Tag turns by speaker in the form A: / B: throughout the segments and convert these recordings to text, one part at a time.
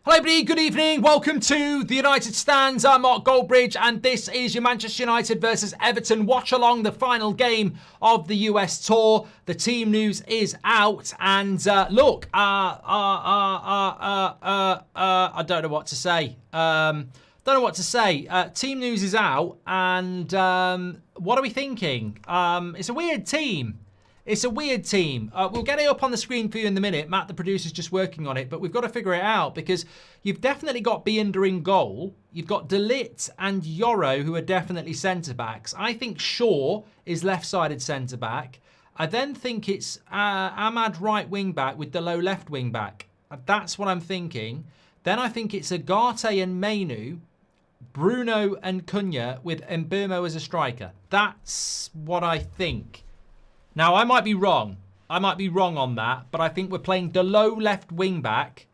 A: Hello everybody, good evening, welcome to the United Stands. I'm Mark Goldbridge and this is your Manchester United versus Everton watch-along, the final game of the US tour. The team news is out and look, I don't know what to say. Team news is out and what are we thinking? It's a weird team. It's a weird team. We'll get it up on the screen for you in a minute. Matt, the producer's just working on it, but we've got to figure it out because you've definitely got Binder in goal. You've got De Ligt and Yoro, who are definitely centre-backs. I think Shaw is left-sided centre-back. I then think it's Ahmad right wing-back with Delo left wing-back. That's what I'm thinking. Then I think it's Agate and Mainu, Bruno and Cunha with Mbeumo as a striker. That's what I think. Now, I might be wrong. I might be wrong on that, but I think we're playing Delo left wing-back.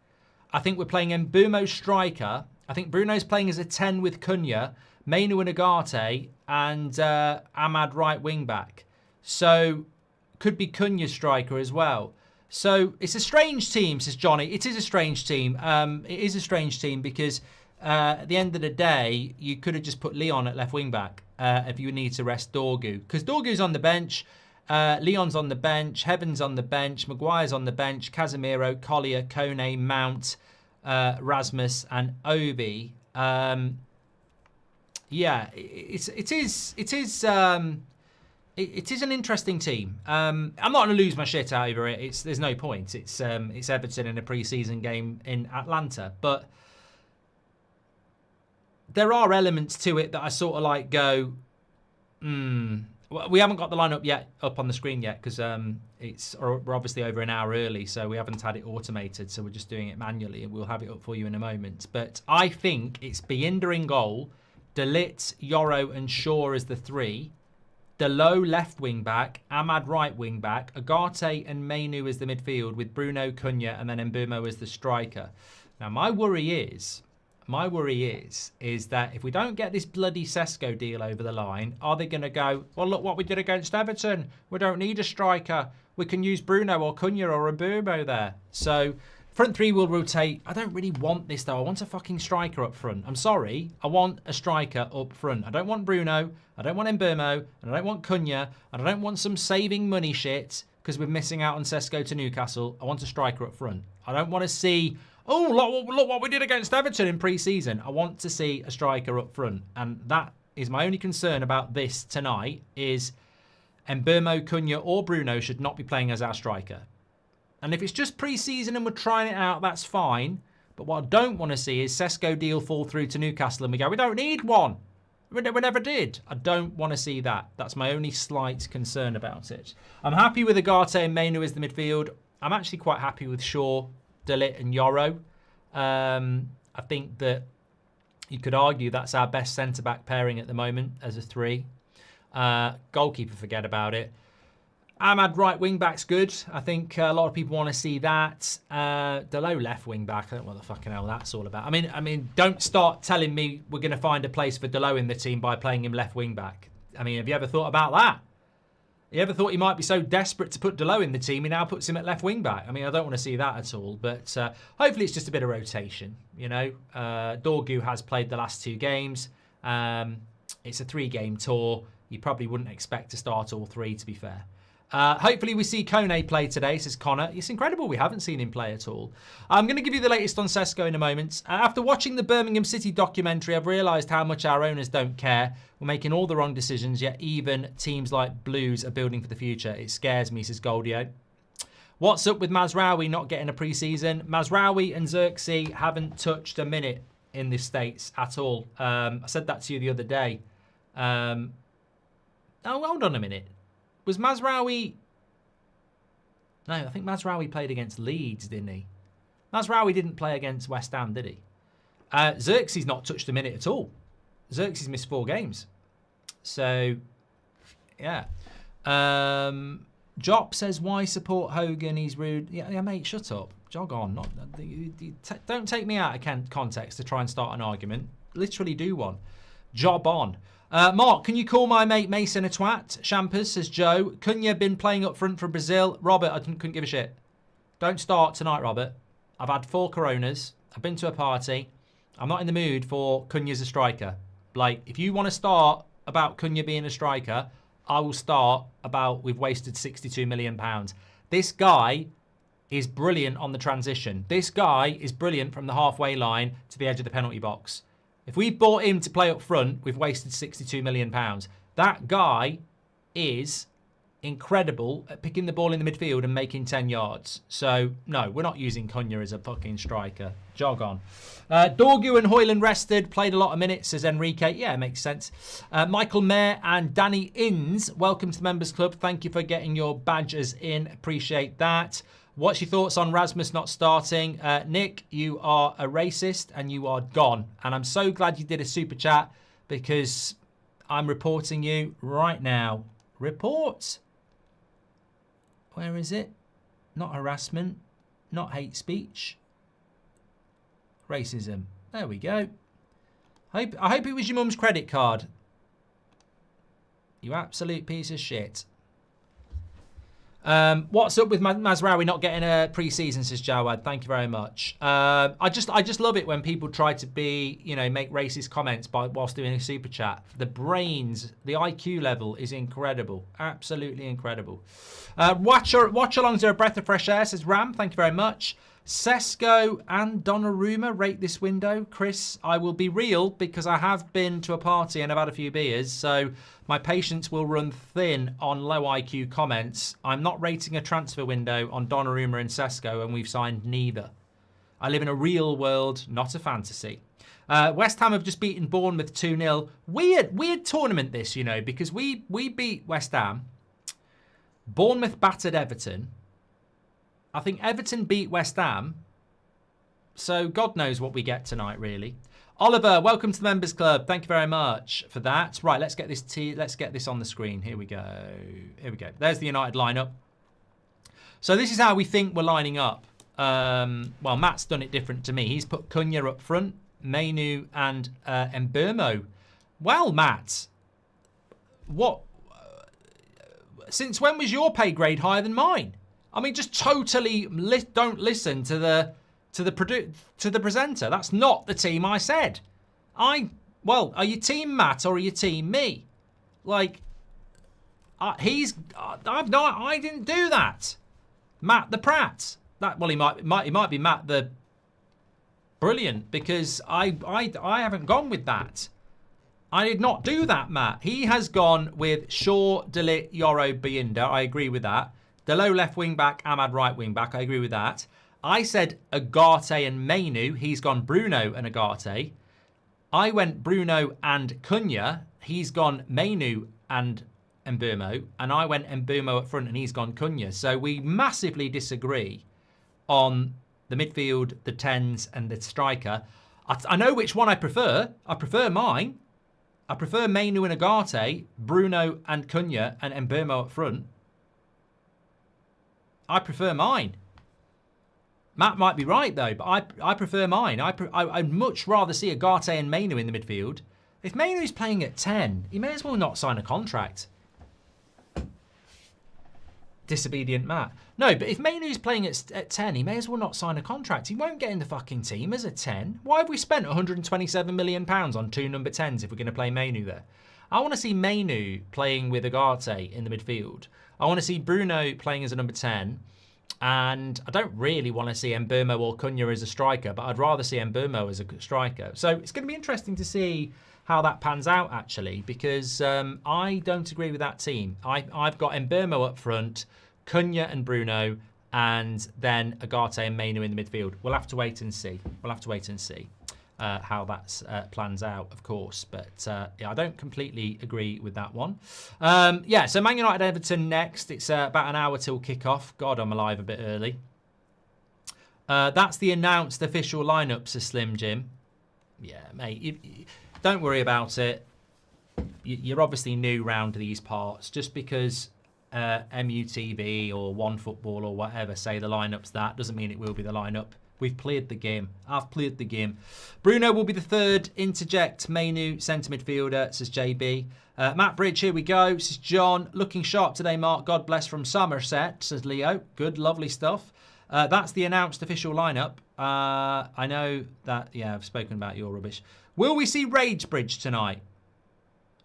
A: I think we're playing Mbeumo striker. I think Bruno's playing as a 10 with Cunha, Mainu and Agate, and Ahmad right wing-back. So, could be Cunha striker as well. So, it's a strange team, says Johnny. It is a strange team. It is a strange team because at the end of the day, you could have just put Leon at left wing-back if you need to rest Dorgu. Because Dorgu's on the bench. Leon's on the bench, Heaven's on the bench, Maguire's on the bench, Casemiro, Collier, Kone, Mount, Rasmus, and Obi. Yeah, it is an interesting team. I'm not going to lose my shit over it. There's no point. It's Everton in a pre-season game in Atlanta, but there are elements to it that I sort of like go, we haven't got the lineup yet up on the screen yet because we're obviously over an hour early, so we haven't had it automated, so we're just doing it manually, and we'll have it up for you in a moment. But I think it's Binder in goal, De Ligt, Yoro and Shaw as the three, Delo left wing back, Ahmad right wing back, Agate and Mainu as the midfield with Bruno, Cunha and then Mbeumo as the striker. Now my worry is that if we don't get this bloody Cesco deal over the line, are they going to go, well, look what we did against Everton. We don't need a striker. We can use Bruno or Cunha or Mbeumo there. So front three will rotate. I don't really want this, though. I want a fucking striker up front. I'm sorry. I want a striker up front. I don't want Bruno. I don't want Mbeumo. And I don't want Cunha. And I don't want some saving money shit because we're missing out on Cesco to Newcastle. I want a striker up front. I don't want to see, oh, look what we did against Everton in pre-season. I want to see a striker up front. And that is my only concern about this tonight is Mbeumo, Cunha or Bruno should not be playing as our striker. And if it's just pre-season and we're trying it out, that's fine. But what I don't want to see is Cesco deal fall through to Newcastle and we go, we don't need one. We never did. I don't want to see that. That's my only slight concern about it. I'm happy with Agate and Mainu as the midfield. I'm actually quite happy with Shaw, De Ligt and Yoro. I think that you could argue that's our best centre-back pairing at the moment as a three. Goalkeeper, forget about it. Ahmad right wing-back's good. I think a lot of people want to see that. Delo left wing-back. I don't know what the fucking hell that's all about. I mean, don't start telling me we're going to find a place for Delo in the team by playing him left wing-back. I mean, have you ever thought about that? You ever thought he might be so desperate to put Delo in the team, he now puts him at left wing-back? I mean, I don't want to see that at all, but hopefully it's just a bit of rotation, you know. Dorgu has played the last two games. It's a 3-game tour. You probably wouldn't expect to start all three, to be fair. Hopefully we see Kone play today, says Connor. It's incredible we haven't seen him play at all. I'm going to give you the latest on Cesco in a moment. After watching the Birmingham City documentary, I've realised how much our owners don't care. We're making all the wrong decisions, yet even teams like Blues are building for the future. It scares me, says Goldio. What's up with Mazraoui not getting a pre-season? Mazraoui and Xerxes haven't touched a minute in the States at all. I said that to you the other day. Oh, hold on a minute. Was Mazraoui... No, I think Mazraoui played against Leeds, didn't he? Mazraoui didn't play against West Ham, did he? Xerxes not touched a minute at all. Xerxes missed 4 games. So, yeah. Jop says, why support Hogan? He's rude. Yeah, mate, shut up. Jog on. Don't take me out of context to try and start an argument. Literally do one. Job on. Mark, can you call my mate Mason a twat? Champers, says Joe. Cunha been playing up front for Brazil. Robert, I couldn't give a shit. Don't start tonight, Robert. I've had 4 Coronas. I've been to a party. I'm not in the mood for Cunha as a striker. Like, if you want to start about Cunha being a striker, I will start about we've wasted £62 million. This guy is brilliant on the transition. This guy is brilliant from the halfway line to the edge of the penalty box. If we bought him to play up front, we've wasted £62 million. That guy is incredible at picking the ball in the midfield and making 10 yards. So, no, we're not using Cunha as a fucking striker. Jog on. Dorgu and Hoyland rested. Played a lot of minutes, says Enrique. Yeah, it makes sense. Michael Mayer and Danny Inns, welcome to the Members Club. Thank you for getting your badges in. Appreciate that. What's your thoughts on Rasmus not starting? Nick, you are a racist and you are gone. And I'm so glad you did a super chat because I'm reporting you right now. Report. Where is it? Not harassment. Not hate speech. Racism. There we go. I hope it was your mum's credit card. You absolute piece of shit. What's up with Mazraoui not getting a pre-season, says Jawad. Thank you very much. I just love it when people try to be, make racist comments whilst doing a super chat. The brains, the IQ level is incredible. Absolutely incredible. Watchalongs are a breath of fresh air, says Ram. Thank you very much. Cesco and Donnarumma rate this window. Chris, I will be real because I have been to a party and I've had a few beers, so my patience will run thin on low IQ comments. I'm not rating a transfer window on Donnarumma and Cesco, and we've signed neither. I live in a real world, not a fantasy. West Ham have just beaten Bournemouth 2-0. Weird tournament this, because we beat West Ham. Bournemouth battered Everton. I think Everton beat West Ham. So God knows what we get tonight, really. Oliver, welcome to the Members Club. Thank you very much for that. Right, let's get this on the screen. Here we go. There's the United lineup. So this is how we think we're lining up. Well, Matt's done it different to me. He's put Cunha up front, Mainu and Mbeumo. Well, Matt, what? Since when was your pay grade higher than mine? I mean, just totally don't listen to the presenter. That's not the team I said. Well, are you team Matt or are you team me? Like, I didn't do that. Matt the Pratt. Well, he might be Matt the Brilliant because I haven't gone with that. I did not do that, Matt. He has gone with Shaw, De Ligt, Yoro, Bayinda. I agree with that. Delo left wing back, Ahmad right wing back. I agree with that. I said Agate and Mainu. He's gone Bruno and Agate. I went Bruno and Cunha. He's gone Mainu and Mbeumo. And I went Mbeumo up front and he's gone Cunha. So we massively disagree on the midfield, the 10s and the striker. I know which one I prefer. I prefer mine. I prefer Mainu and Agate, Bruno and Cunha and Mbeumo up front. I prefer mine. Matt might be right, though, but I prefer mine. I'd much rather see Agate and Mainu in the midfield. If Mainu's playing at 10, he may as well not sign a contract. Disobedient Matt. No, but if Mainu's playing at 10, he may as well not sign a contract. He won't get in the fucking team as a 10. Why have we spent £127 million on 2 number 10s if we're going to play Mainu there? I want to see Mainu playing with Agate in the midfield. I want to see Bruno playing as a number 10. And I don't really want to see Mbeumo or Cunha as a striker, but I'd rather see Mbeumo as a striker. So it's going to be interesting to see how that pans out, actually, because I don't agree with that team. I've got Mbeumo up front, Cunha and Bruno, and then Agate and Mainu in the midfield. We'll have to wait and see. How that plans out, of course. But yeah, I don't completely agree with that one. Yeah, so Man United Everton next. It's about an hour till kickoff. God, I'm alive a bit early. That's the announced official lineup, says Slim Jim. Yeah, mate, don't worry about it. You're obviously new round these parts. Just because MUTV or OneFootball or whatever say the lineup's that doesn't mean it will be the lineup. We've played the game. I've played the game. Bruno will be the third. Interject Mainu, centre midfielder, says JB. Matt Bridge, here we go, says John. Looking sharp today, Mark. God bless from Somerset, says Leo. Good, lovely stuff. That's the announced official lineup. I know that, yeah, I've spoken about your rubbish. Will we see Ragebridge tonight?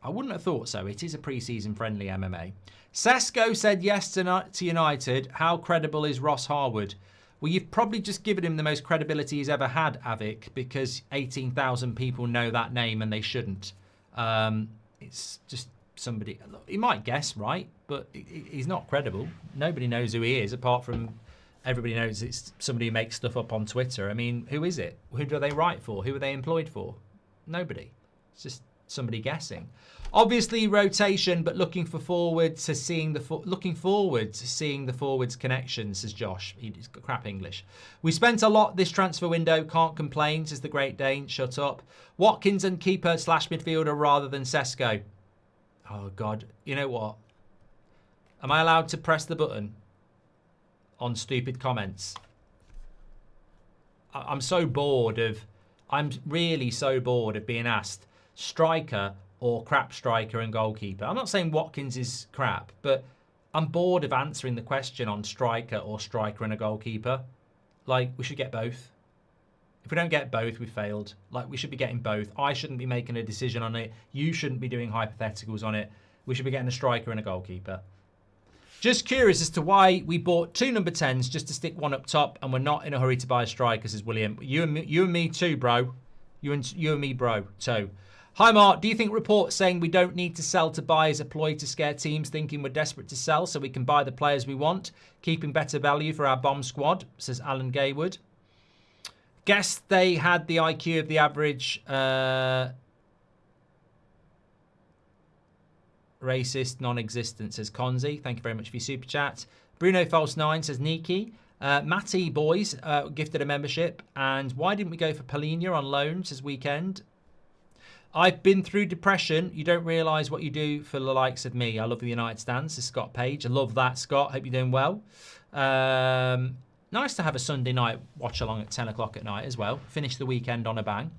A: I wouldn't have thought so. It is a pre-season friendly MMA. Cesco said yes to United. How credible is Ross Harwood? Well, you've probably just given him the most credibility he's ever had, Avik, because 18,000 people know that name and they shouldn't. It's just somebody... He might guess, right? But he's not credible. Nobody knows who he is, apart from everybody knows it's somebody who makes stuff up on Twitter. I mean, who is it? Who do they write for? Who are they employed for? Nobody. It's just somebody guessing. Obviously rotation, but looking forward to seeing the forwards connection, says Josh. He's got crap English. We spent a lot this transfer window. Can't complain, says the Great Dane. Shut up. Watkins and keeper / midfielder rather than Cesco. Oh God, you know what? Am I allowed to press the button on stupid comments? I'm so bored of. I'm really so bored of being asked striker or crap striker and goalkeeper. I'm not saying Watkins is crap, but I'm bored of answering the question on striker or striker and a goalkeeper. Like, we should get both. If we don't get both, we failed. Like, we should be getting both. I shouldn't be making a decision on it. You shouldn't be doing hypotheticals on it. We should be getting a striker and a goalkeeper. Just curious as to why we bought 2 number 10s just to stick one up top, and we're not in a hurry to buy a striker, says William. You and me too, bro. You and me, bro, too. Hi, Mark. Do you think reports saying we don't need to sell to buy is a ploy to scare teams thinking we're desperate to sell so we can buy the players we want, keeping better value for our bomb squad, says Alan Gaywood. Guess they had the IQ of the average racist non-existent, says Konzi. Thank you very much for your super chat. Bruno False 9 says Niki. Matty Boys gifted a membership. And why didn't we go for Polina on loan, says Weekend. I've been through depression. You don't realise what you do for the likes of me. I love the United stance, says Scott Page. I love that, Scott. Hope you're doing well. Nice to have a Sunday night watch along at 10 o'clock at night as well. Finish the weekend on a bang.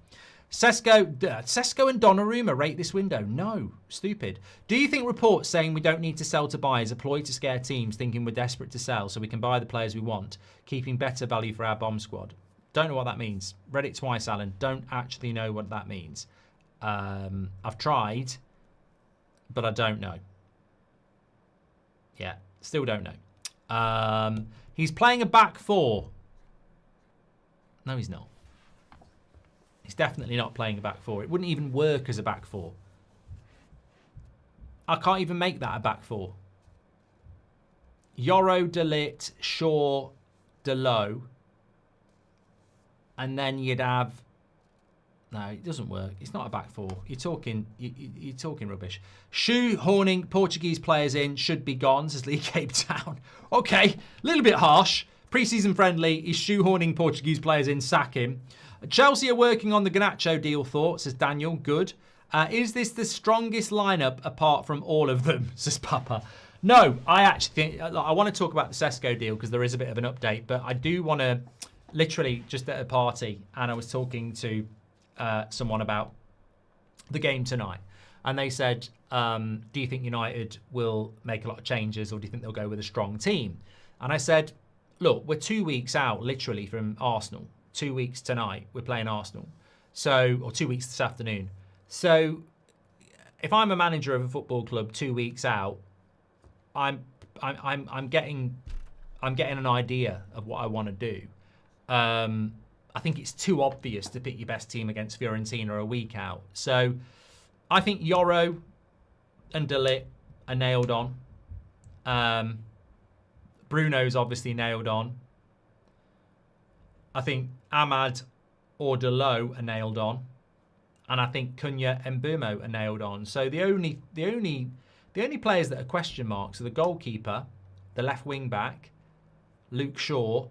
A: Cesco and Donnarumma rate this window. No, stupid. Do you think reports saying we don't need to sell to buy is a ploy to scare teams thinking we're desperate to sell so we can buy the players we want, keeping better value for our bomb squad? Don't know what that means. Read it twice, Alan. Don't actually know what that means. I've tried, but I don't know. Yeah, still don't know. He's playing a back four. No, he's not. He's definitely not playing a back four. It wouldn't even work as a back four. I can't even make that a back four. Yoro, Delit, Shaw, Delo. And then you'd have... No, it doesn't work. It's not a back four. You're talking rubbish. Shoehorning Portuguese players in should be gone, says Lee Cape Town. Okay, a little bit harsh. Pre-season friendly. He's shoehorning Portuguese players in. Sack him. Chelsea are working on the Garnacho deal, thought, says Daniel. Good. Is this the strongest lineup apart from all of them, says Papa? No, I actually think... I want to talk about the Cesco deal because there is a bit of an update, but I do want to... Literally, just at a party, and I was talking to... someone about the game tonight, and they said, do you think United will make a lot of changes, or do you think they'll go with a strong team? And I said, look, we're 2 weeks out literally from Arsenal. 2 weeks tonight we're playing Arsenal, or 2 weeks this afternoon. So if I'm a manager of a football club 2 weeks out, I'm getting an idea of what I want to do. I think it's too obvious to pick your best team against Fiorentina a week out. So I think Yoro and De Ligt are nailed on. Bruno's obviously nailed on. I think Ahmad or Delo are nailed on. And I think Cunha and Mbeumo are nailed on. So the only players that are question marks are the goalkeeper, the left wing back, Luke Shaw,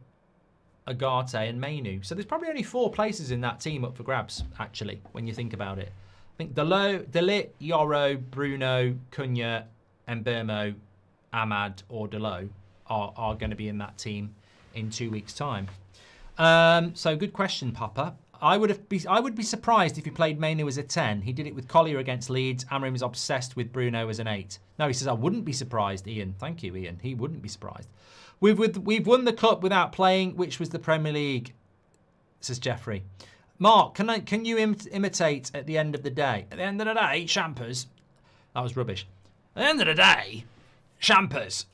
A: Agate and Mainu. So there's probably only 4 places in that team up for grabs, actually, when you think about it. I think De Ligt, Yoro, Bruno, Cunha, Mbeumo, Ahmad or Delo are going to be in that team in 2 weeks' time. So good question, Papa. I would be surprised if he played Mainu as a 10. He did it with Collier against Leeds. Amorim is obsessed with Bruno as an 8. No, he says, I wouldn't be surprised, Ian. Thank you, Ian. He wouldn't be surprised. We've won the cup without playing, which was the Premier League, says Jeffrey. Mark, can you imitate at the end of the day? At the end of the day, Shampers. That was rubbish. At the end of the day, Shampers.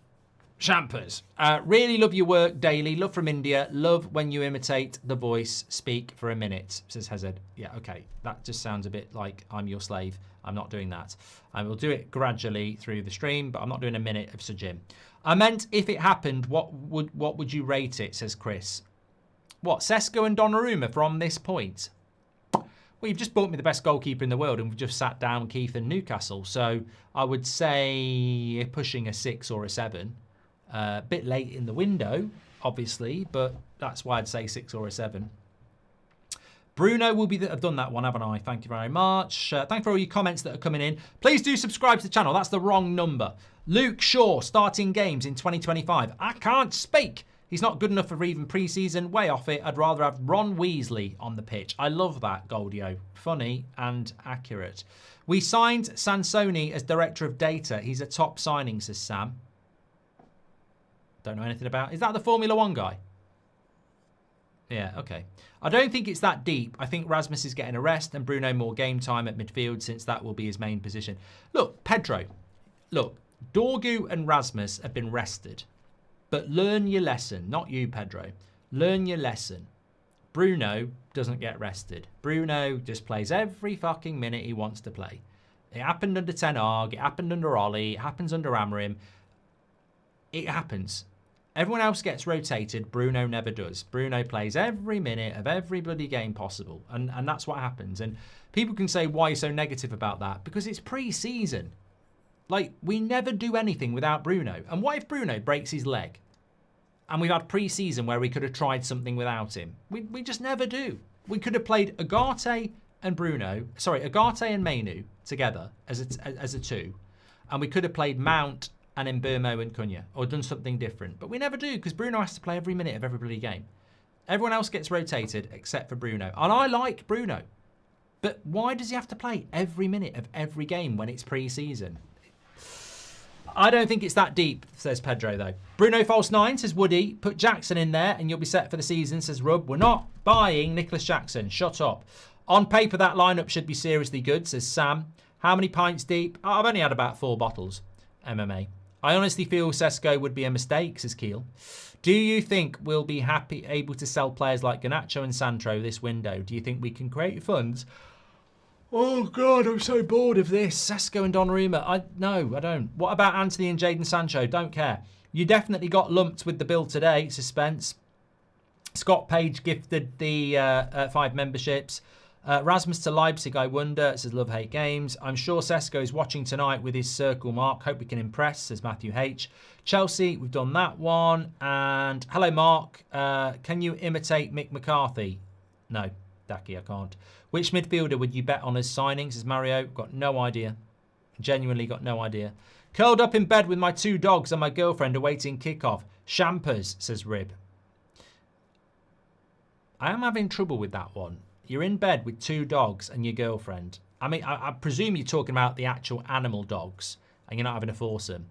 A: Really love your work daily. Love from India. Love when you imitate the voice. Speak for a minute, says Hazard. Yeah, okay. That just sounds a bit like I'm your slave. I'm not doing that. I will do it gradually through the stream, but I'm not doing a minute of Sir Jim. I meant if it happened, what would you rate it, says Chris. What, Cesco and Donnarumma from this point? Well, you've just bought me the best goalkeeper in the world and we've just sat down Keith and Newcastle. So I would say pushing a 6 or a 7. A bit late in the window, obviously, but that's why I'd say 6 or a 7. Bruno will be... I've done that one, haven't I? Thank you very much. Thank you for all your comments that are coming in. Please do subscribe to the channel. That's the wrong number. Luke Shaw starting games in 2025. I can't speak. He's not good enough for even pre-season. Way off it. I'd rather have Ron Weasley on the pitch. I love that, Goldio. Funny and accurate. We signed Sansoni as Director of Data. He's a top signing, says Sam. Don't know anything about... Is that the Formula 1 guy? Yeah, okay. I don't think it's that deep. I think Rasmus is getting a rest and Bruno more game time at midfield since that will be his main position. Look, Pedro. Look, Dorgu and Rasmus have been rested. But learn your lesson. Not you, Pedro. Learn your lesson. Bruno doesn't get rested. Bruno just plays every fucking minute he wants to play. It happened under Ten Hag. It happened under Ollie. It happens under Amorim. It happens. Everyone else gets rotated. Bruno never does. Bruno plays every minute of every bloody game possible. And that's what happens. And people can say, why are you so negative about that? Because it's pre-season. Like, we never do anything without Bruno. And what if Bruno breaks his leg? And we've had pre-season where we could have tried something without him. We just never do. We could have played Agate and Mainu together as a two. And we could have played Mount and Mbeumo and Cunha, or done something different. But we never do, because Bruno has to play every minute of every bloody game. Everyone else gets rotated except for Bruno. And I like Bruno. But why does he have to play every minute of every game when it's pre-season? I don't think it's that deep, says Pedro, though. Bruno False 9 says, Woody, put Jackson in there and you'll be set for the season, says Rub. We're not buying Nicholas Jackson. Shut up. On paper, that lineup should be seriously good, says Sam. How many pints deep? Oh, I've only had about 4 bottles. MMA. I honestly feel Cesco would be a mistake, says Keel. Do you think we'll be able to sell players like Garnacho and Santro this window? Do you think we can create funds? Oh, God, I'm so bored of this. Cesco and Donnarumma. No, I don't. What about Anthony and Jadon Sancho? Don't care. You definitely got lumped with the bill today. Suspense. Scott Page gifted the 5 memberships. Rasmus to Leipzig, I wonder, says Love Hate Games. I'm sure Cesco is watching tonight with his circle mark. Hope we can impress, says Matthew H. Chelsea, we've done that one. And hello, Mark. Can you imitate Mick McCarthy? No, Daki, I can't. Which midfielder would you bet on as signing, says Mario? Got no idea. Genuinely got no idea. Curled up in bed with my 2 dogs and my girlfriend awaiting kickoff. Shampers, says Rib. I am having trouble with that one. You're in bed with 2 dogs and your girlfriend. I mean, I presume you're talking about the actual animal dogs and you're not having a foursome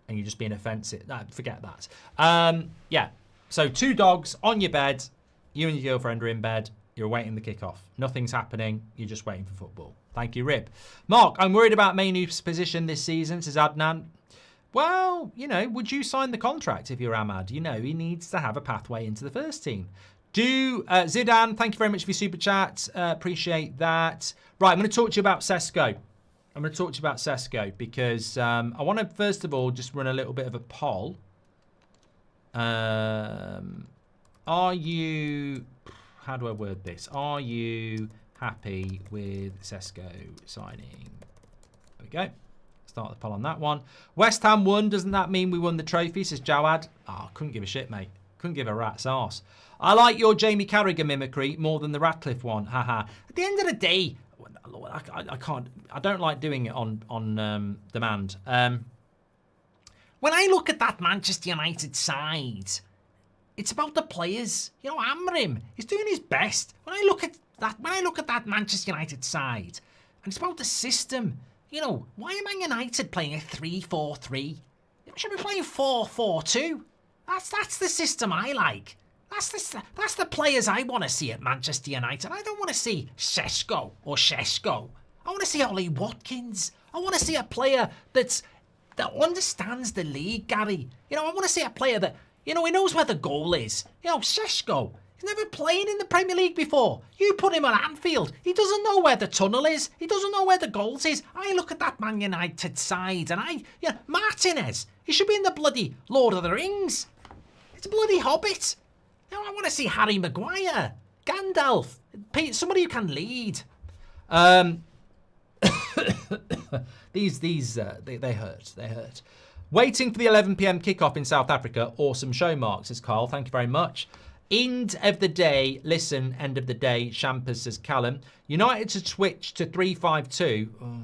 A: and you're just being offensive. No, forget that. Yeah, so 2 dogs on your bed. You and your girlfriend are in bed. You're waiting the kickoff. Nothing's happening. You're just waiting for football. Thank you, Rib. Mark, I'm worried about Mainu's position this season, says Adnan. Well, you know, would you sign the contract if you're Ahmad? You know, he needs to have a pathway into the first team. Zidane, thank you very much for your super chat. Appreciate that. Right, I'm going to talk to you about Cesco. Because I want to, first of all, just run a little bit of a poll. Are you... How do I word this? Are you happy with Cesco signing? There we go. Start the poll on that one. West Ham won. Doesn't that mean we won the trophy, says Jawad? Oh, couldn't give a shit, mate. Couldn't give a rat's arse. I like your Jamie Carragher mimicry more than the Radcliffe one. Haha. At the end of the day, I can't. I don't like doing it on demand. When I look at that Manchester United side, it's about the players. You know, Amorim is doing his best. When I look at that Manchester United side, and it's about the system. You know, why am Man United playing a 3-4-3? They should be playing 4-4-2.
B: That's the system I like. That's the players I want to see at Manchester United. I don't want to see Cesco or Cesco. I want to see Ollie Watkins. I want to see a player that understands the league, Gary. You know, I want to see a player that, you know, he knows where the goal is. You know, Cesco, he's never played in the Premier League before. You put him on Anfield, he doesn't know where the tunnel is. He doesn't know where the goals is. I look at that Man United side and Martinez, he should be in the bloody Lord of the Rings. It's a bloody Hobbit. You know, I want to see Harry Maguire, Gandalf, somebody who can lead. They hurt. They hurt. Waiting for the 11 p.m. kickoff in South Africa. Awesome show, Mark, says Carl. Thank you very much. End of the day. Listen, end of the day. Champers, says Callum. United to switch to 3-5-2. Oh.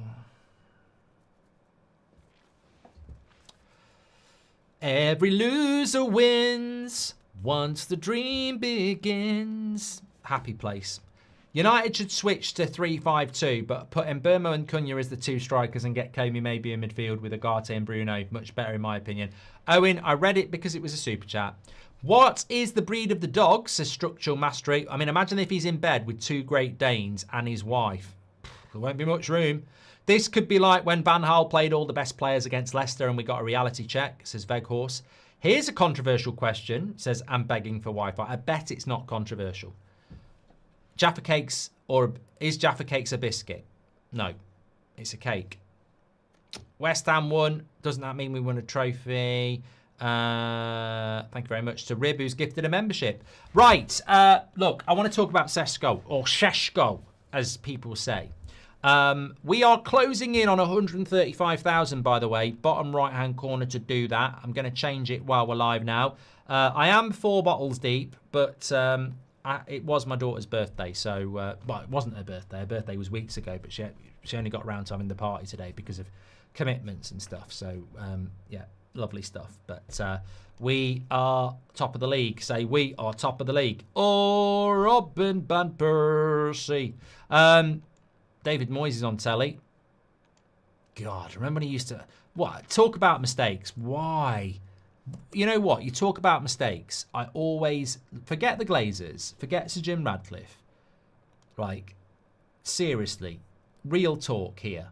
B: Every loser wins once the dream begins. Happy place. United should switch to 3-5-2, but put Mbeumo and Cunha as the two strikers and get Comey maybe in midfield with Agate and Bruno. Much better in my opinion. Owen, I read it because it was a super chat. What is the breed of the dog, says Structural Mastery. I mean, imagine if he's in bed with two Great Danes and his wife. There won't be much room. This could be like when Van Gaal played all the best players against Leicester and we got a reality check, says Veghorse. Here's a controversial question, says I'm begging for Wi-Fi. I bet it's not controversial. Jaffa cakes, or is Jaffa cakes a biscuit? No, it's a cake. West Ham won. Doesn't that mean we won a trophy? Thank you very much to Rib, who's gifted a membership. Right, look, I want to talk about Cesco, or Cesco, as people say. We are closing in on 135,000, by the way. Bottom right-hand corner to do that. I'm going to change it while we're live now. I am 4 bottles deep, but it was my daughter's birthday, so well, it wasn't her birthday. Her birthday was weeks ago, but she only got around to having the party today because of commitments and stuff. So yeah, lovely stuff. But we are top of the league. Say we are top of the league. Oh, Robin van Persie. David Moyes is on telly. God, remember when he used to talk about mistakes? Why? You know what? You talk about mistakes. I always forget the Glazers, forget Sir Jim Radcliffe. Like, seriously, real talk here.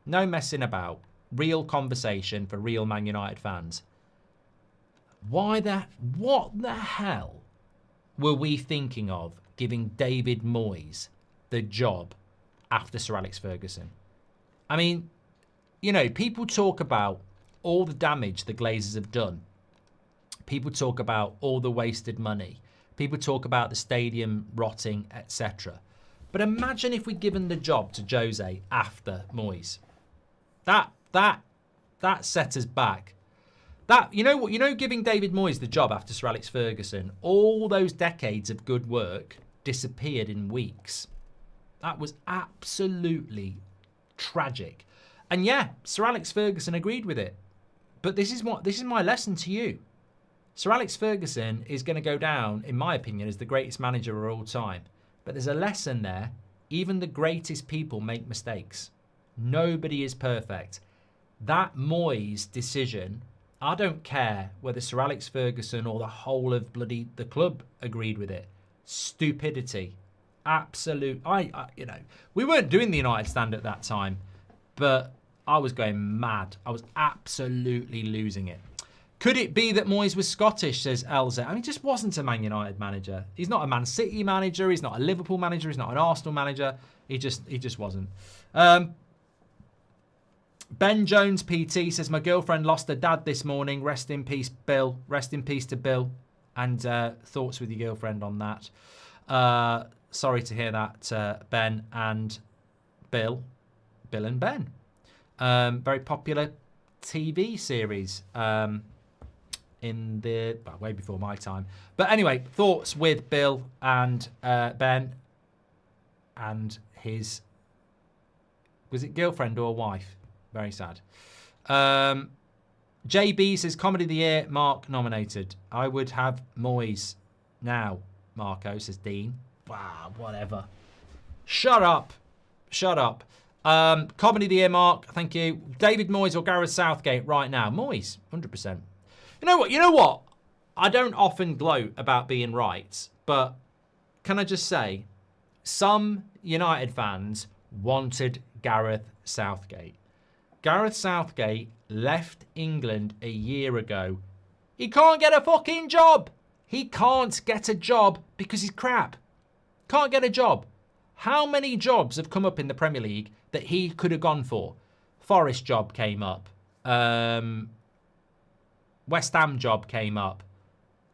B: No messing about. Real conversation for real Man United fans. What the hell were we thinking of giving David Moyes the job after Sir Alex Ferguson? I mean, you know, people talk about all the damage the Glazers have done. People talk about all the wasted money. People talk about the stadium rotting, etc. But imagine if we'd given the job to Jose after Moyes. That set us back. That, you know what? You know, giving David Moyes the job after Sir Alex Ferguson, all those decades of good work disappeared in weeks. That was absolutely tragic. And yeah, Sir Alex Ferguson agreed with it. But this is my lesson to you. Sir Alex Ferguson is going to go down, in my opinion, as the greatest manager of all time. But there's a lesson there. Even the greatest people make mistakes. Nobody is perfect. That Moyes decision, I don't care whether Sir Alex Ferguson or the whole of bloody the club agreed with it. Stupidity. Absolute. You know, we weren't doing the United stand at that time, but I was going mad. I was absolutely losing it. Could it be that Moyes was Scottish, says Elza? I mean, he just wasn't a Man United manager. He's not a Man City manager. He's not a Liverpool manager. He's not an Arsenal manager. He just wasn't. Ben Jones PT says, my girlfriend lost her dad this morning. Rest in peace, Bill. Rest in peace to Bill. And thoughts with your girlfriend on that. Sorry to hear that, Ben and Bill. Bill and Ben. Very popular TV series in the way before my time. But anyway, thoughts with Bill and Ben and his, was it girlfriend or wife? Very sad. JB says, Comedy of the Year, Mark nominated. I would have Moyes now, Marco, says Dean. Wow, whatever. Shut up. Shut up. Comedy of the Year, Mark. Thank you. David Moyes or Gareth Southgate right now? Moyes, 100%. You know what?
A: I don't often gloat about being right, but can I just say, some United fans wanted Gareth Southgate. Gareth Southgate left England a year ago. He can't get a fucking job. He can't get a job because he's crap. Can't get a job. How many jobs have come up in the Premier League that he could have gone for? Forest job came up. West Ham job came up.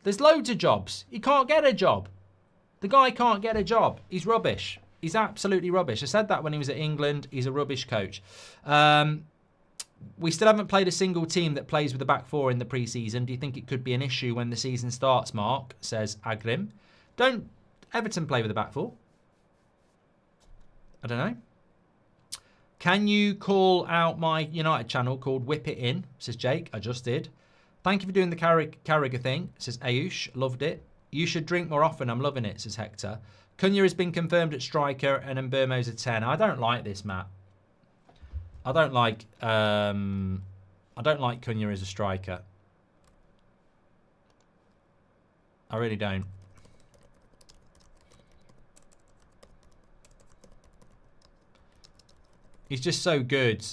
A: There's loads of jobs. He can't get a job. The guy can't get a job. He's rubbish. He's absolutely rubbish. I said that when he was at England. He's a rubbish coach. We still haven't played a single team that plays with the back four in the pre-season. Do you think it could be an issue when the season starts, Mark? Says Agrim. Don't Everton play with the back four? I don't know. Can you call out my United channel called Whip It In? Says Jake. I just did. Thank you for doing the Carragher thing. Says Ayush. Loved it. You should drink more often. I'm loving it, says Hector. Cunha has been confirmed at striker and Mbermo's a 10. I don't like this, Matt. I don't like Cunha as a striker. I really don't. He's just so good.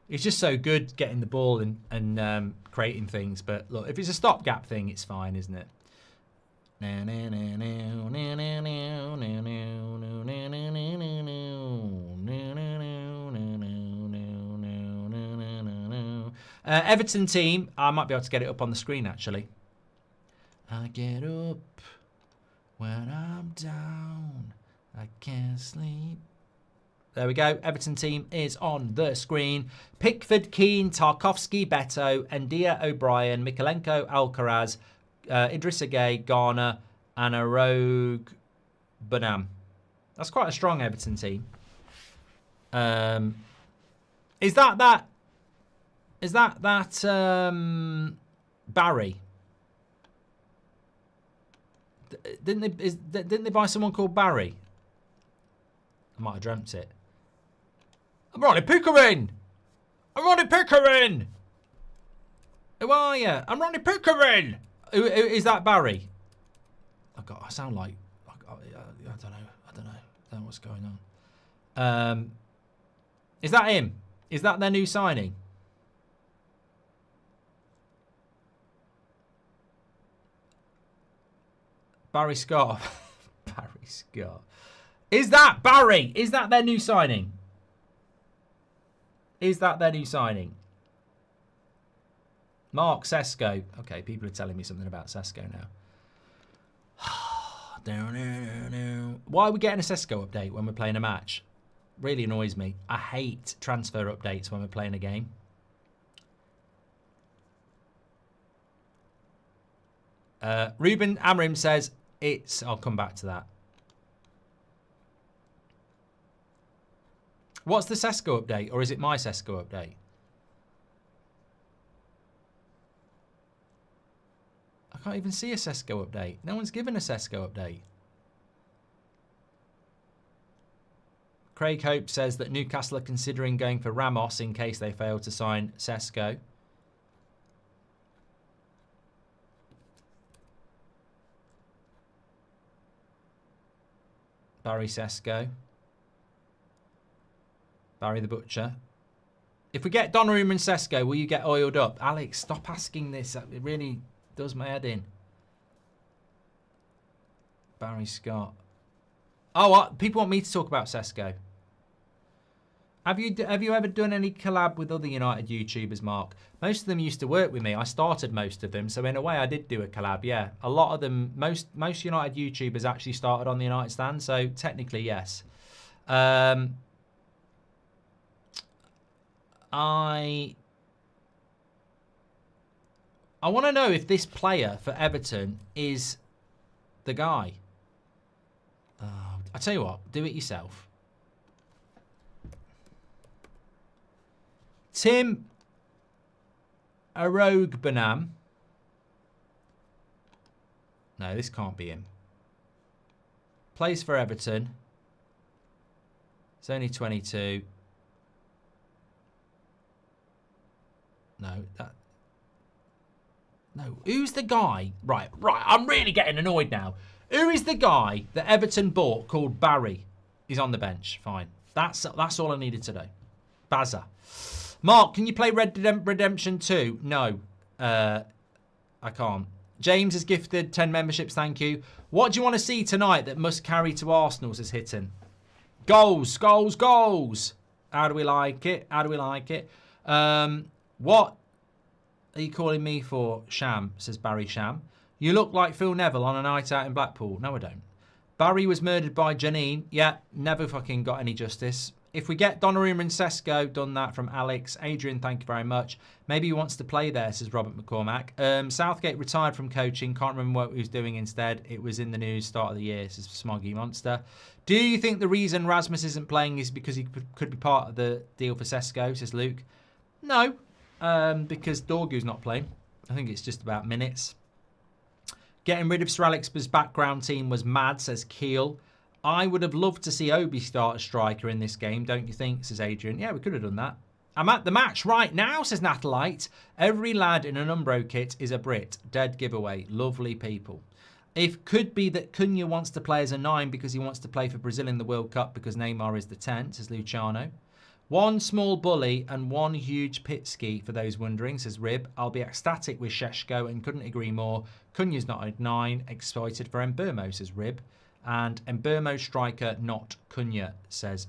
A: He's just so good getting the ball and creating things. But look, if it's a stopgap thing, it's fine, isn't it? Everton team. I might be able to get it up on the screen, actually. I get up when I'm down. I can't sleep. There we go. Everton team is on the screen. Pickford, Keane, Tarkovsky, Beto, Ndia, O'Brien, Mikalenko, Alcaraz, Idrissa Gueye, Garner, and a rogue Bonham. That's quite a strong Everton team. Is that Barry? Didn't they buy someone called Barry? I might have dreamt it. I'm Ronnie Pickering! I'm Ronnie Pickering! Who are you? I'm Ronnie Pickering! Is that Barry? I sound like... I don't know what's going on. Is that him? Is that their new signing? Barry Scott. Barry Scott. Is that Barry? Is that their new signing? Is that their new signing? Mark Cesco. Okay, people are telling me something about Cesco now. Why are we getting a Cesco update when we're playing a match? Really annoys me. I hate transfer updates when we're playing a game. Ruben Amrim says it's... I'll come back to that. What's the Cesco update? Or is it my Cesco update? I can't even see a Cesco update. No one's given a Cesco update. Craig Hope says that Newcastle are considering going for Ramos in case they fail to sign Cesco. Barry Cesco. Barry the Butcher. If we get Donnarumma and Cesco, will you get oiled up? Alex, stop asking this. It really does my head in. Barry Scott. Oh, what? People want me to talk about Cesco. Have you ever done any collab with other United YouTubers, Mark? Most of them used to work with me. I started most of them, so in a way I did do a collab, yeah. A lot of them, most United YouTubers actually started on the United stand, so technically, yes. I want to know if this player for Everton is the guy. I tell you what, do it yourself. Tim Arogbanam No, this can't be him. Plays for Everton. He's only 22. No, No, who's the guy? Right, I'm really getting annoyed now. Who is the guy that Everton bought called Barry? He's on the bench. Fine. That's all I needed to know. Bazza. Mark, can you play Red Dead Redemption 2? No, I can't. James has gifted 10 memberships. Thank you. What do you want to see tonight that must carry to Arsenal? Says Hitton. Goals, goals, goals. How do we like it? How do we like it? What are you calling me for? Sham, says Barry Sham. You look like Phil Neville on a night out in Blackpool. No, I don't. Barry was murdered by Janine. Yeah, never fucking got any justice. If we get Donnarumma and Cesco, done that from Alex. Adrian, thank you very much. Maybe he wants to play there, says Robert McCormack. Southgate retired from coaching. Can't remember what he was doing instead. It was in the news start of the year, says Smoggy Monster. Do you think the reason Rasmus isn't playing is because he could be part of the deal for Cesco, says Luke? No, because Dorgu's not playing. I think it's just about minutes. Getting rid of Sir Alex's background team was mad, says Keel. I would have loved to see Obi start as striker in this game, don't you think, says Adrian. Yeah, we could have done that. I'm at the match right now, says Nathalite. Every lad in an Umbro kit is a Brit. Dead giveaway. Lovely people. It could be that Cunha wants to play as a 9 because he wants to play for Brazil in the World Cup because Neymar is the 10, says Luciano. One small bully and one huge pit ski, for those wondering, says Rib. I'll be ecstatic with Cesco and couldn't agree more. Cunha's not a 9, excited for Mbermo, says Rib. And Mbermo striker, not Cunha, says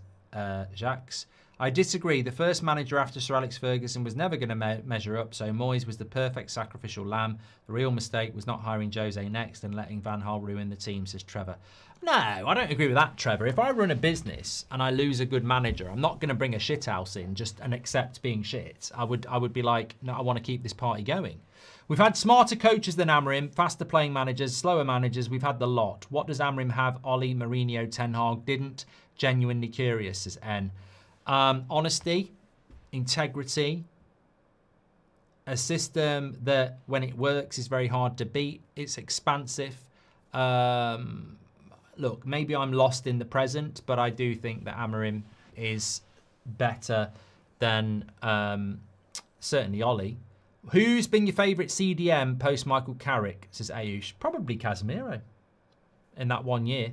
A: Jacques. I disagree. The first manager after Sir Alex Ferguson was never going to measure up, so Moyes was the perfect sacrificial lamb. The real mistake was not hiring Jose next and letting Van Gaal ruin the team, says Trevor. No, I don't agree with that, Trevor. If I run a business and I lose a good manager, I'm not going to bring a shithouse in just and accept being shit. I would be like, no, I want to keep this party going. We've had smarter coaches than Amorim, faster playing managers, slower managers. We've had the lot. What does Amorim have? Oli, Mourinho, Ten Hag didn't. Genuinely curious, says N. Honesty, integrity, a system that when it works is very hard to beat. It's expansive. Look, maybe I'm lost in the present, but I do think that Amorim is better than certainly Oli. Who's been your favourite CDM post Michael Carrick, says Ayush? Probably Casemiro in that 1 year.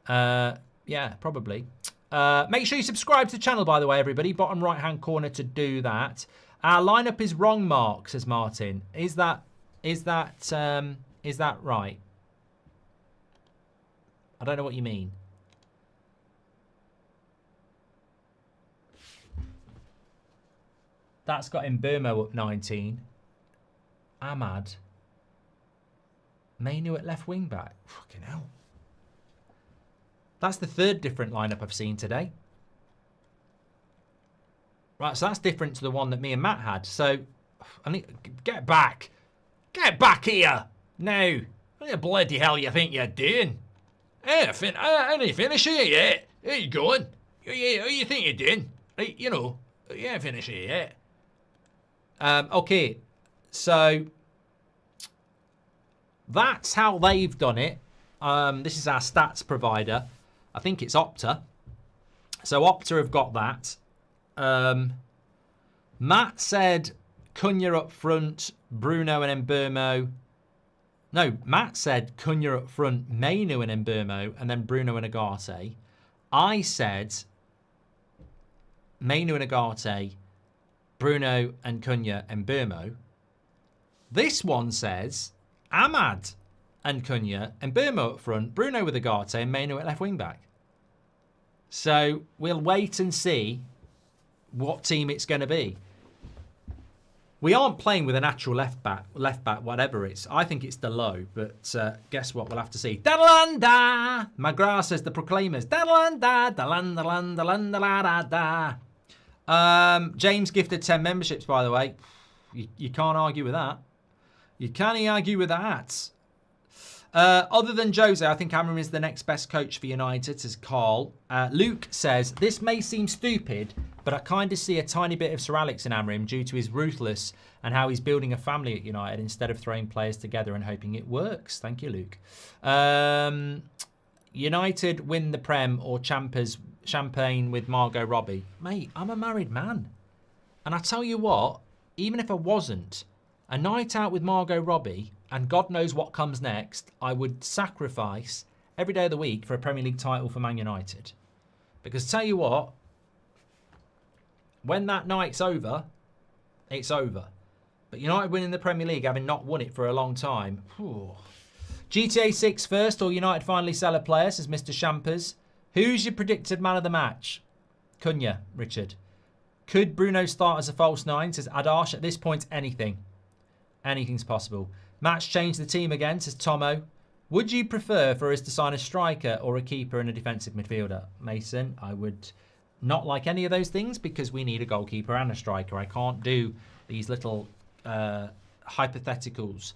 A: Yeah, probably. Make sure you subscribe to the channel, by the way, everybody. Bottom right-hand corner to do that. Our lineup is wrong, Mark, says Martin. Is that right? I don't know what you mean. That's got Mbermo up 19. Ahmad. Mainu at left wing back. Fucking hell. That's the third different lineup I've seen today. Right, so that's different to the one that me and Matt had. So, I need get back. Get back here. No. What the bloody hell you think you're doing? I ain't finished here yet. Where you going? What you think you're doing? You know, you ain't finished here yet. Okay, so that's how they've done it. This is our stats provider. I think it's Opta. So Opta have got that. Matt said Cunha up front, Bruno and Mbermo. No, Matt said Cunha up front, Mainu and Mbermo, and then Bruno and Agate. I said Mainu and Agate, Bruno and Cunha and Mbermo. This one says Ahmad and Cunha and Mbermo up front, Bruno with Agate and Mainu at left wing back. So we'll wait and see what team it's going to be. We aren't playing with a natural left back, whatever it's. I think it's Delo, but guess what? We'll have to see. Da-da-lan-da! McGrath says the Proclaimers. Da-da-lan-da, da-lan-da-lan, da-lan-da-la-da-da. James gifted 10 memberships, by the way. You can't argue with that. You can't argue with that. Other than Jose, I think Amorim is the next best coach for United, says Carl. Luke says, this may seem stupid,
B: but I kind of see a tiny bit of Sir Alex in Amorim due to his ruthless and how he's building a family at United instead of throwing players together and hoping it works. Thank you, Luke. United win the Prem or champagne with Margot Robbie. Mate, I'm a married man. And I tell you what, even if I wasn't, a night out with Margot Robbie, and God knows what comes next, I would sacrifice every day of the week for a Premier League title for Man United. Because tell you what, when that night's over, it's over. But United winning the Premier League, having not won it for a long time. Whew. GTA 6 first, or United finally sell a player, says Mr. Shampers. Who's your predicted man of the match? Cunha, Richard. Could Bruno start as a false nine, says Adarsh. At this point, anything. Anything's possible. Match change the team again, says Tomo. Would you prefer for us to sign a striker or a keeper and a defensive midfielder? Mason, I would not like any of those things because we need a goalkeeper and a striker. I can't do these little hypotheticals.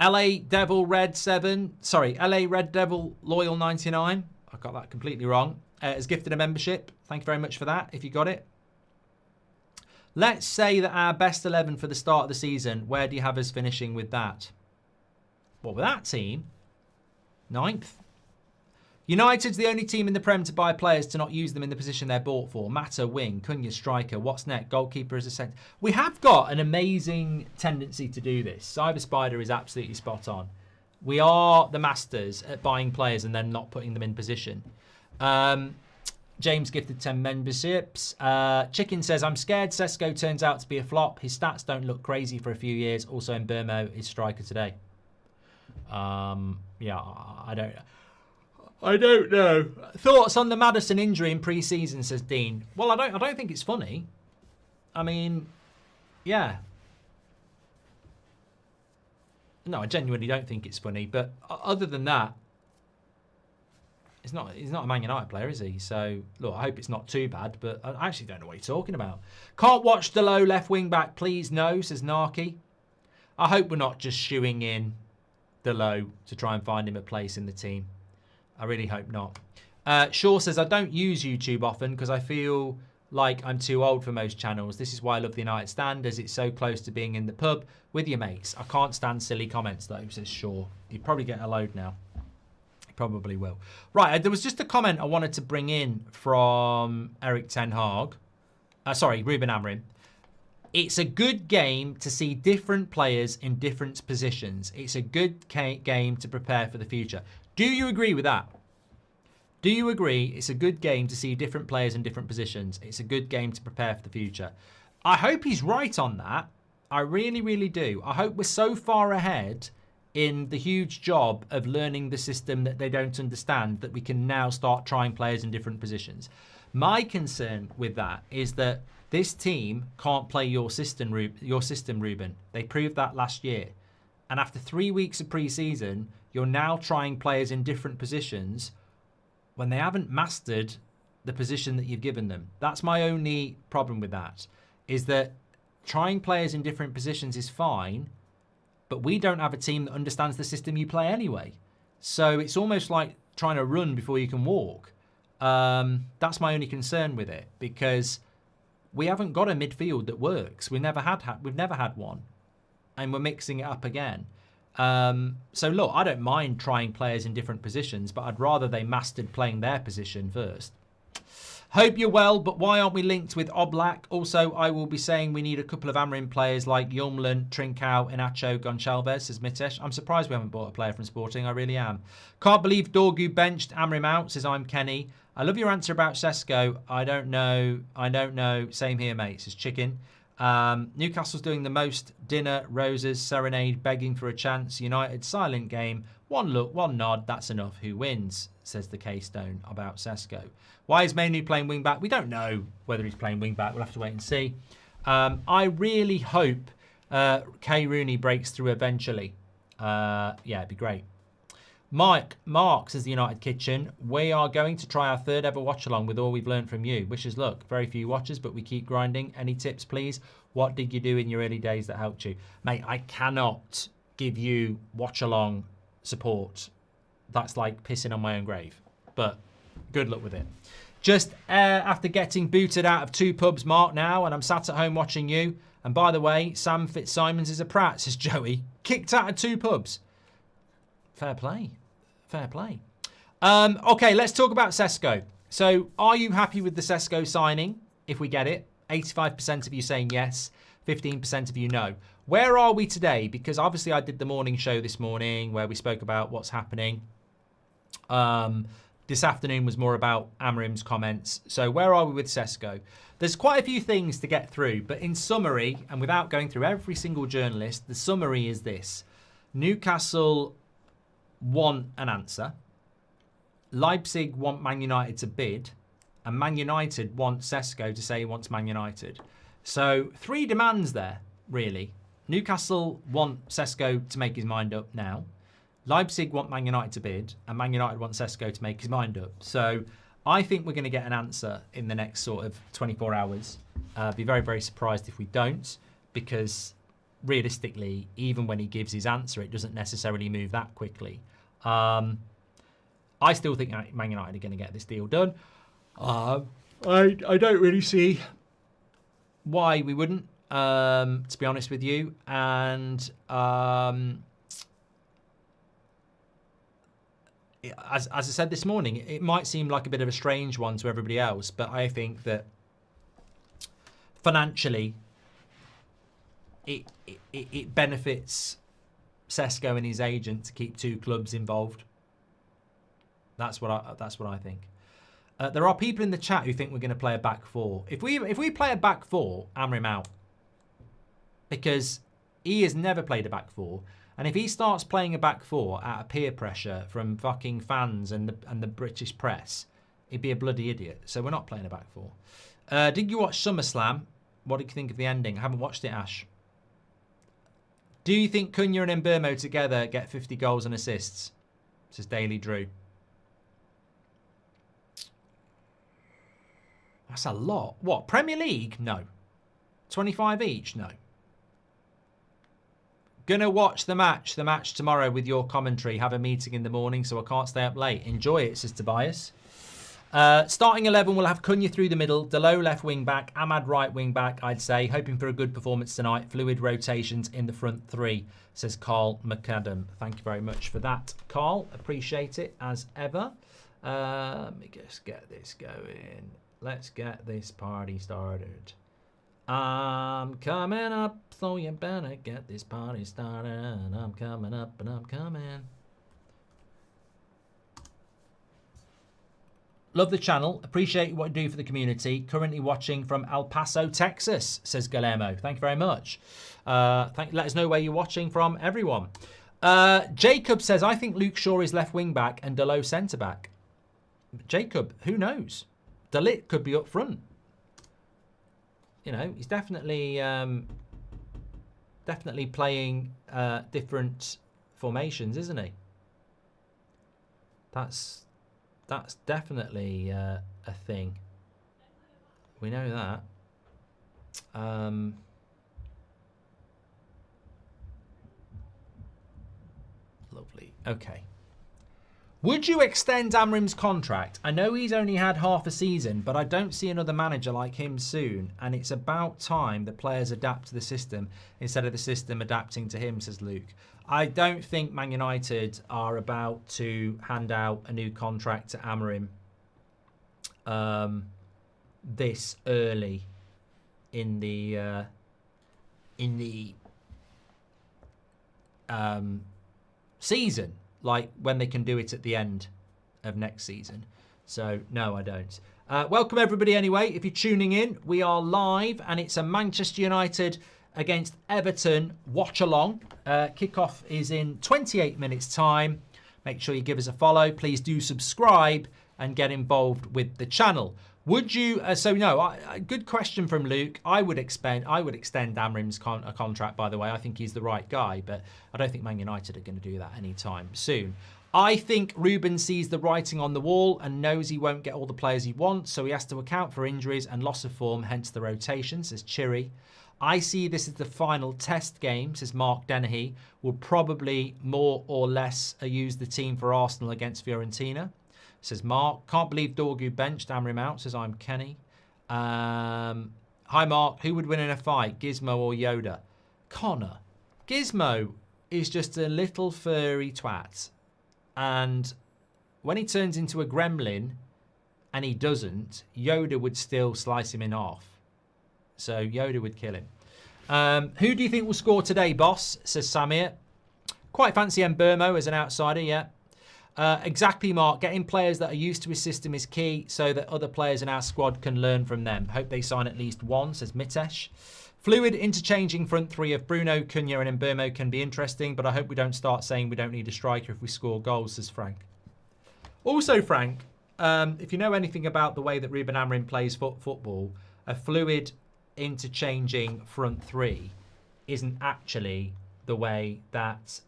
B: LA Devil Red 7. Sorry, LA Red Devil Loyal 99. I got that completely wrong. Has gifted a membership. Thank you very much for that, if you got it. Let's say that our best 11 for the start of the season. Where do you have us finishing with that? Well, with that team, 9th. United's the only team in the Prem to buy players to not use them in the position they're bought for. Mata, wing, Cunha, striker. What's next? Goalkeeper as a centre. We have got an amazing tendency to do this. Cyber Spider is absolutely spot on. We are the masters at buying players and then not putting them in position. James gifted 10 memberships. Chicken says, I'm scared Cesco turns out to be a flop. His stats don't look crazy for a few years. Also in Burmo is striker today. Yeah, I don't know. Thoughts on the Maddison injury in pre-season, says Dean. Well, I don't think it's funny. I mean, yeah. No, I genuinely don't think it's funny. But other than that, he's not a Man United player, is he? So, look, I hope it's not too bad. But I actually don't know what you're talking about. Can't watch the low left wing back, please. No, says Narky. I hope we're not just shooing in the low to try and find him a place in the team. I really hope not. Shaw says, I don't use YouTube often because I feel like I'm too old for most channels. This is why I love the United Stand, as it's so close to being in the pub with your mates. I can't stand silly comments, though, says Shaw. He'd probably get a load now. He probably will. Right, there was just a comment I wanted to bring in from Eric Ten Hag. Ruben Amorim. It's a good game to see different players in different positions. It's a good game to prepare for the future. Do you agree with that? Do you agree it's a good game to see different players in different positions? It's a good game to prepare for the future. I hope he's right on that. I really, really do. I hope we're so far ahead in the huge job of learning the system that they don't understand that we can now start trying players in different positions. My concern with that is that this team can't play your system, Ruben. They proved that last year. And after 3 weeks of pre-season, you're now trying players in different positions when they haven't mastered the position that you've given them. That's my only problem with that, is that trying players in different positions is fine, but we don't have a team that understands the system you play anyway. So it's almost like trying to run before you can walk. That's my only concern with it, because we haven't got a midfield that works. We've never had one, and we're mixing it up again. So look, I don't mind trying players in different positions, but I'd rather they mastered playing their position first. Hope you're well, but why aren't we linked with Oblak? Also, I will be saying we need a couple of Amorim players like Yumlin, Trincao, Inacho, Gonçalves, says Mitesh. I'm surprised we haven't bought a player from Sporting. I really am. Can't believe Dorgu benched Amorim out, says I'm Kenny. I love your answer about Cesco. I don't know. Same here, mate, says Chicken. Newcastle's doing the most. Dinner, roses, serenade, begging for a chance. United, silent game. One look, one nod. That's enough. Who wins? Says the K-Stone about Cesco. Why is Manu playing wing back? We don't know whether he's playing wing back. We'll have to wait and see. I really hope Kay Rooney breaks through eventually. Yeah, it'd be great. Mark says the United Kitchen. We are going to try our third ever watch along with all we've learned from you. Wishes luck. Very few watchers, but we keep grinding. Any tips, please? What did you do in your early days that helped you? Mate, I cannot give you watch along support. That's like pissing on my own grave. But good luck with it. Just after getting booted out of 2 pubs, Mark, now, and I'm sat at home watching you. And by the way, Sam Fitzsimons is a prat, says Joey. Kicked out of 2 pubs. Fair play. Fair play. Okay, let's talk about Cesco. So, are you happy with the Cesco signing, if we get it? 85% of you saying yes, 15% of you no. Where are we today? Because obviously I did the morning show this morning where we spoke about what's happening. This afternoon was more about Amorim's comments. So where are we with Cesco? There's quite a few things to get through, but in summary, and without going through every single journalist, the summary is this. Newcastle want an answer. Leipzig want Man United to bid. And Man United want Cesco to say he wants Man United. So 3 demands there, really. Newcastle want Cesco to make his mind up now. Leipzig want Man United to bid, and Man United want Cesco to make his mind up. So I think we're going to get an answer in the next sort of 24 hours. Be very, very surprised if we don't, because realistically, even when he gives his answer, it doesn't necessarily move that quickly. I still think Man United are going to get this deal done. I don't really see why we wouldn't, to be honest with you. And as I said this morning, it might seem like a bit of a strange one to everybody else, but I think that financially it benefits Cesco and his agent to keep 2 clubs involved. That's what I think. There are people in the chat who think we're going to play a back 4. If we play a back 4, Amorim out, because he has never played a back 4. And if he starts playing a back 4 out of peer pressure from fucking fans and the British press, he'd be a bloody idiot. So we're not playing a back 4. Did you watch SummerSlam? What did you think of the ending? I haven't watched it, Ash. Do you think Cunha and Mbeumo together get 50 goals and assists? Says Daily Drew. That's a lot. What? Premier League? No. 25 each? No. Gonna watch the match tomorrow with your commentary. Have a meeting in the morning, so I can't stay up late. Enjoy it, says Tobias. Starting 11 will have Cunha through the middle, Delo left wing back, Ahmad right wing back, I'd say. Hoping for a good performance tonight. Fluid rotations in the front 3, says Carl McAdam. Thank you very much for that, Carl. Appreciate it as ever. Let me just get this going. Let's get this party started. I'm coming up, so you better get this party started. And I'm coming up and I'm coming. Love the channel. Appreciate what you do for the community. Currently watching from El Paso, Texas, says Guillermo. Thank you very much. Let us know where you're watching from, everyone. Jacob says, I think Luke Shaw is left wing back and Delo centre back. Jacob, who knows? De Ligt could be up front. You know, he's definitely playing different formations, isn't he? That's definitely a thing. We know that. Lovely. Okay. Would you extend Amorim's contract? I know he's only had half a season, but I don't see another manager like him soon. And it's about time the players adapt to the system instead of the system adapting to him, says Luke. I don't think Man United are about to hand out a new contract to Amorim this early in the season. Like when they can do it at the end of next season. So, no, I don't. Welcome, everybody, anyway. If you're tuning in, we are live, and it's a Manchester United against Everton watch-along. Kickoff is in 28 minutes' time. Make sure you give us a follow. Please do subscribe and get involved with the channel. Would you? Good question from Luke. I would extend Amorim's contract. By the way, I think he's the right guy, but I don't think Man United are going to do that anytime soon. I think Ruben sees the writing on the wall and knows he won't get all the players he wants, so he has to account for injuries and loss of form. Hence the rotation, says Chiri. I see this as the final test game, says Mark Dennehy. Will probably more or less use the team for Arsenal against Fiorentina. says Mark. Can't believe Dorgu benched Amrim out, says I'm Kenny. Hi Mark, who would win in a fight, Gizmo or Yoda? Connor. Gizmo is just a little furry twat. And when he turns into a gremlin, and he doesn't, Yoda would still slice him in half. So Yoda would kill him. Who do you think will score today, boss? Says Samir. Quite fancy Mbermo as an outsider, yeah. Exactly, Mark. Getting players that are used to his system is key so that other players in our squad can learn from them. Hope they sign at least one, says Mitesh. Fluid interchanging front three of Bruno, Cunha and Mbermo can be interesting, but I hope we don't start saying we don't need a striker if we score goals, says Frank. Also, Frank, if you know anything about the way that Ruben Amorim plays football, a fluid interchanging front three isn't actually the way that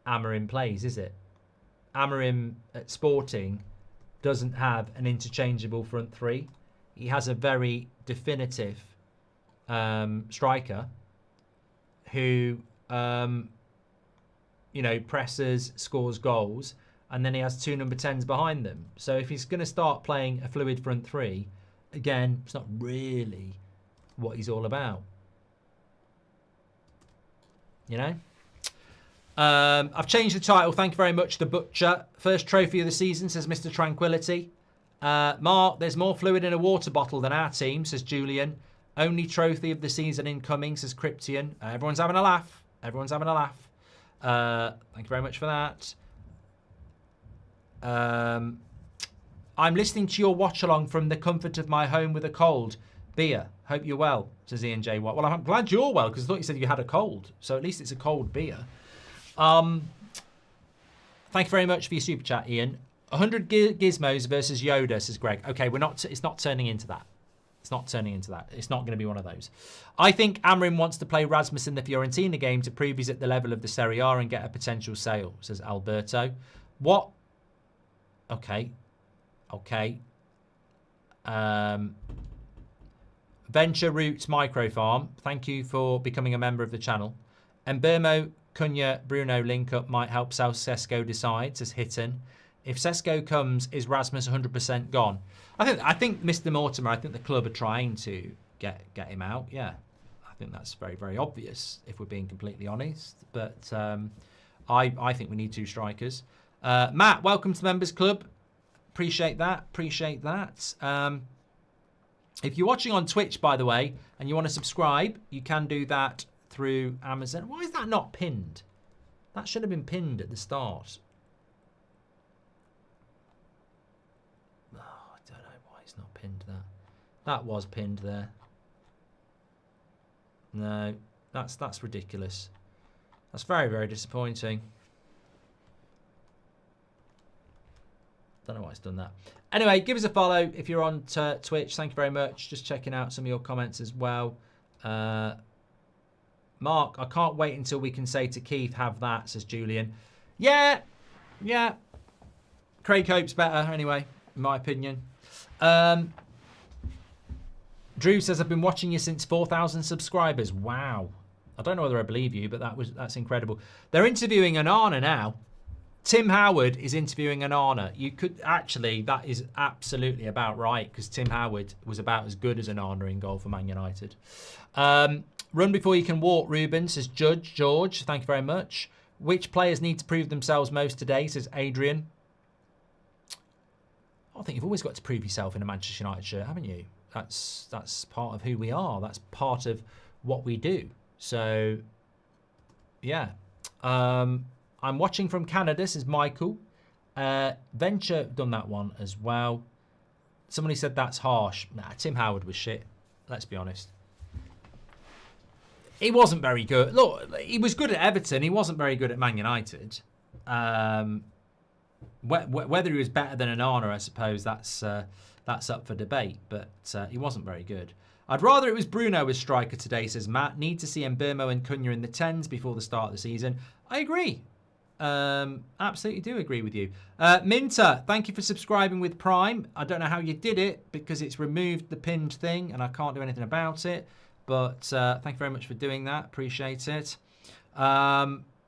B: Amorim plays, is it? Amorim at Sporting doesn't have an interchangeable front three. He has a very definitive striker who, presses, scores goals, and then he has two number 10s behind them. So if he's going to start playing a fluid front three, again, it's not really what he's all about. You know? I've changed the title. Thank you very much, The Butcher. First trophy of the season, says Mr. Tranquility. Mark, there's more fluid in a water bottle than our team, says Julian. Only trophy of the season incoming, says Cryptian. Everyone's having a laugh. Everyone's having a laugh. Thank you very much for that. I'm listening to your watch along from the comfort of my home with a cold. Beer. Hope you're well, says Ian J. Watt. Well, I'm glad you're well because I thought you said you had a cold. So at least it's a cold beer. Thank you very much for your super chat, Ian. 100 gizmos versus Yoda, says Greg. Okay, it's not turning into that. It's not turning into that. It's not going to be one of those. I think Amorim wants to play Rasmus in the Fiorentina game to prove he's at the level of the Serie A and get a potential sale, says Alberto. What? Okay. Venture Roots Microfarm, thank you for becoming a member of the channel. Mbermo, Cunha, Bruno link up might help South Cesco decide, says Hitton. If Cesco comes, is Rasmus 100% gone? I think Mr. Mortimer, I think the club are trying to get him out. Yeah, I think that's very, very obvious if we're being completely honest. But I think we need two strikers. Matt, welcome to the Members Club. Appreciate that. If you're watching on Twitch, by the way, and you want to subscribe, you can do that through Amazon. Why is that not pinned? That should have been pinned at the start. Oh, I don't know why it's not pinned there. That was pinned there. No, that's ridiculous. That's very, very disappointing. Don't know why it's done that. Anyway, give us a follow if you're on Twitch. Thank you very much. Just checking out some of your comments as well. Mark, I can't wait until we can say to Keith, have that, says Julian. Yeah. Craig Hope's better anyway, in my opinion. Drew says, I've been watching you since 4,000 subscribers. Wow. I don't know whether I believe you, but that's incredible. They're interviewing Onana now. Tim Howard is interviewing Onana. You could actually, that is absolutely about right because Tim Howard was about as good as Onana in goal for Man United. Run before you can walk, Ruben, says George. Thank you very much. Which players need to prove themselves most today, says Adrian. I think you've always got to prove yourself in a Manchester United shirt, haven't you? That's part of who we are. That's part of what we do. So, yeah. I'm watching from Canada, says Michael. Venture done that one as well. Somebody said that's harsh. Nah, Tim Howard was shit. Let's be honest. He wasn't very good. Look, he was good at Everton. He wasn't very good at Man United. Whether he was better than Onana, I suppose that's up for debate. But he wasn't very good. I'd rather it was Bruno as striker today, says Matt. Need to see Mbermo and Cunha in the 10s before the start of the season. I agree. Absolutely do agree with you. Minter, thank you for subscribing with Prime. I don't know how you did it because it's removed the pinned thing and I can't do anything about it. But thank you very much for doing that. Appreciate it.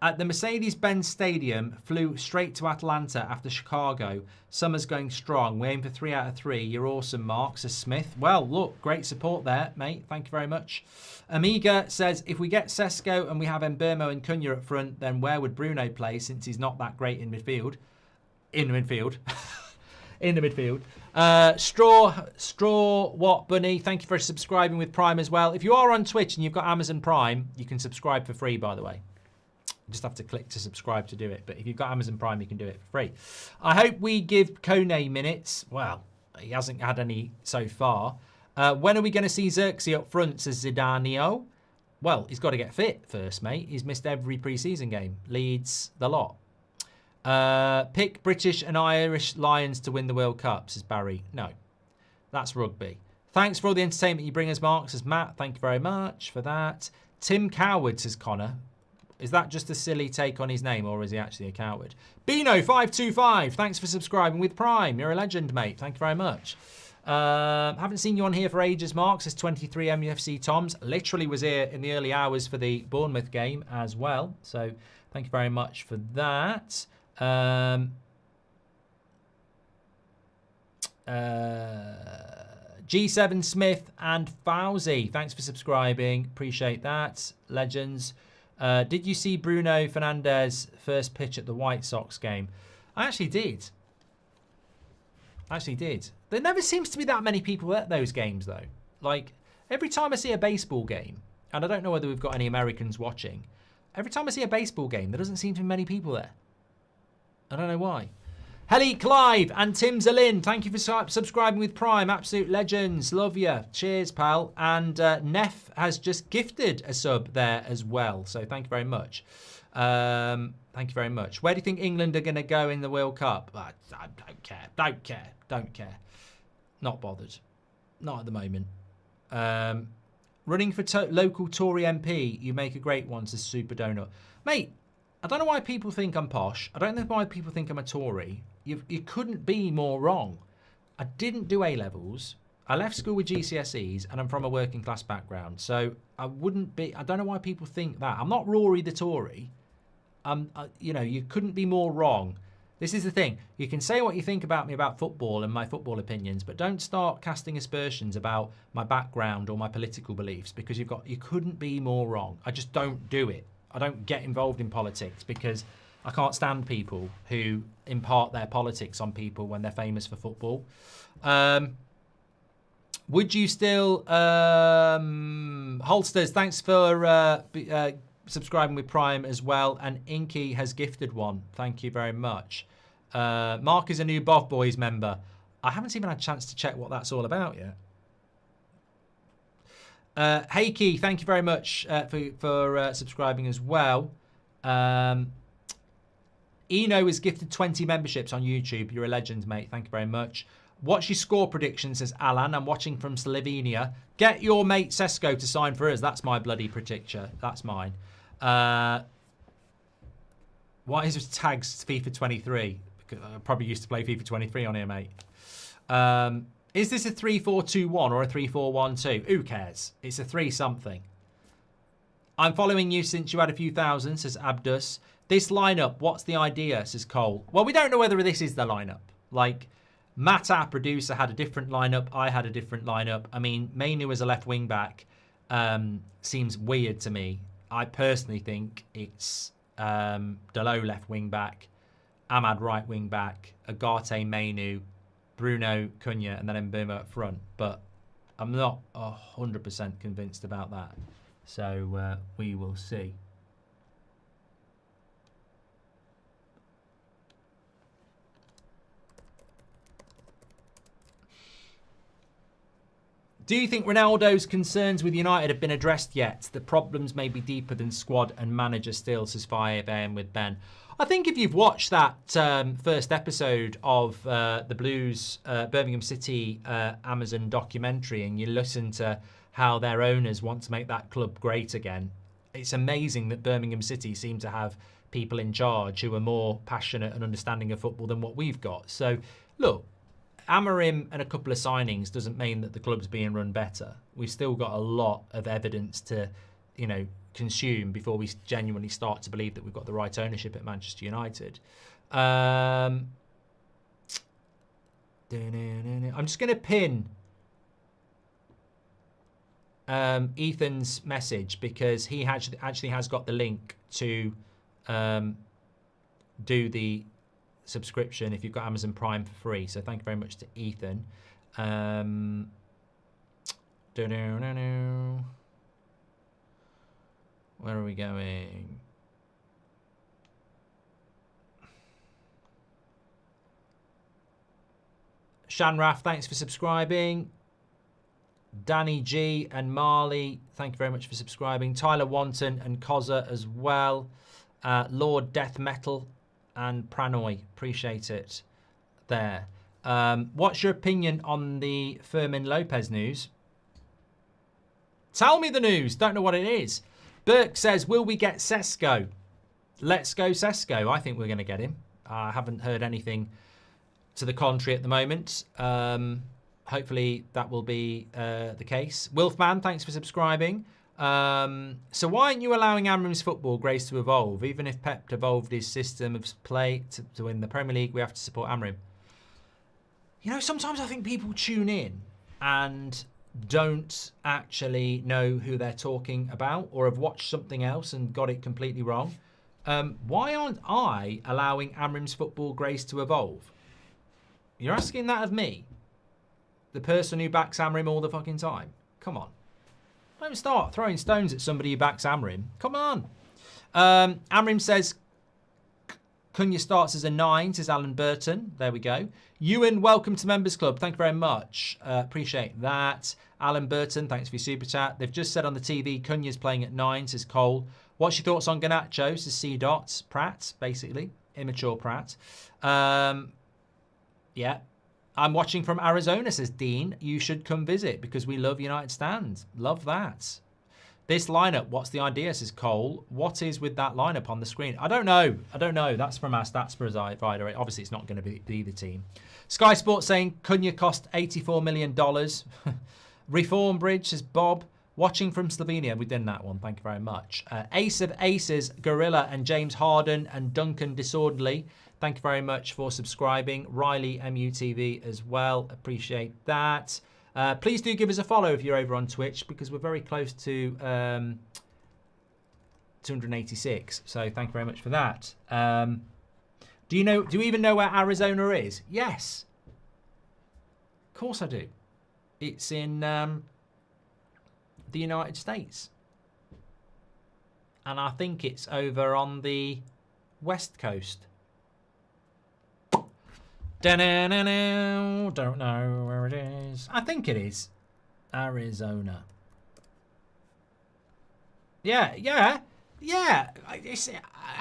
B: At the Mercedes-Benz Stadium, flew straight to Atlanta after Chicago. Summer's going strong. We aim for 3 out of 3. You're awesome, Mark, says Smith. Well, look, great support there, mate. Thank you very much. Amiga says, if we get Cesco and we have Mbeumo and Cunha up front, then where would Bruno play since he's not that great in midfield? In the midfield. In the midfield. Straw What Bunny, thank you for subscribing with Prime as well. If you are on Twitch and you've got Amazon Prime, you can subscribe for free, by the way. You just have to click to subscribe to do it. But if you've got Amazon Prime, you can do it for free. I hope we give Kone minutes. Well, he hasn't had any so far. When are we going to see Xerxes up front, says Zidanio? Well, he's got to get fit first, mate. He's missed every pre-season game. Leeds, the lot. Pick British and Irish Lions to win the World Cup, says Barry. No, that's rugby. Thanks for all the entertainment you bring us, Mark, says Matt. Thank you very much for that. Tim Coward, says Connor. Is that just a silly take on his name, or is he actually a coward? Bino525, thanks for subscribing with Prime. You're a legend, mate. Thank you very much. Haven't seen you on here for ages, Mark, says 23 MUFC Toms. Literally was here in the early hours for the Bournemouth game as well. So thank you very much for that. G7 Smith and Fauzi, thanks for subscribing. Appreciate that. Legends. Did you see Bruno Fernandes' first pitch at the White Sox game? I actually did. There never seems to be that many people at those games, though. Like, every time I see a baseball game, and I don't know whether we've got any Americans watching, every time I see a baseball game, there doesn't seem to be many people there. I don't know why. Helly Clive and Tim Zalin, thank you for subscribing with Prime. Absolute legends. Love you. Cheers, pal. And Neff has just gifted a sub there as well. So thank you very much. Thank you very much. Where do you think England are going to go in the World Cup? I don't care. Not bothered. Not at the moment. Running for local Tory MP, you make a great one, says Super Donut. Mate, I don't know why people think I'm posh. I don't know why people think I'm a Tory. You couldn't be more wrong. I didn't do A-levels. I left school with GCSEs, and I'm from a working class background. So I wouldn't be. I don't know why people think that. I'm not Rory the Tory. You know, you couldn't be more wrong. This is the thing. You can say what you think about me about football and my football opinions, but don't start casting aspersions about my background or my political beliefs, because you couldn't be more wrong. I just don't do it. I don't get involved in politics because I can't stand people who impart their politics on people when they're famous for football. Would you still... Holsters, thanks for subscribing with Prime as well. And Inky has gifted one. Thank you very much. Mark is a new Bob Boys member. I haven't even had a chance to check what that's all about yet. Heiki, thank you very much for subscribing as well. Eno is gifted 20 memberships on YouTube. You're a legend, mate. Thank you very much. What's your score prediction, says Alan. I'm watching from Slovenia. Get your mate Cesco to sign for us. That's my bloody prediction. That's mine. What is tags FIFA 23? Because I probably used to play FIFA 23 on here, mate. Is this a 3-4-2-1 or a 3-4-1-2? Who cares? It's a 3-something. I'm following you since you had a few thousand, says Abdus. This lineup, what's the idea, says Cole. Well, we don't know whether this is the lineup. Like, Matt, our producer, had a different lineup. I had a different lineup. I mean, Mainu as a left wing back seems weird to me. I personally think it's Delo left wing back, Ahmad right wing back, Agate Mainu, Bruno Cunha, and then Mbeumo up front. But I'm not 100% convinced about that. So we will see. Do you think Ronaldo's concerns with United have been addressed yet? The problems may be deeper than squad and manager still, says 5am with Ben. I think if you've watched that first episode of the Blues Birmingham City Amazon documentary and you listen to how their owners want to make that club great again, it's amazing that Birmingham City seem to have people in charge who are more passionate and understanding of football than what we've got. So, look, Amorim and a couple of signings doesn't mean that the club's being run better. We've still got a lot of evidence to, you know,
A: consume before we genuinely start to believe that we've got the right ownership at Manchester United. I'm just going to pin Ethan's message because he actually has got the link to do the subscription if you've got Amazon Prime for free. So thank you very much to Ethan. Where are we going? Shanraf, thanks for subscribing. Danny G and Marley, thank you very much for subscribing. Tyler Wanton and Koza as well. Lord Death Metal and Pranoy, appreciate it there. What's your opinion on the Fermin Lopez news? Tell me the news. Don't know what it is. Burke says, will we get Cesco? Let's go Cesco. I think we're going to get him. I haven't heard anything to the contrary at the moment. Hopefully that will be the case. Wolfman, thanks for subscribing. So why aren't you allowing Amrim's football grace to evolve? Even if Pep evolved his system of play to win the Premier League, we have to support Amrim. You know, sometimes I think people tune in and don't actually know who they're talking about or have watched something else and got it completely wrong. Why aren't I allowing Amrim's football grace to evolve? You're asking that of me? The person who backs Amrim all the fucking time? Come on. Don't start throwing stones at somebody who backs Amrim. Come on. Amrim says, Cunha starts as a 9, says Alan Burton. There we go. Ewan, welcome to Members Club. Thank you very much. Appreciate that. Alan Burton, thanks for your super chat. They've just said on the TV, Cunha's playing at 9, says Cole. What's your thoughts on Garnacho? Says C. Dots. Pratt, basically. Immature Pratt. Yeah. I'm watching from Arizona, says Dean. You should come visit because we love United Stand. Love that. This lineup, what's the idea, says Cole. What is with that lineup on the screen? I don't know. I don't know. That's from our stats provider. Obviously, it's not going to be the team. Sky Sports saying Cunha cost $84 million. Reform Bridge, says Bob. Watching from Slovenia. We've done that one. Thank you very much. Ace of Aces, Gorilla and James Harden and Duncan Disorderly. Thank you very much for subscribing. Riley MUTV as well. Appreciate that. Please do give us a follow if you're over on Twitch because we're very close to 286. So thank you very much for that. Do you even know where Arizona is? Yes. Of course I do. It's in the United States. And I think it's over on the West Coast. Don't know where it is. I think it is Arizona. Yeah.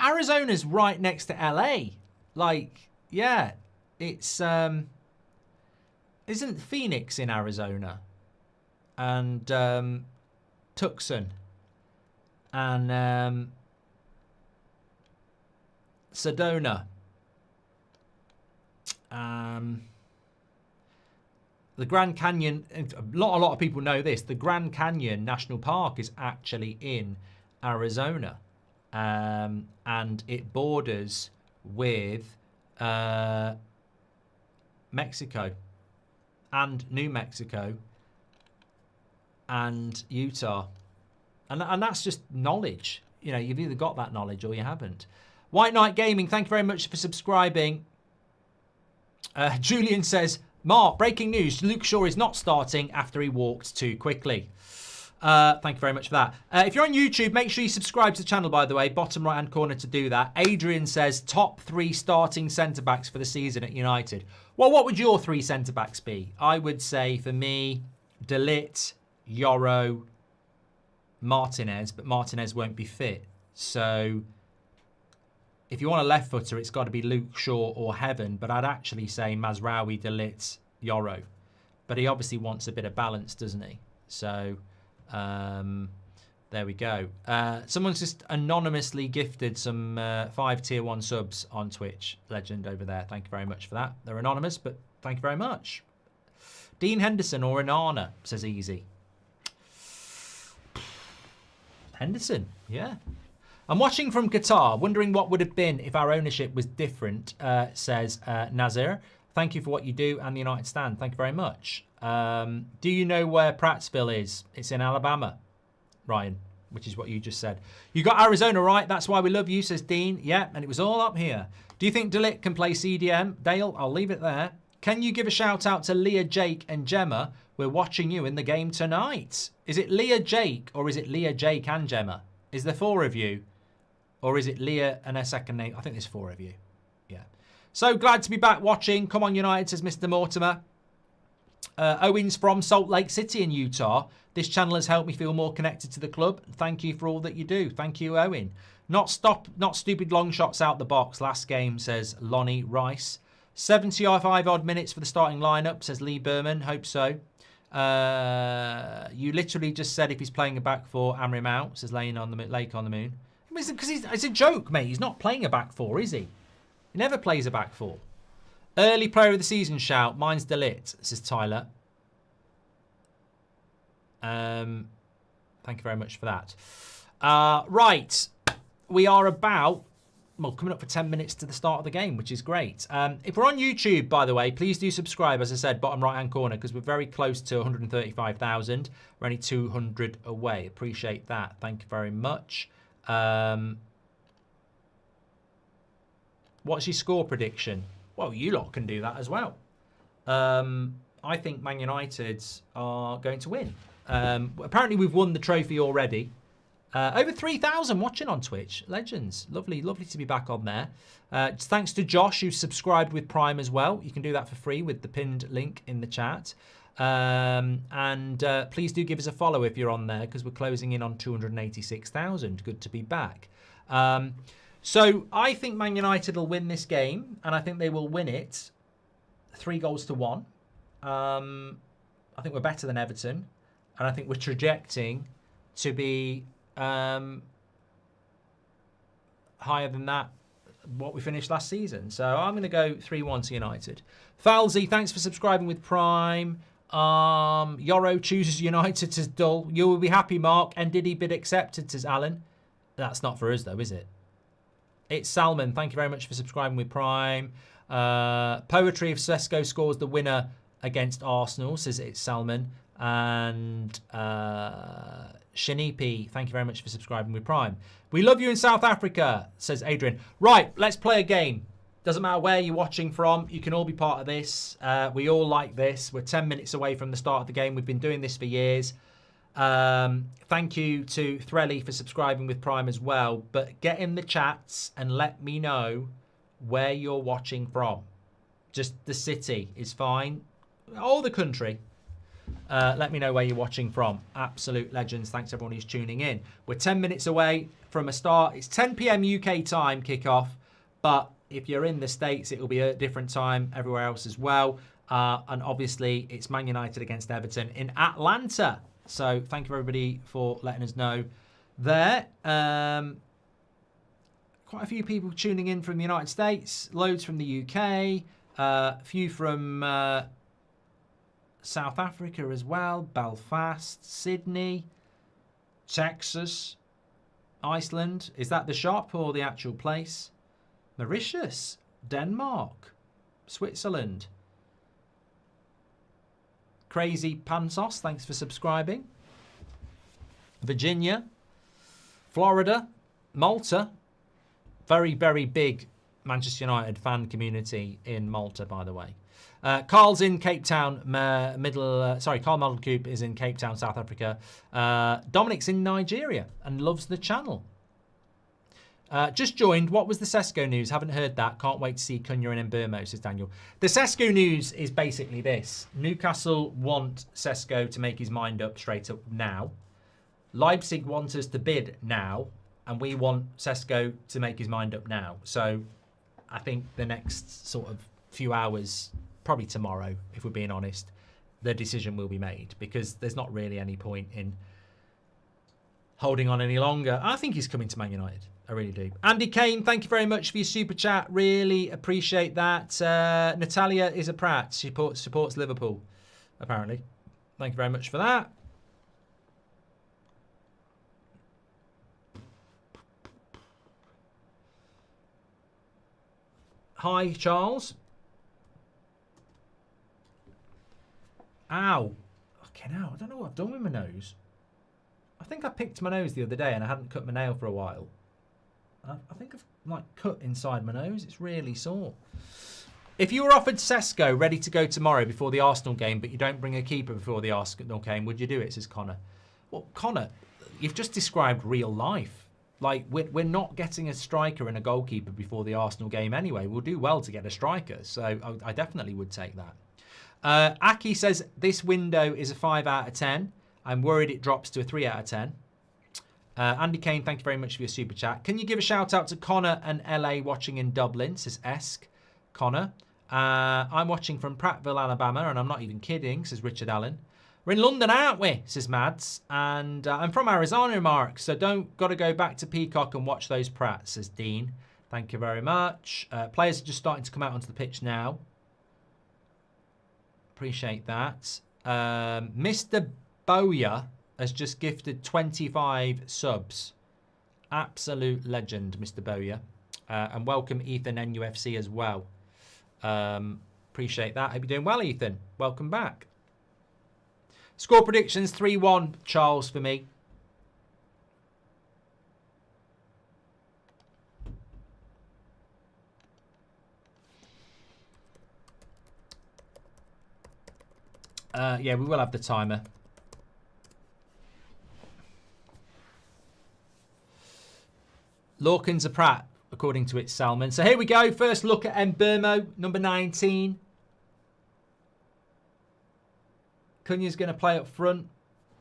A: Arizona's right next to LA. Like, yeah, it's isn't Phoenix in Arizona? And Tucson and Sedona. The Grand Canyon, a lot of people know this, the Grand Canyon National Park is actually in Arizona. And it borders with Mexico and New Mexico and Utah. And that's just knowledge. You know, you've either got that knowledge or you haven't. White Knight Gaming, thank you very much for subscribing. Julian says, Mark, breaking news. Luke Shaw is not starting after he walked too quickly. Thank you very much for that. If you're on YouTube, make sure you subscribe to the channel, by the way. Bottom right-hand corner to do that. Adrian says, top 3 starting centre-backs for the season at United. Well, what would your 3 centre-backs be? I would say, for me, De Ligt, Yoro, Martinez. But Martinez won't be fit. So if you want a left footer, it's got to be Luke Shaw or Heaven. But I'd actually say Mazraoui, De Ligt, Yoro. But he obviously wants a bit of balance, doesn't he? So there we go. Someone's just anonymously gifted some 5 tier 1 subs on Twitch. Legend over there. Thank you very much for that. They're anonymous, but thank you very much. Dean Henderson or Onana, says Easy. Henderson, yeah. I'm watching from Qatar, wondering what would have been if our ownership was different, says Nazir. Thank you for what you do and the United Stand. Thank you very much. Do you know where Prattsville is? It's in Alabama, Ryan, which is what you just said. You got Arizona right. That's why we love you, says Dean. Yeah, and it was all up here. Do you think Delit can play CDM? Dale, I'll leave it there. Can you give a shout out to Leah, Jake and Gemma? We're watching you in the game tonight. Is it Leah, Jake, or is it Leah, Jake and Gemma? Is there 4 of you? Or is it Leah and her second name? I think there's 4 of you. Yeah. So glad to be back watching. Come on, United, says Mr. Mortimer. Owen's from Salt Lake City in Utah. This channel has helped me feel more connected to the club. Thank you for all that you do. Thank you, Owen. Not stupid long shots out the box last game, says Lonnie Rice. 75 odd minutes for the starting lineup, says Lee Berman. Hope so. You literally just said if he's playing a back 4, Amrim out, says Lake on the Moon. Because it's a joke, mate. He's not playing a back 4, is he? He never plays a back 4. Early player of the season shout. Mine's Delit, says Tyler. Thank you very much for that. Right. We are about, well, coming up for 10 minutes to the start of the game, which is great. If we're on YouTube, by the way, please do subscribe, as I said, bottom right-hand corner, because we're very close to 135,000. We're only 200 away. Appreciate that. Thank you very much. What's your score prediction? Well, you lot can do that as well. I think Man United are going to win. Apparently, we've won the trophy already. Over 3,000 watching on Twitch. Legends. Lovely, lovely to be back on there. Thanks to Josh, who's subscribed with Prime as well. You can do that for free with the pinned link in the chat. Please do give us a follow if you're on there, because we're closing in on 286,000. Good to be back. So I think Man United will win this game, and I think they will win it 3-1. I think we're better than Everton, and I think we're trajecting to be higher than that, what we finished last season. So I'm going to go 3-1 to United. Falsey, thanks for subscribing with Prime. Yoro chooses United as dull. You will be happy, Mark. And did he bid accepted, says Alan. That's not for us, though, is it? It's Salman. Thank you very much for subscribing with Prime. Poetry if Cesco scores the winner against Arsenal, says it's Salman. And Shanipi, thank you very much for subscribing with Prime. We love you in South Africa, says Adrian. Right, let's play a game. Doesn't matter where you're watching from. You can all be part of this. We all like this. We're 10 minutes away from the start of the game. We've been doing this for years. Thank you to Threlly for subscribing with Prime as well. But get in the chats and let me know where you're watching from. Just the city is fine. All the country. Let me know where you're watching from. Absolute legends. Thanks everyone who's tuning in. We're 10 minutes away from a start. It's 10 p.m. UK time kickoff. But if you're in the States, it will be a different time everywhere else as well. And obviously, it's Man United against Everton in Atlanta. So thank you, everybody, for letting us know there. Quite a few people tuning in from the United States. Loads from the UK. A few from South Africa as well. Belfast, Sydney, Texas, Iceland. Is that the shop or the actual place? Mauritius, Denmark, Switzerland. Crazy Pansos, thanks for subscribing. Virginia, Florida, Malta. Very, very big Manchester United fan community in Malta, by the way. Carl's in Cape Town, Carl Modelcoop is in Cape Town, South Africa. Dominic's in Nigeria and loves the channel. Just joined. What was the Cesco news? Haven't heard that. Can't wait to see Cunha and Mbeumo, says Daniel. The Cesco news is basically this. Newcastle want Cesco to make his mind up straight up now. Leipzig want us to bid now. And we want Cesco to make his mind up now. So I think the next sort of few hours, probably tomorrow, if we're being honest, the decision will be made. Because there's not really any point in holding on any longer. I think he's coming to Man United. I really do. Andy Kane, thank you very much for your super chat. Really appreciate that. Natalia is a Pratt. She supports Liverpool, apparently. Thank you very much for that. Hi, Charles. Ow. Fucking hell. I don't know what I've done with my nose. I think I picked my nose the other day and I hadn't cut my nail for a while. I think I've like cut inside my nose. It's really sore. If you were offered Cesco ready to go tomorrow before the Arsenal game, but you don't bring a keeper before the Arsenal game, would you do it, says Connor? Well, Connor, you've just described real life. Like, we're not getting a striker and a goalkeeper before the Arsenal game anyway. We'll do well to get a striker, so I definitely would take that. Aki says, this window is a 5 out of 10. I'm worried it drops to a 3 out of 10. Andy Kane, thank you very much for your super chat. Can you give a shout out to Connor and LA watching in Dublin, says Esk. Connor. I'm watching from Prattville, Alabama, and I'm not even kidding, says Richard Allen. We're in London, aren't we, says Mads. And I'm from Arizona, Mark, so got to go back to Peacock and watch those Prats, says Dean. Thank you very much. Players are just starting to come out onto the pitch now. Appreciate that. Mr. Bowyer has just gifted 25 subs. Absolute legend, Mr. Bowyer. And welcome Ethan MUFC as well. Appreciate that. Hope you're doing well, Ethan. Welcome back. Score predictions 3-1, Charles, for me. Yeah, we will have the timer. Lorcan's a Pratt, according to its Salmon. So here we go. First look at Mbermo, number 19. Cunha's going to play up front.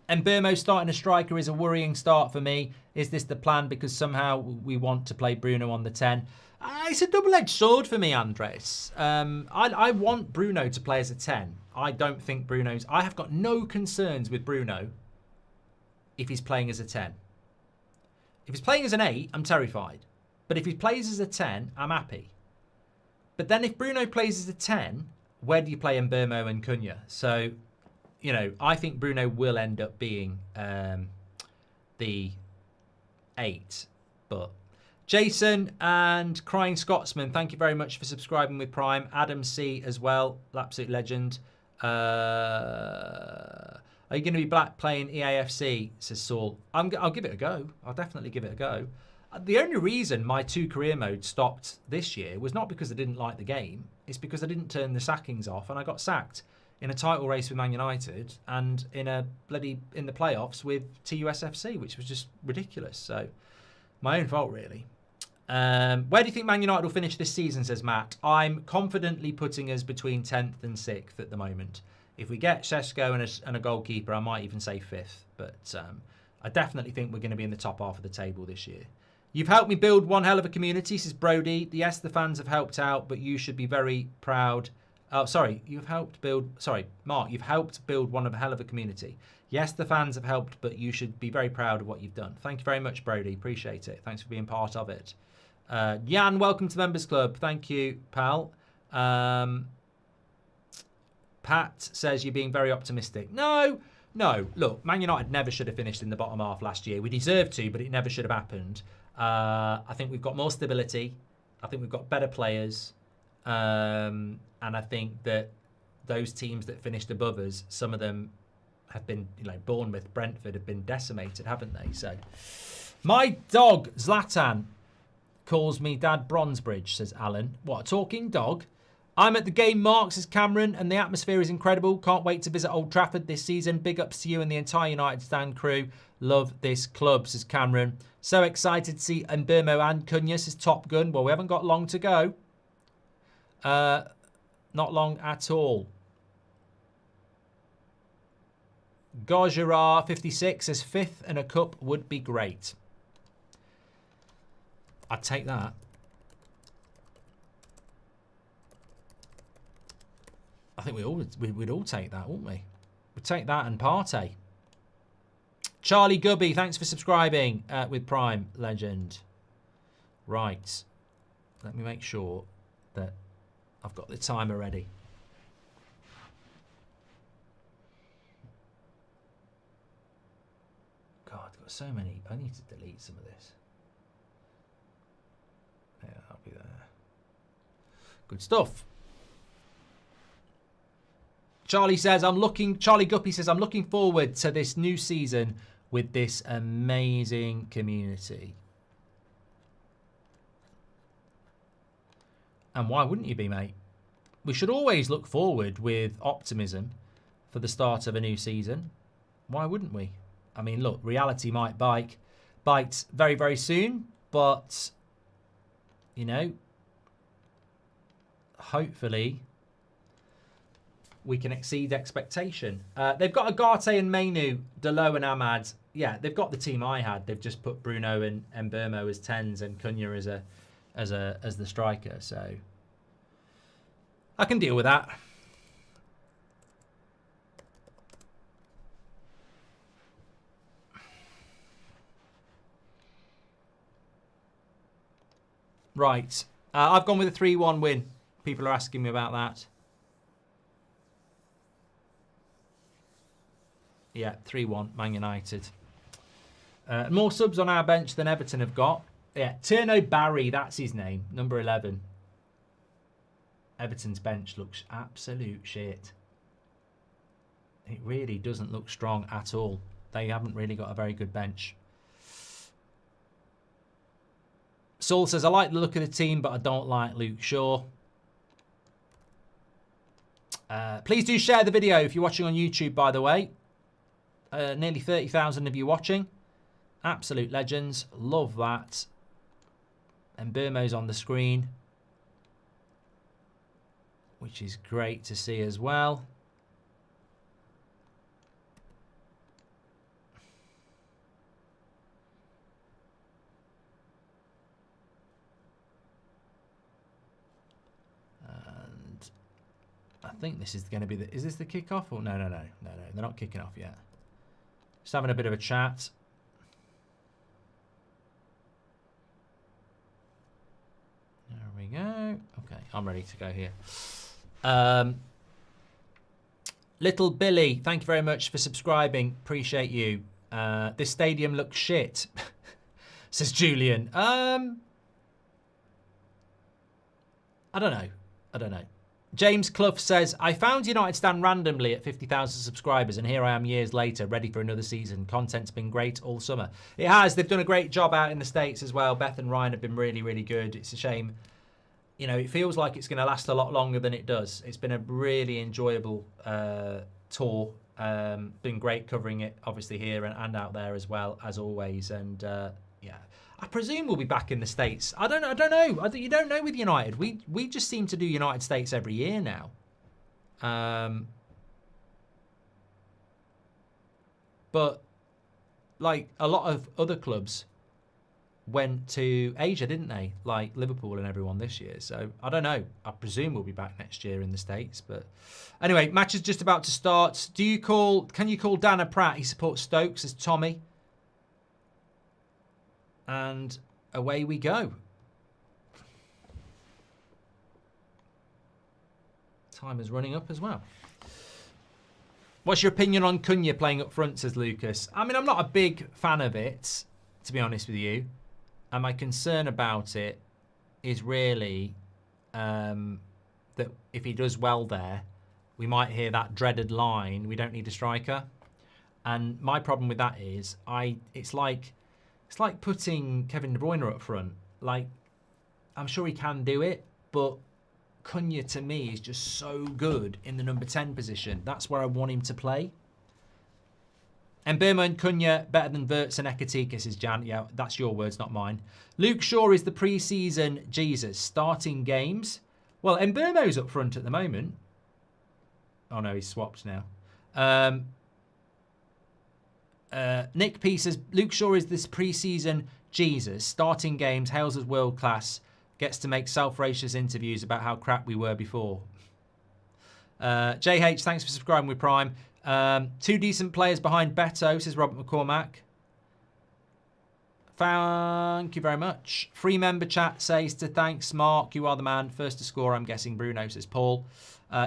A: Mbermo starting a striker is a worrying start for me. Is this the plan? Because somehow we want to play Bruno on the 10. It's a double-edged sword for me, Andres. I want Bruno to play as a 10. I don't think Bruno's... I have got no concerns with Bruno if he's playing as a 10. If he's playing as an 8, I'm terrified. But if he plays as a 10, I'm happy. But then if Bruno plays as a 10, where do you play Mbermo and Cunha? So, you know, I think Bruno will end up being the 8. But Jason and Crying Scotsman, thank you very much for subscribing with Prime. Adam C as well, absolute legend. Are you going to be back playing EAFC, says Saul. I'll give it a go. I'll definitely give it a go. The only reason my 2 career modes stopped this year was not because I didn't like the game. It's because I didn't turn the sackings off and I got sacked in a title race with Man United and in the playoffs with TUSFC, which was just ridiculous. So my own fault, really. Where do you think Man United will finish this season, says Matt? I'm confidently putting us between 10th and 6th at the moment. If we get Cesco and a goalkeeper, I might even say 5th. But I definitely think we're going to be in the top half of the table this year. You've helped me build one hell of a community, says Brody. Yes, the fans have helped out, but you should be very proud. Oh, sorry, you've helped build... Sorry, Mark, you've helped build one of a hell of a community. Yes, the fans have helped, but you should be very proud of what you've done. Thank you very much, Brody. Appreciate it. Thanks for being part of it. Jan, welcome to Members Club. Thank you, pal. Pat says you're being very optimistic. No. Look, Man United never should have finished in the bottom half last year. We deserved to, but it never should have happened. I think we've got more stability. I think we've got better players. And I think that those teams that finished above us, some of them have been, Bournemouth, Brentford have been decimated, haven't they? So, my dog, Zlatan, calls me Dad Bronzebridge, says Alan. What, a talking dog? I'm at the game, Mark, says Cameron, and the atmosphere is incredible. Can't wait to visit Old Trafford this season. Big ups to you and the entire United Stand crew. Love this club, says Cameron. So excited to see Mbermo and Cunha, says Top Gun. Well, we haven't got long to go. Not long at all. Gojira 56 says 5th and a cup would be great. I'd take that. I think we'd all take that, wouldn't we? We'd take that and partay. Charlie Gubby, thanks for subscribing with Prime, legend. Right. Let me make sure that I've got the timer ready. God, I've got so many. I need to delete some of this. Yeah, I'll be there. Good stuff. Charlie Guppy says, I'm looking forward to this new season with this amazing community. And why wouldn't you be, mate? We should always look forward with optimism for the start of a new season. Why wouldn't we? I mean, look, reality might bite very, very soon, but, you know, hopefully we can exceed expectation. They've got Agate and Mainu, Delo and Ahmad. Yeah, they've got the team I had. They've just put Bruno and Mbermo as 10s and Cunha as the striker. So I can deal with that. Right. I've gone with a 3-1 win. People are asking me about that. Yeah, 3-1, Man United. More subs on our bench than Everton have got. Yeah, Turno Barry, that's his name, number 11. Everton's bench looks absolute shit. It really doesn't look strong at all. They haven't really got a very good bench. Saul says, I like the look of the team, but I don't like Luke Shaw. Please do share the video if you're watching on YouTube, by the way. Nearly 30,000 of you watching. Absolute legends. Love that. And Burmo's on the screen, which is great to see as well. And I think this is going to be the... Is this the kickoff? Or no. They're not kicking off yet. Just having a bit of a chat. There we go. Okay, I'm ready to go here. Little Billy, thank you very much for subscribing. Appreciate you. This stadium looks shit, says Julian. I don't know. James Clough says, I found United Stand randomly at 50,000 subscribers, and here I am years later, ready for another season. Content's been great all summer. It has. They've done a great job out in the States as well. Beth and Ryan have been really, really good. It's a shame. You know, it feels like it's going to last a lot longer than it does. It's been a really enjoyable tour. Been great covering it, obviously, here and out there as well, as always. And, yeah. I presume we'll be back in the States. I don't know. You don't know with United. We just seem to do United States every year now. But like a lot of other clubs went to Asia, didn't they? Like Liverpool and everyone this year. So I don't know. I presume we'll be back next year in the States. But anyway, match is just about to start. Can you call Dan a prat? He supports Stoke, says Tommy. And away we go. Time is running up as well. What's your opinion on Cunha playing up front, says Lucas? I mean, I'm not a big fan of it, to be honest with you. And my concern about it is really that if he does well there, we might hear that dreaded line, we don't need a striker. And my problem with that is, it's like putting Kevin De Bruyne up front. Like, I'm sure he can do it, but Cunha to me is just so good in the number 10 position. That's where I want him to play. And Mbeumo and Cunha better than Wirtz and Ekatika, says Jan. Yeah, that's your words, not mine. Luke Shaw is the pre-season Jesus. Starting games. Well, Mbeumo's up front at the moment. Oh no, he's swapped now. Nick P says, Luke Shaw is this pre-season Jesus. Starting games, hails as world class. Gets to make self-righteous interviews about how crap we were before. JH, thanks for subscribing with Prime. 2 decent players behind Beto, says Robert McCormack. Thank you very much. Free member chat says to thanks, Mark. You are the man. First to score, I'm guessing Bruno, says Paul.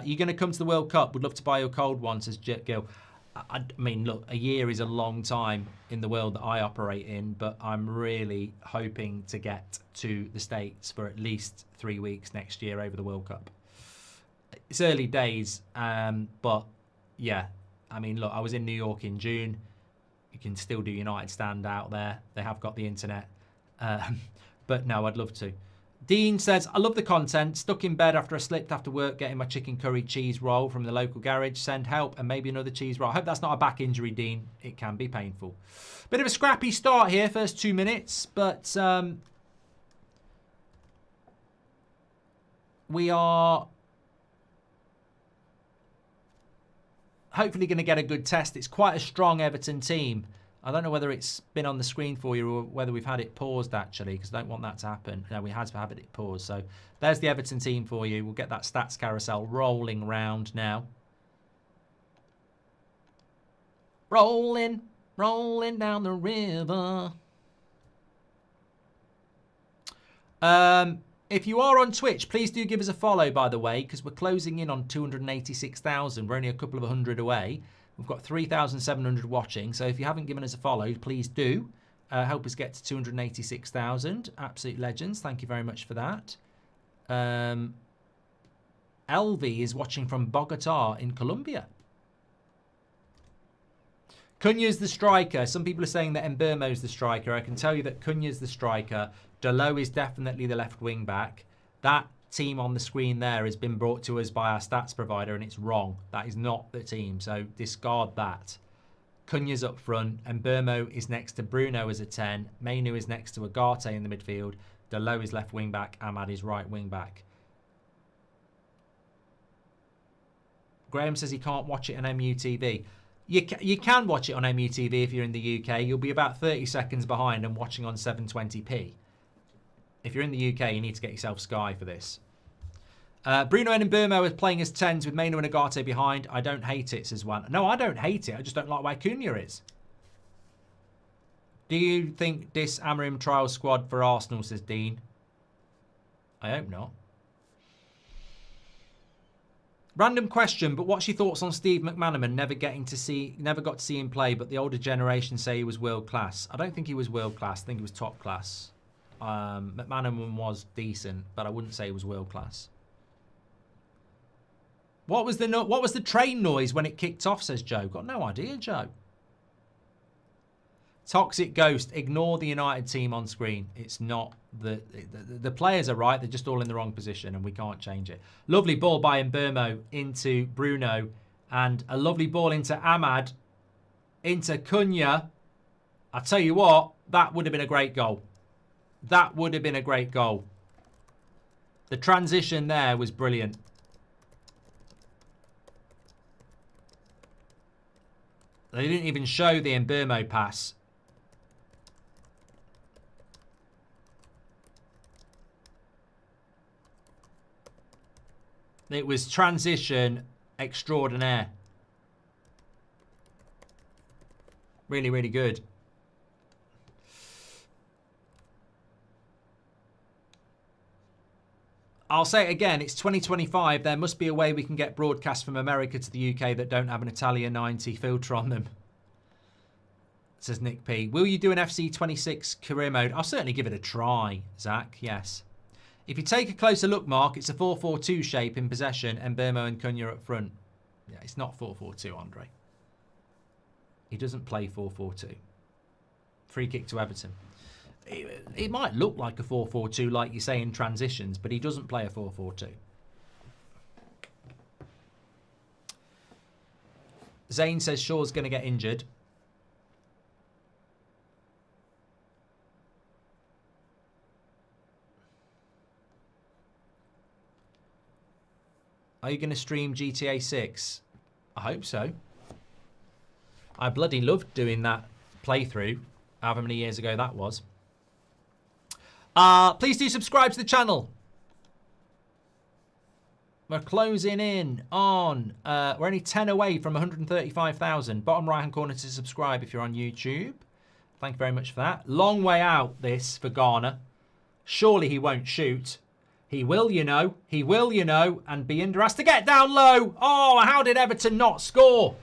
A: You're going to come to the World Cup. Would love to buy you a cold one, says Gil. I mean, look, a year is a long time in the world that I operate in, but I'm really hoping to get to the States for at least 3 weeks next year over the World Cup. It's early days, but yeah, I mean, look, I was in New York in June. You can still do United Stand out there. They have got the internet. But no, I'd love to. Dean says, I love the content. Stuck in bed after I slipped after work getting my chicken curry cheese roll from the local garage. Send help and maybe another cheese roll. I hope that's not a back injury, Dean. It can be painful. Bit of a scrappy start here, first 2 minutes. But we are hopefully going to get a good test. It's quite a strong Everton team. I don't know whether it's been on the screen for you or whether we've had it paused, actually, because I don't want that to happen. No, we have had it paused. So there's the Everton team for you. We'll get that stats carousel rolling round now. Rolling down the river. If you are on Twitch, please do give us a follow, by the way, because we're closing in on 286,000. We're only a couple of 100 away. We've got 3,700 watching, so if you haven't given us a follow, please do. Help us get to 286,000. Absolute legends. Thank you very much for that. Elvie is watching from Bogota in Colombia. Cunha's the striker. Some people are saying that Mbeumo's the striker. I can tell you that Cunha's the striker. Dalot is definitely the left wing back. That team on the screen there has been brought to us by our stats provider and it's wrong. That is not the team, so discard that. Cunha's up front, and Mbeumo is next to Bruno as a 10. Mainu is next to Agate in the midfield. Dalot is left wing back. Ahmad is right wing back. Graham says he can't watch it on MUTV. You can watch it on MUTV if you're in the UK. You'll be about 30 seconds behind and watching on 720p. If you're in the UK, you need to get yourself Sky for this. Bruno and Mbeumo are playing as 10s with Mainu and Agate behind. I don't hate it, says one. No, I don't hate it. I just don't like where Cunha is. Do you think this Amorim trial squad for Arsenal, says Dean? I hope not. Random question, but what's your thoughts on Steve McManaman never got to see him play, but the older generation say he was world class? I don't think he was world class. I think he was top class. McManaman was decent, but I wouldn't say he was world class. What was the train noise when it kicked off, says Joe? Got no idea, Joe. Toxic Ghost, ignore the United team on screen. It's not the players are right, they're just all in the wrong position and we can't change it. Lovely ball by Mbeumo into Bruno and a lovely ball into Ahmad, into Cunha. I tell you what, that would have been a great goal. That would have been a great goal. The transition there was brilliant. They didn't even show the Mbeumo pass. It was transition extraordinaire. Really, really good. I'll say it again, it's 2025. There must be a way we can get broadcasts from America to the UK that don't have an Italia 90 filter on them. Says Nick P. Will you do an FC 26 career mode? I'll certainly give it a try, Zach. Yes. If you take a closer look, Mark, it's a 4-4-2 shape in possession and Mbeumo and Cunha up front. Yeah, it's not 4-4-2, Andre. He doesn't play 4-4-2. Free kick to Everton. It might look like a 4-4-2 like you say in transitions, but he doesn't play a 4-4-2. Zane says Shaw's going to get injured. Are you going to stream GTA 6? I hope so. I bloody loved doing that playthrough, however many years ago that was. Please do subscribe to the channel. We're closing in on, we're only 10 away from 135,000. Bottom right hand corner to subscribe if you're on YouTube. Thank you very much for that. Long way out this for Garner. Surely he won't shoot. He will, you know. He will, you know. And Binder has to get down low. Oh, how did Everton not score?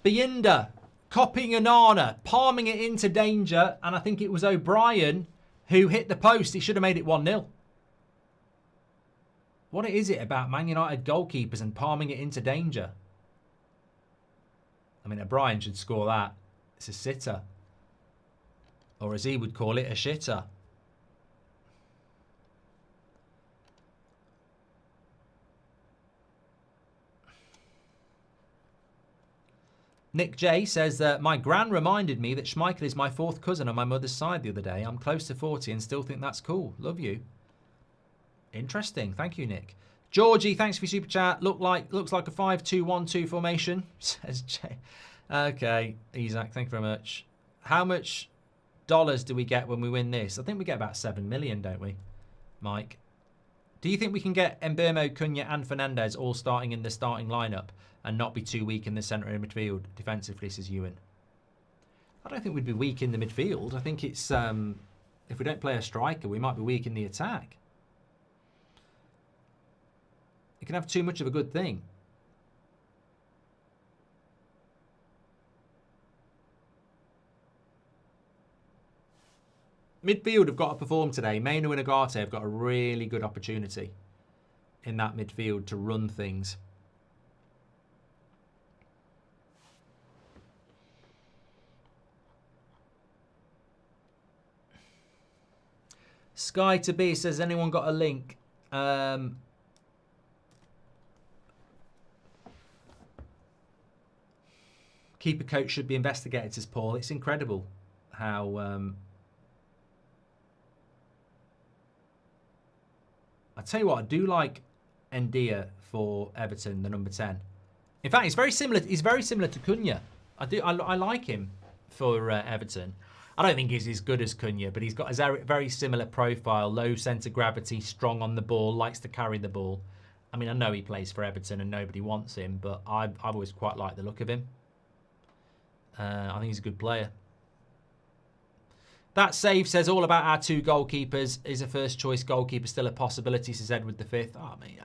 A: Binder copying Onana, palming it into danger, and I think it was O'Brien who hit the post. He should have made it 1-0. What is it about Man United goalkeepers and palming it into danger? I mean, O'Brien should score that. It's a sitter. Or as he would call it, a shitter. Nick J says that my gran reminded me that Schmeichel is my 4th cousin on my mother's side the other day. I'm close to 40 and still think that's cool. Love you. Interesting. Thank you, Nick. Georgie, thanks for your super chat. Looks like a 5-2-1-2 formation, says Jay. Okay, Isaac, thank you very much. How much dollars do we get when we win this? I think we get about 7 million, don't we, Mike? Do you think we can get Mbeumo, Cunha and Fernandes all starting in the starting lineup and not be too weak in the centre of midfield defensively, says Ewan? I don't think we'd be weak in the midfield. I think it's if we don't play a striker, we might be weak in the attack. You can have too much of a good thing. Midfield have got to perform today. Mainu and Agate have got a really good opportunity in that midfield to run things. Sky to be says, anyone got a link? Keeper coach should be investigated, says Paul. It's incredible how... I tell you what, I do like Ndia for Everton, the number 10. In fact, he's very similar. He's very similar to Cunha. I like him for Everton. I don't think he's as good as Cunha, but he's got a very similar profile, low centre gravity, strong on the ball, likes to carry the ball. I mean, I know he plays for Everton and nobody wants him, but I've always quite liked the look of him. I think he's a good player. That save says all about our 2 goalkeepers. Is a first choice goalkeeper still a possibility, says Edward V? Oh, I mean,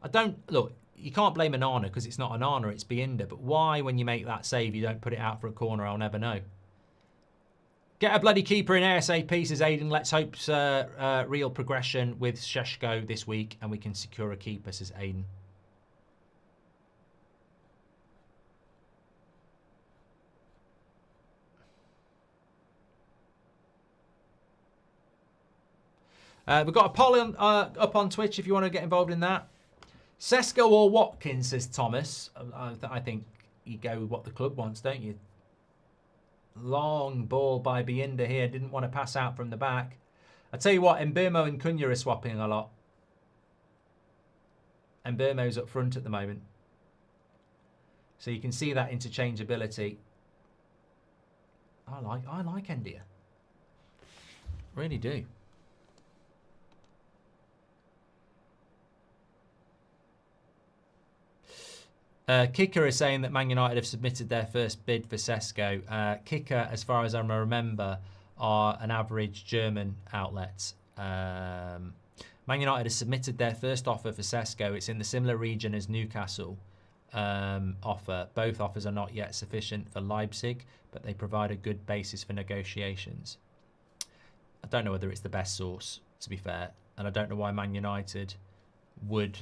A: I don't, look, you can't blame Onana because it's not Onana, it's Binder. But why, when you make that save, you don't put it out for a corner, I'll never know. Get a bloody keeper in ASAP, says Aidan. Let's hope real progression with Cesco this week and we can secure a keeper, says Aidan. We've got a poll up on Twitch if you want to get involved in that. Cesco or Watkins, says Thomas. I think you go with what the club wants, don't you? Long ball by Binder here. Didn't want to pass out from the back. I tell you what, Mbeumo and Cunha are swapping a lot. Mbeumo's up front at the moment. So you can see that interchangeability. I like Ndia. Really do. Kicker is saying that Man United have submitted their first bid for Cesco. Kicker, as far as I remember, are an average German outlet. Man United has submitted their first offer for Cesco. It's in the similar region as Newcastle offer. Both offers are not yet sufficient for Leipzig, but they provide a good basis for negotiations. I don't know whether it's the best source, to be fair, and I don't know why Man United would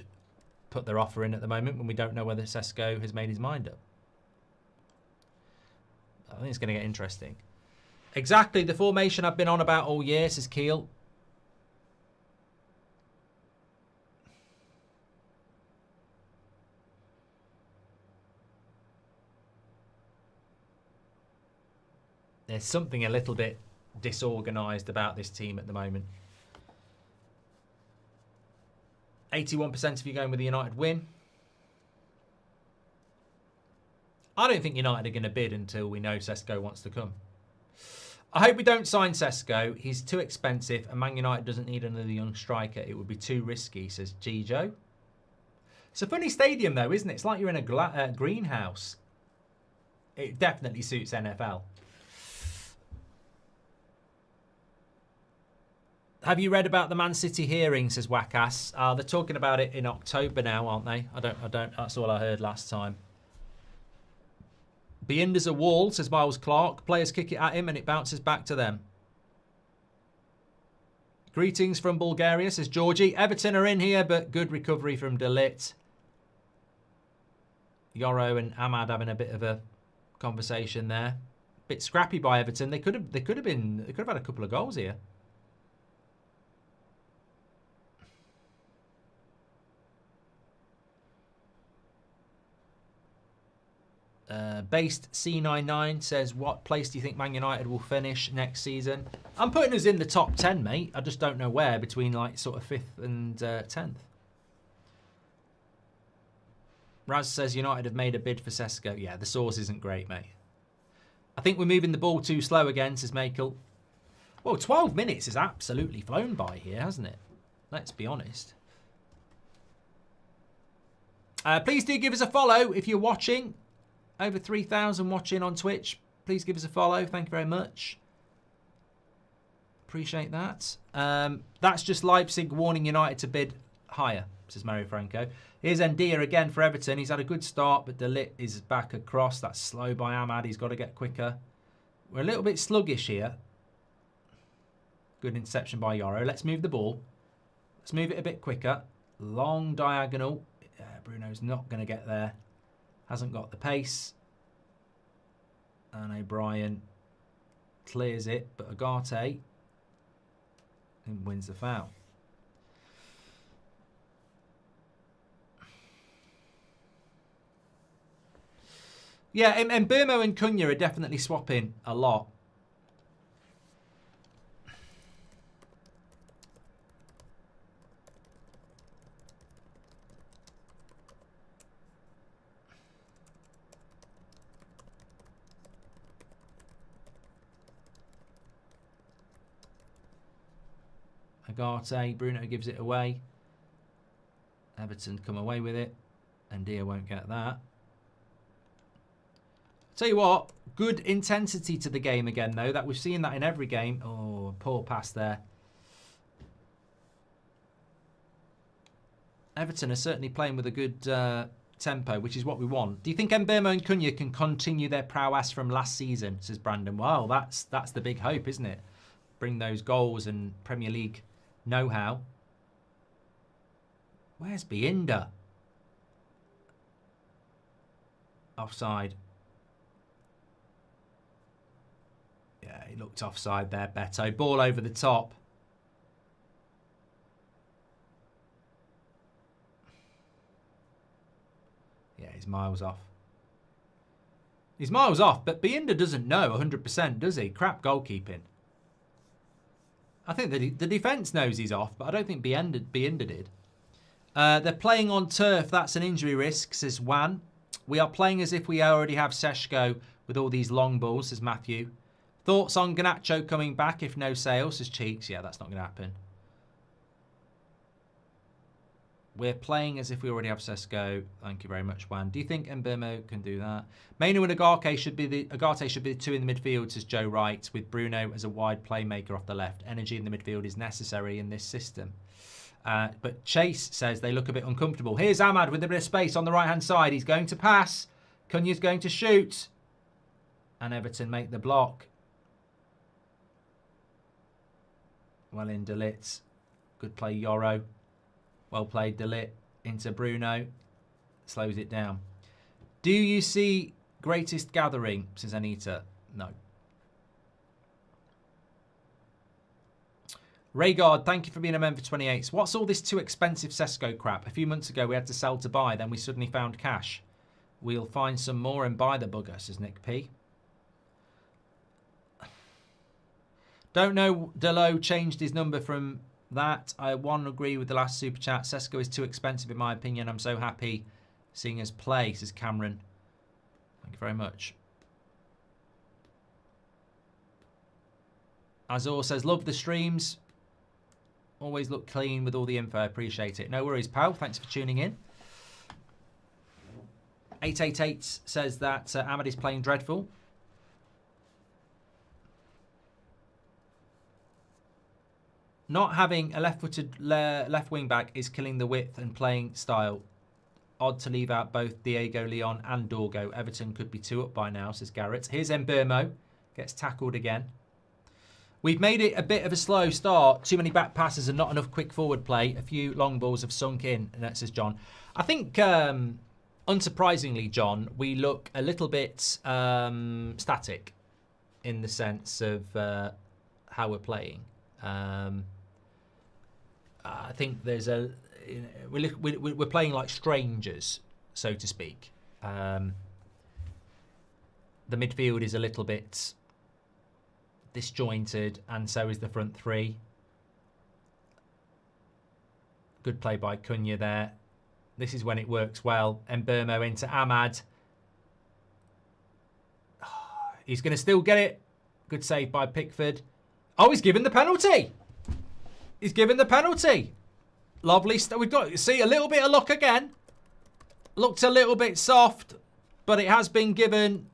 A: put their offer in at the moment when we don't know whether Cesco has made his mind up. I think it's going to get interesting. Exactly the formation I've been on about all year, says Keel. There's something a little bit disorganised about this team at the moment. 81% of you going with the United win. I don't think United are going to bid until we know Cesco wants to come. I hope we don't sign Cesco. He's too expensive and Man United doesn't need another young striker. It would be too risky, says Gijo. It's a funny stadium though, isn't it? It's like you're in a greenhouse. It definitely suits NFL. Have you read about the Man City hearing, says Wackass? They're talking about it in October now, aren't they? I don't, that's all I heard last time.
B: Bienda's a wall, says Miles Clark. Players kick it at him and it bounces back to them. Greetings from Bulgaria, says Georgie. Everton are in here, but good recovery from De Ligt. Yoro and Ahmad having a bit of a conversation there. Bit scrappy by Everton. They could have had a couple of goals here. Based C99 says, what place do you think Man United will finish next season? I'm putting us in the top 10, mate. I just don't know where, between like sort of 5th and 10th. Raz says United have made a bid for Cesco. Yeah, the source isn't great, mate. I think we're moving the ball too slow again, says Michael. Well, 12 minutes has absolutely flown by here, hasn't it? Let's be honest. Please do give us a follow if you're watching. Over 3,000 watching on Twitch. Please give us a follow. Thank you very much. Appreciate that. That's just Leipzig warning United to bid higher, says Mario Franco. Here's Ndia again for Everton. He's had a good start, but De Ligt is back across. That's slow by Ahmad. He's got to get quicker. We're a little bit sluggish here. Good interception by Yoro. Let's move the ball. Let's move it a bit quicker. Long diagonal. Yeah, Bruno's not going to get there. Hasn't got the pace. And O'Brien clears it, but Agate wins the foul. Yeah, and Burmo and Cunha are definitely swapping a lot. Agate, Bruno gives it away. Everton come away with it. And Dia won't get that. Tell you what, good intensity to the game again, though. That we've seen that in every game. Oh, poor pass there. Everton are certainly playing with a good tempo, which is what we want. Do you think Mbeumo and Cunha can continue their prowess from last season, says Brandon? Well, that's the big hope, isn't it? Bring those goals and Premier League know-how. Where's Bienda? Offside. Yeah, he looked offside there, Beto. Ball over the top. Yeah, he's miles off. He's miles off, but Bienda doesn't know 100%, does he? Crap goalkeeping. I think the defence knows he's off, but I don't think Bienda did. They're playing on turf. That's an injury risk, says Juan. We are playing as if we already have Cesco with all these long balls, says Matthew. Thoughts on Garnacho coming back if no sales, says Cheeks. Yeah, that's not going to happen. We're playing as if we already have Cesco. Thank you very much, Juan. Do you think Mbeumo can do that? Mainu and Agate should be the two in the midfield, says Joe Wright, with Bruno as a wide playmaker off the left. Energy in the midfield is necessary in this system. But Chase says they look a bit uncomfortable. Here's Ahmad with a bit of space on the right-hand side. He's going to pass. Cunha's going to shoot. And Everton make the block. Well in De Ligt. Good play, Yoro. Well played, De Ligt. Into Bruno. Slows it down. Do you see greatest gathering, says Anita? No. Raygard, thank you for being a member for 28. What's all this too expensive Cesco crap? A few months ago we had to sell to buy, then we suddenly found cash. We'll find some more and buy the bugger, says Nick P. Don't know, Delo changed his number from that. I agree with the last super chat. Cesco is too expensive in my opinion. I'm so happy seeing us play, says Cameron. Thank you very much. Azor says, love the streams. Always look clean with all the info. I appreciate it. No worries, pal. Thanks for tuning in. 888 says that Ahmad is playing dreadful. Not having a left-footed left wing back is killing the width and playing style. Odd to leave out both Diego Leon and Dorgo. Everton could be 2 up by now, says Garrett. Here's Mbermo. Gets tackled again. We've made it a bit of a slow start. Too many back passes and not enough quick forward play. A few long balls have sunk in, and that says John. I think, unsurprisingly, John, we look a little bit static in the sense of how we're playing. I think there's a... We're playing like strangers, so to speak. The midfield is a little bit disjointed, and so is the front three. Good play by Cunha there. This is when it works well. Mbermo into Ahmad. He's going to still get it. Good save by Pickford. Oh, he's given the penalty. He's given the penalty. Lovely stuff. We've got, see, a little bit of luck again. Looked a little bit soft, but it has been given.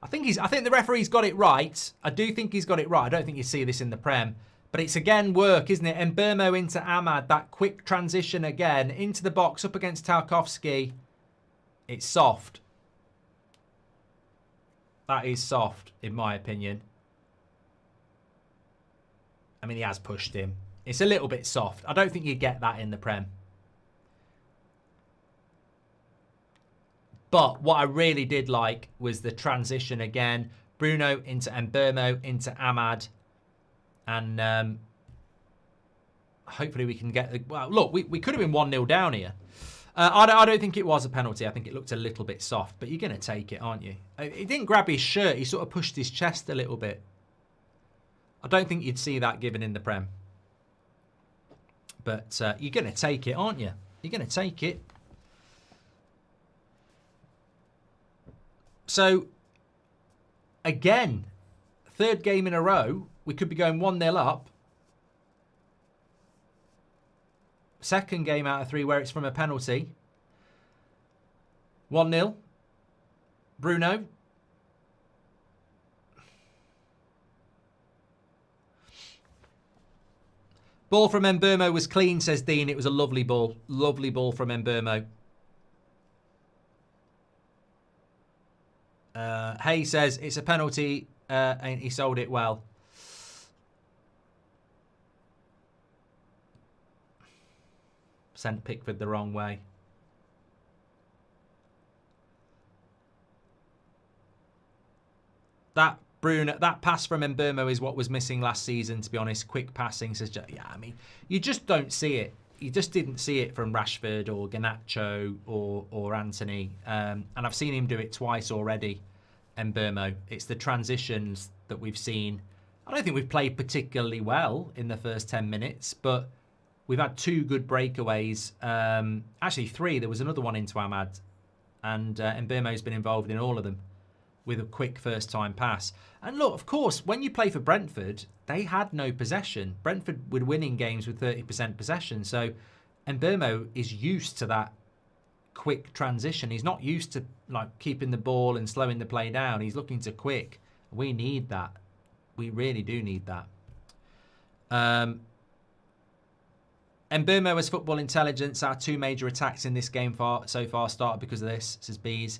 B: I think the referee's got it right. I do think he's got it right. I don't think you see this in the Prem. But it's again work, isn't it? Mbermo into Ahmad. That quick transition again. Into the box, up against Tarkowski. It's soft. That is soft, in my opinion. I mean, he has pushed him. It's a little bit soft. I don't think you get that in the Prem. But what I really did like was the transition again. Bruno into Mbermo, into Ahmad. And hopefully we can get... Well, look, we could have been 1-0 down here. I don't think it was a penalty. I think it looked a little bit soft. But you're going to take it, aren't you? He didn't grab his shirt. He sort of pushed his chest a little bit. I don't think you'd see that given in the Prem. But you're going to take it, aren't you? You're going to take it. So, again, third game in a row, we could be going 1-0 up. Second game out of 3 where it's from a penalty. 1-0. Bruno. Ball from Mbermo was clean, says Dean. It was a lovely ball. Lovely ball from Mbermo. Hay says it's a penalty and he sold it well. Sent Pickford the wrong way. That pass from Mbermo is what was missing last season, to be honest. Quick passing, says yeah. I mean, you just don't see it. You just didn't see it from Rashford or Garnacho or Anthony. And I've seen him do it twice already, Mbermo. It's the transitions that we've seen. I don't think we've played particularly well in the first 10 minutes, but we've had 2 good breakaways. Actually, 3. There was another one into Ahmad. And Mbermo's been involved in all of them with a quick first-time pass. And look, of course, when you play for Brentford, they had no possession. Brentford were winning games with 30% possession. So Mbermo is used to that quick transition. He's not used to like keeping the ball and slowing the play down. He's looking to quick. We need that. We really do need that. Mbermo has football intelligence. Our 2 major attacks in this game so far started because of this, says Bees.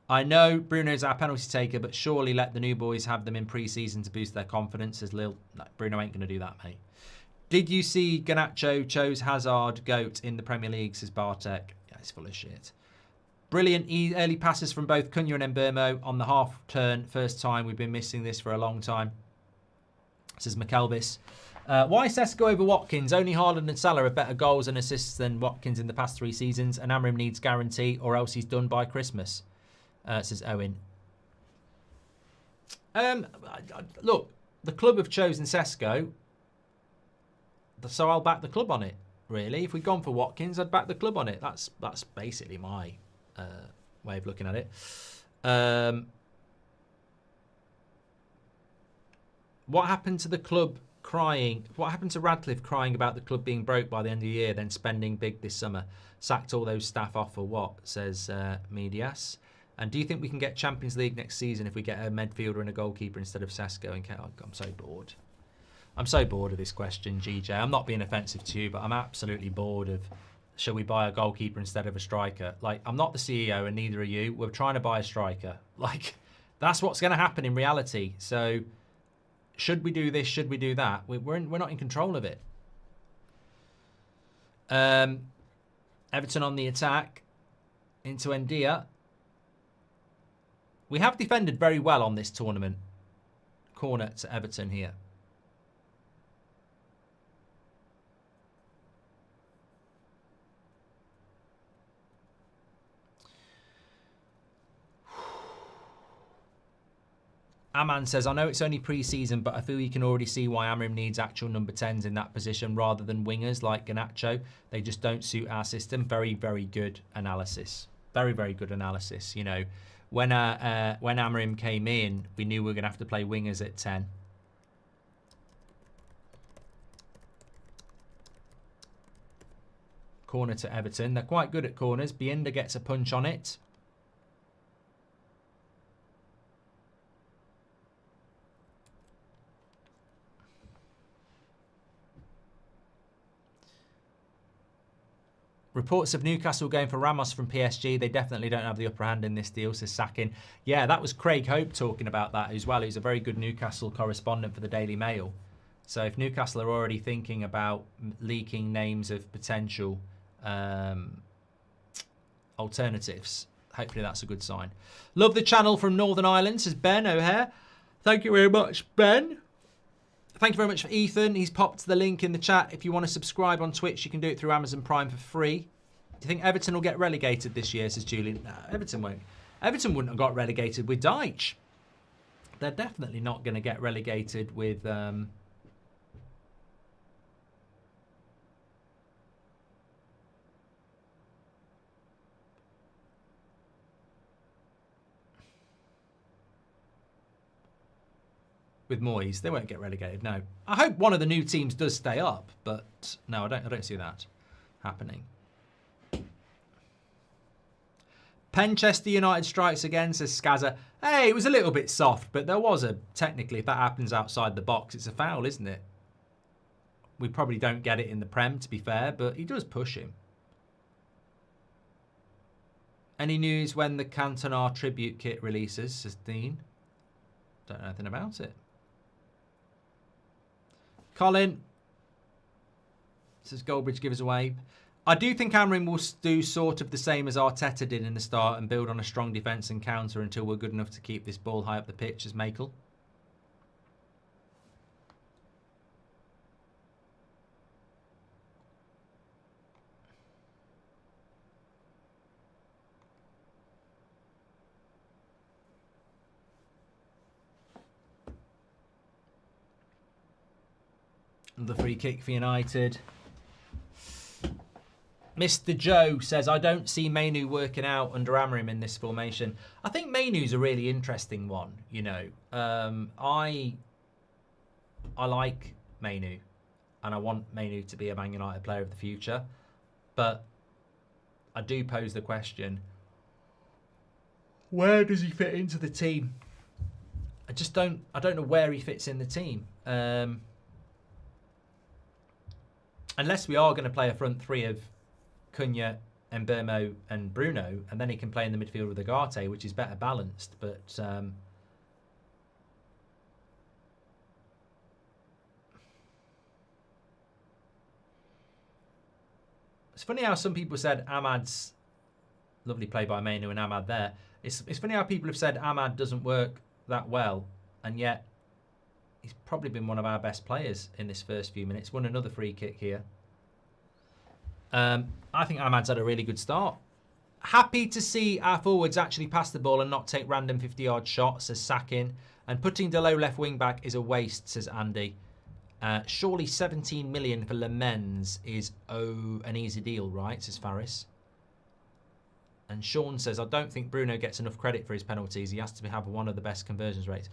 B: I know Bruno's our penalty taker, but surely let the new boys have them in pre-season to boost their confidence, says Lil. No, Bruno ain't going to do that, mate. Did you see Garnacho chose Hazard GOAT in the Premier League, says Bartek. Yeah, he's full of shit. Brilliant early passes from both Cunha and Mbermo on the half turn. First time. We've been missing this for a long time, says McElvis. Why Cesco over Watkins? Only Haaland and Salah have better goals and assists than Watkins in the past 3 seasons, and Amram needs guarantee or else he's done by Christmas, says Owen. Look, the club have chosen Cesco, so I'll back the club on it, really. If we'd gone for Watkins, I'd back the club on it. That's basically my way of looking at it. What happened to the club crying? What happened to Radcliffe crying about the club being broke by the end of the year, then spending big this summer? Sacked all those staff off for what, says Medias. And do you think we can get Champions League next season if we get a midfielder and a goalkeeper instead of Cesco? And I'm so bored. I'm so bored of this question, GJ. I'm not being offensive to you, but I'm absolutely bored of
A: shall we buy a goalkeeper instead of a striker? Like, I'm not the CEO and neither are you. We're trying to buy a striker. Like, that's what's going to happen in reality. So, should we do this? Should we do that? We're not in control of it. Everton on the attack into Ndia. We have defended very well on this tournament. Corner to Everton here. Aman says, I know it's only pre-season, but I feel you can already see why Amrim needs actual number 10s in that position rather than wingers like Garnacho. They just don't suit our system. Very, very good analysis. Very, very good analysis. You know, when Amrim came in, we knew we were going to have to play wingers at 10. Corner to Everton. They're quite good at corners. Bienda gets a punch on it. Reports of Newcastle going for Ramos from PSG. They definitely don't have the upper hand in this deal, says Sakin. Yeah, that was Craig Hope talking about that as well. He's a very good Newcastle correspondent for the Daily Mail. So if Newcastle are already thinking about leaking names of potential alternatives, hopefully that's a good sign. Love the channel from Northern Ireland, says Ben O'Hare. Thank you very much, Ben. Thank you very much for Ethan. He's popped the link in the chat. If you want to subscribe on Twitch, you can do it through Amazon Prime for free. Do you think Everton will get relegated this year, says Julian? No, Everton won't. Everton wouldn't have got relegated with Deitch. They're definitely not going to get relegated with... with Moyes. They won't get relegated, no. I hope one of the new teams does stay up, but no, I don't see that happening. Penchester United strikes again, says Skazza. Hey, it was a little bit soft, but there was a... Technically, if that happens outside the box, it's a foul, isn't it? We probably don't get it in the Prem, to be fair, but he does push him. Any news when the Cantona tribute kit releases, says Dean? Don't know anything about it. Colin says Goldbridge give us away. I do think Amrin will do sort of the same as Arteta did in the start and build on a strong defence and counter until we're good enough to keep this ball high up the pitch, as Makel. The free kick for United. Mr. Joe says, I don't see Mainu working out under Amorim in this formation. I think Mainu's a really interesting one, you know. I like Mainu, and I want Mainu to be a Man United player of the future. But I do pose the question, where does he fit into the team? I don't know where he fits in the team. Unless we are going to play a front three of Cunha, Mbeumo and Bruno, and then he can play in the midfield with Agate, which is better balanced. But it's funny how some people said Ahmad's... Lovely play by Mainu and Ahmad there. It's funny how people have said Ahmad doesn't work that well, and yet he's probably been one of our best players in this first few minutes. Won another free kick here. I think Ahmad's had a really good start. Happy to see our forwards actually pass the ball and not take random 50-yard shots, says Sakin. And putting Delo left wing back is a waste, says Andy. Surely 17 million for Lemens is an easy deal, right, says Faris. And Sean says, I don't think Bruno gets enough credit for his penalties. He has to have one of the best conversions rates.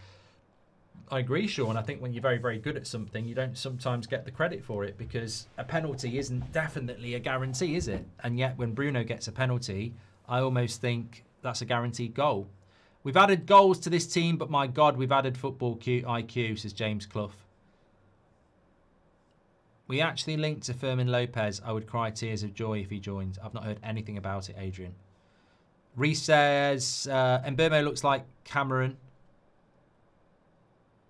A: I agree, Sean. I think when you're very, very good at something, you don't sometimes get the credit for it because a penalty isn't definitely a guarantee, is it? And yet when Bruno gets a penalty, I almost think that's a guaranteed goal. We've added goals to this team, but my God, we've added football IQ, says James Clough.
B: We actually linked to Fermin Lopez. I would cry tears of joy if he joined. I've not heard anything about it, Adrian. Reese says, Mbeumo looks like Cameron.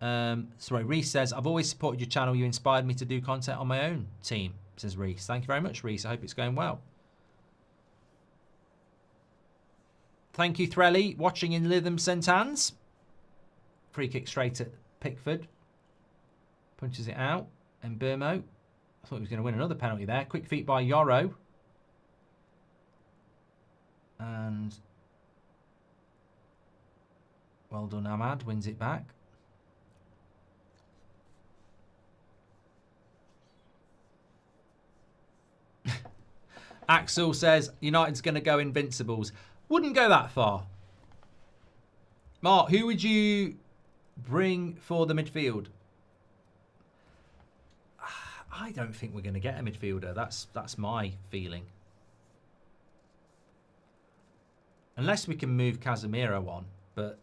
B: Sorry, Reese says, I've always supported your channel. You inspired me to do content on my own team, says Reese. Thank you very much, Reese. I hope it's going well. Thank you, Threlly. Watching in Lytham St Anne's. Free kick straight at Pickford. Punches it out. Mbeumo. I thought he was going to win another penalty there. Quick feet by Yoro. And well done, Ahmad. Wins it back. Axel says United's going to go Invincibles. Wouldn't go that far. Mark, who would you bring for the midfield? I don't think we're going to get a midfielder. That's my feeling. Unless we can move Casemiro on. But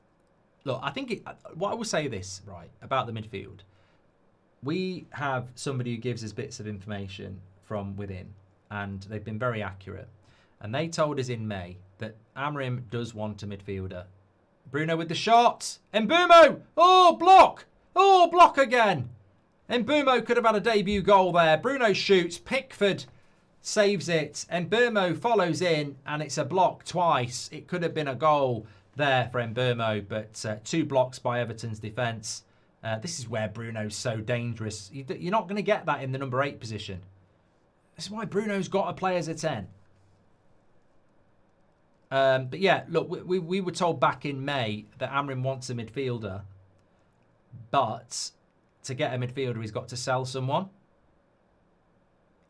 B: look, I think what I will say this, right, about the midfield. We have somebody who gives us bits of information from within, and they've been very accurate. And they told us in May that Amorim does want a midfielder. Bruno with the shot. Mbeumo! Oh, block! Oh, block again. Mbeumo could have had a debut goal there. Bruno shoots. Pickford saves it. Mbeumo follows in, and it's a block twice. It could have been a goal there for Mbeumo, but 2 blocks by Everton's defence. This is where Bruno's so dangerous. You're not going to get that in the number 8 position. That's why Bruno's got to play as a 10. But yeah, look, we were told back in May that Amorim wants a midfielder, but to get a midfielder, he's got to sell someone.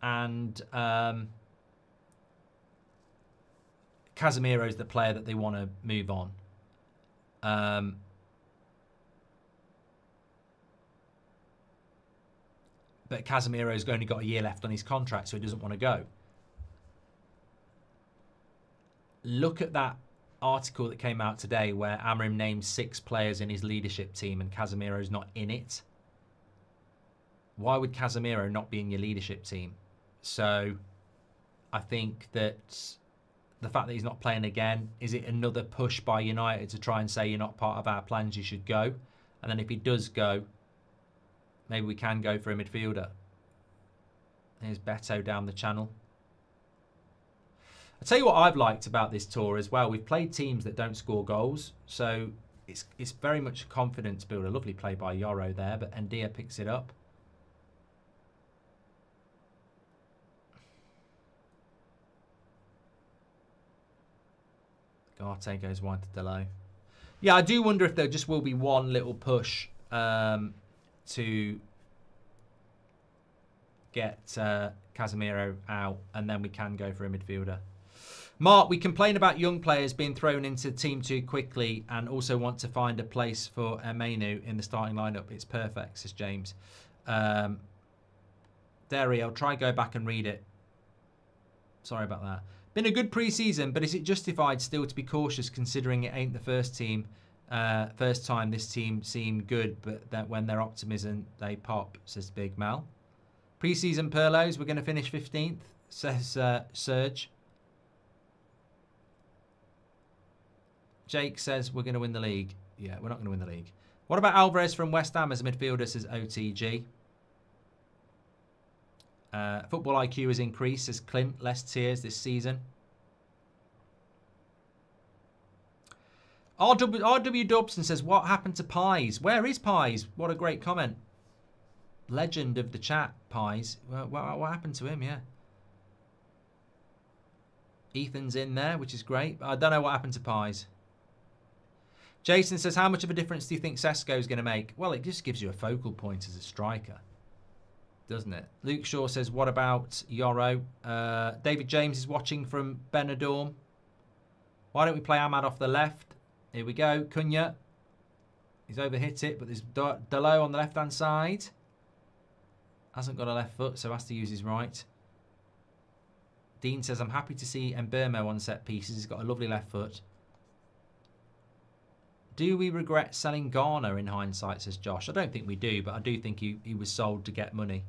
B: And Casemiro's the player that they want to move on. But Casemiro's only got a year left on his contract, so he doesn't want to go. Look at that article that came out today where Amorim named 6 players in his leadership team and Casemiro's not in it. Why would Casemiro not be in your leadership team? So I think that the fact that he's not playing again, is it another push by United to try and say you're not part of our plans, you should go? And then if he does go, maybe we can go for a midfielder. There's Beto down the channel. I'll tell you what I've liked about this tour as well. We've played teams that don't score goals, so it's very much a confidence builder. Lovely play by Yoro there, but Ndia picks it up. Garte goes wide to Delo. Yeah, I do wonder if there just will be one little push to get Casemiro out, and then we can go for a midfielder. Mark, we complain about young players being thrown into the team too quickly and also want to find a place for Menu in the starting lineup. It's perfect, says James. Derry, I'll try go back and read it. Sorry about that. Been a good pre-season, but is it justified still to be cautious considering it ain't the first time this team seemed good, but that when they're optimism, they pop, says Big Mal. Pre-season Perlos, we're going to finish 15th, says Serge. Jake says we're going to win the league. Yeah, we're not going to win the league. What about Alvarez from West Ham as a midfielder, says OTG. Football IQ has increased, says Clint. Less tears this season. RW Dobson says, what happened to Pies? Where is Pies? What a great comment. Legend of the chat, Pies. What happened to him? Yeah. Ethan's in there, which is great. I don't know what happened to Pies. Jason says, how much of a difference do you think Cesco is going to make? Well, it just gives you a focal point as a striker, doesn't it? Luke Shaw says, what about Yoro? David James is watching from Benidorm. Why don't we play Ahmad off the left? Here we go. Cunha. He's overhit it, but there's Delo on the left-hand side. Hasn't got a left foot, so has to use his right. Dean says, I'm happy to see Mbeumo on set pieces. He's got a lovely left foot. Do we regret selling Garner in hindsight, says Josh? I don't think we do, but I do think he was sold to get money.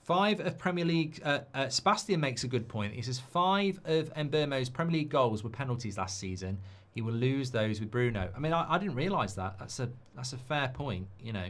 A: 5 of Premier League... Sebastian makes a good point. He says 5 of Mbeumo's Premier League goals were penalties last season. He will lose those with Bruno. I mean, I didn't realise that. That's a fair point, you know.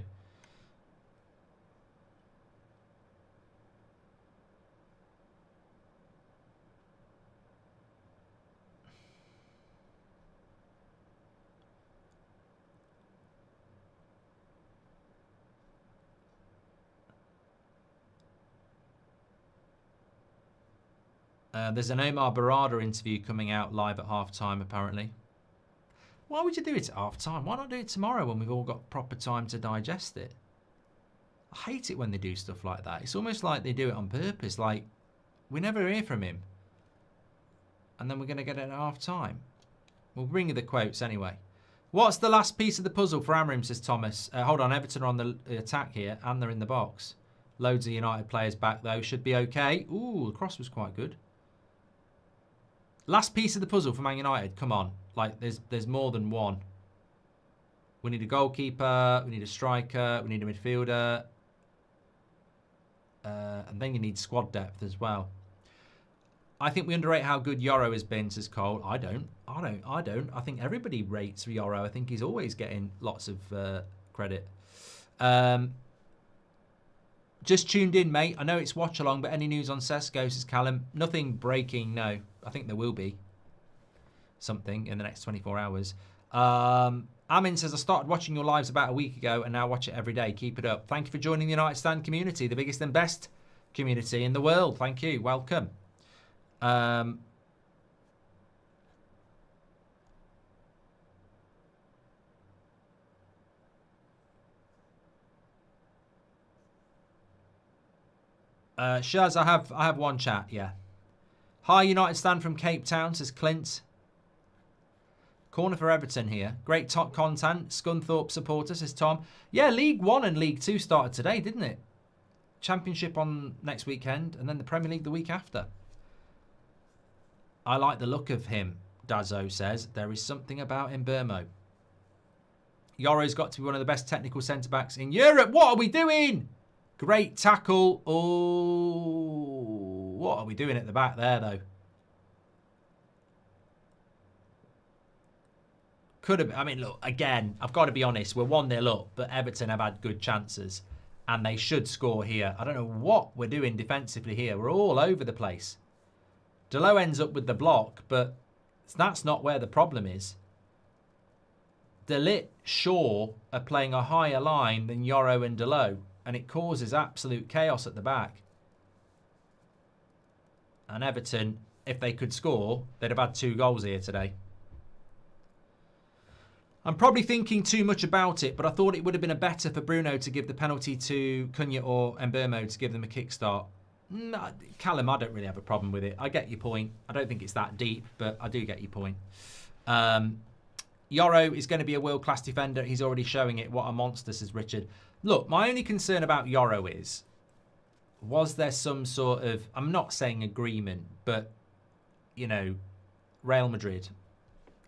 A: There's an Omar Barada interview coming out live at half-time, apparently. Why would you do it at half-time? Why not do it tomorrow when we've all got proper time to digest it? I hate it when they do stuff like that. It's almost like they do it on purpose. Like, we never hear from him. And then we're going to get it at half-time. We'll bring you the quotes anyway. What's the last piece of the puzzle for Amorim, says Thomas. Hold on, Everton are on the attack here, and they're in the box. Loads of United players back, though. Should be okay. Ooh, the cross was quite good. Last piece of the puzzle for Man United. Come on. Like, there's more than one. We need a goalkeeper. We need a striker. We need a midfielder. And then you need squad depth as well. I think we underrate how good Yoro has been, says Cole. I don't. I think everybody rates Yoro. I think he's always getting lots of credit. Just tuned in, mate. I know it's Watchalong, but any news on Cesco, says Callum? Nothing breaking, no. I think there will be something in the next 24 hours. Amin says, I started watching your lives about a week ago and now watch it every day. Keep it up. Thank you for joining the United Stand community, the biggest and best community in the world. Thank you. Welcome. Shaz, I have one chat, yeah. Hi, United Stand from Cape Town, says Clint. Corner for Everton here. Great top content. Scunthorpe supporter, says Tom. Yeah, League 1 and League 2 started today, didn't it? Championship on next weekend, and then the Premier League the week after. I like the look of him, Dazzo says. There is something about Mbeumo. Yoro's got to be one of the best technical centre-backs in Europe. What are we doing? Great tackle. Oh, what are we doing at the back there, though? Could have. I mean, look, again, I've got to be honest. We're 1-0 up, but Everton have had good chances, and they should score here. I don't know what we're doing defensively here. We're all over the place. Delo ends up with the block, but that's not where the problem is. De Ligt, Shaw are playing a higher line than Yoro and Delo, and it causes absolute chaos at the back. And Everton, if they could score, they'd have had 2 goals here today. I'm probably thinking too much about it, but I thought it would have been better for Bruno to give the penalty to Cunha or Mbeumo to give them a kickstart. No, Callum, I don't really have a problem with it. I get your point. I don't think it's that deep, but I do get your point. Yoro is going to be a world-class defender. He's already showing it. What a monster, says Richard. Look, my only concern about Yoro is, was there some sort of, I'm not saying agreement, but, you know, Real Madrid,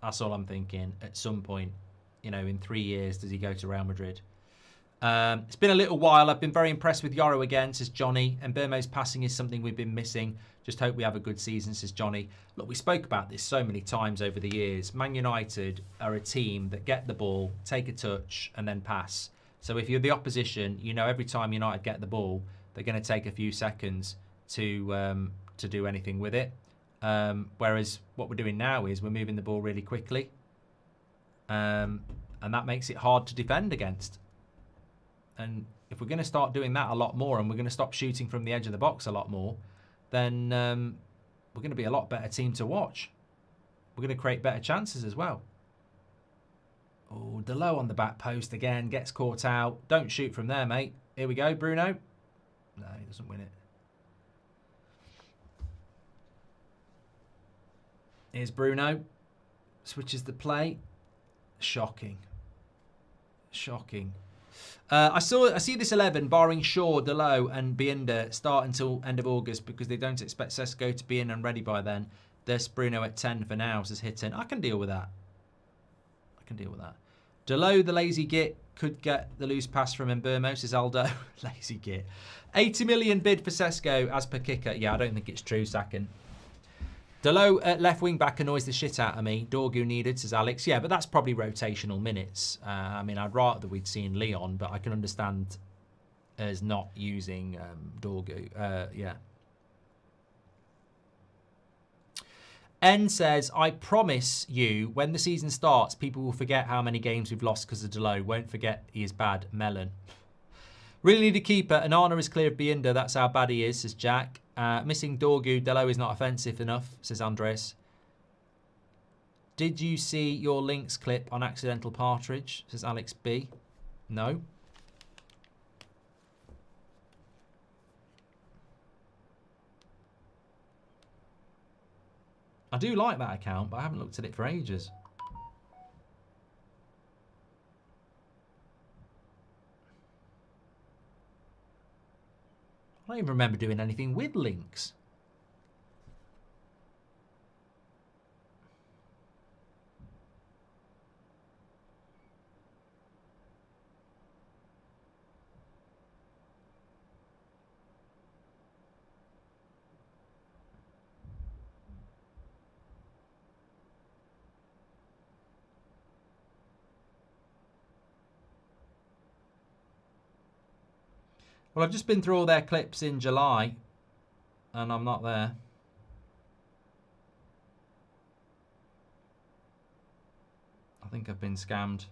A: that's all I'm thinking, at some point, you know, in 3 years, does he go to Real Madrid? It's been a little while. I've been very impressed with Yoro again, says Johnny. And Mbeumo's passing is something we've been missing. Just hope we have a good season, says Johnny. Look, we spoke about this so many times over the years. Man United are a team that get the ball, take a touch, and then pass. So if you're the opposition, you know every time United get the ball, they're going to take a few seconds to do anything with it. Whereas what we're doing now is we're moving the ball really quickly. And that makes it hard to defend against. And if we're going to start doing that a lot more and we're going to stop shooting from the edge of the box a lot more, then we're going to be a lot better team to watch. We're going to create better chances as well. Oh, Delo on the back post again. Gets caught out. Don't shoot from there, mate. Here we go, Bruno. No, he doesn't win it. Here's Bruno. Switches the play. Shocking. Shocking. I see this 11, barring Shaw, Delo and Bienda, start until end of August because they don't expect Cesco to be in and ready by then. There's Bruno at 10 for now, says Hitton. I can deal with that. Delo, the lazy git, could get the loose pass from Mbeumo, says Aldo. Lazy git. 80 million bid for Cesco as per kicker. Yeah, I don't think it's true, Sakin. Delo at left wing back annoys the shit out of me. Dorgu needed, says Alex. Yeah, but that's probably rotational minutes. I mean, I'd rather we'd seen Leon, but I can understand as not using Dorgu. Yeah. N says, I promise you, when the season starts, people will forget how many games we've lost because of Delo. Won't forget he is bad. Melon. Really need a keeper. Anana is clear of Bienda. That's how bad he is, says Jack. Missing Dorgu. Delo is not offensive enough, says Andres. Did you see your links clip on Accidental Partridge, says Alex B. No. I do like that account, but I haven't looked at it for ages. I don't even remember doing anything with links. Well, I've just been through all their clips in July, and I'm not there. I think I've been scammed.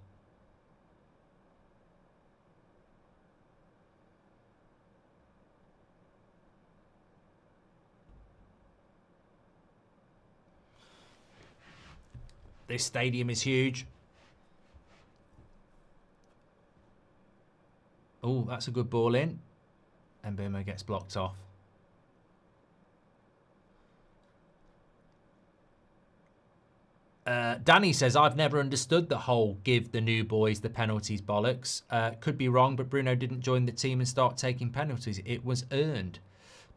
A: This stadium is huge. Oh, that's a good ball in. And Mbeumo gets blocked off. Danny says, I've never understood the whole give the new boys the penalties bollocks. Could be wrong, but Bruno didn't join the team and start taking penalties. It was earned.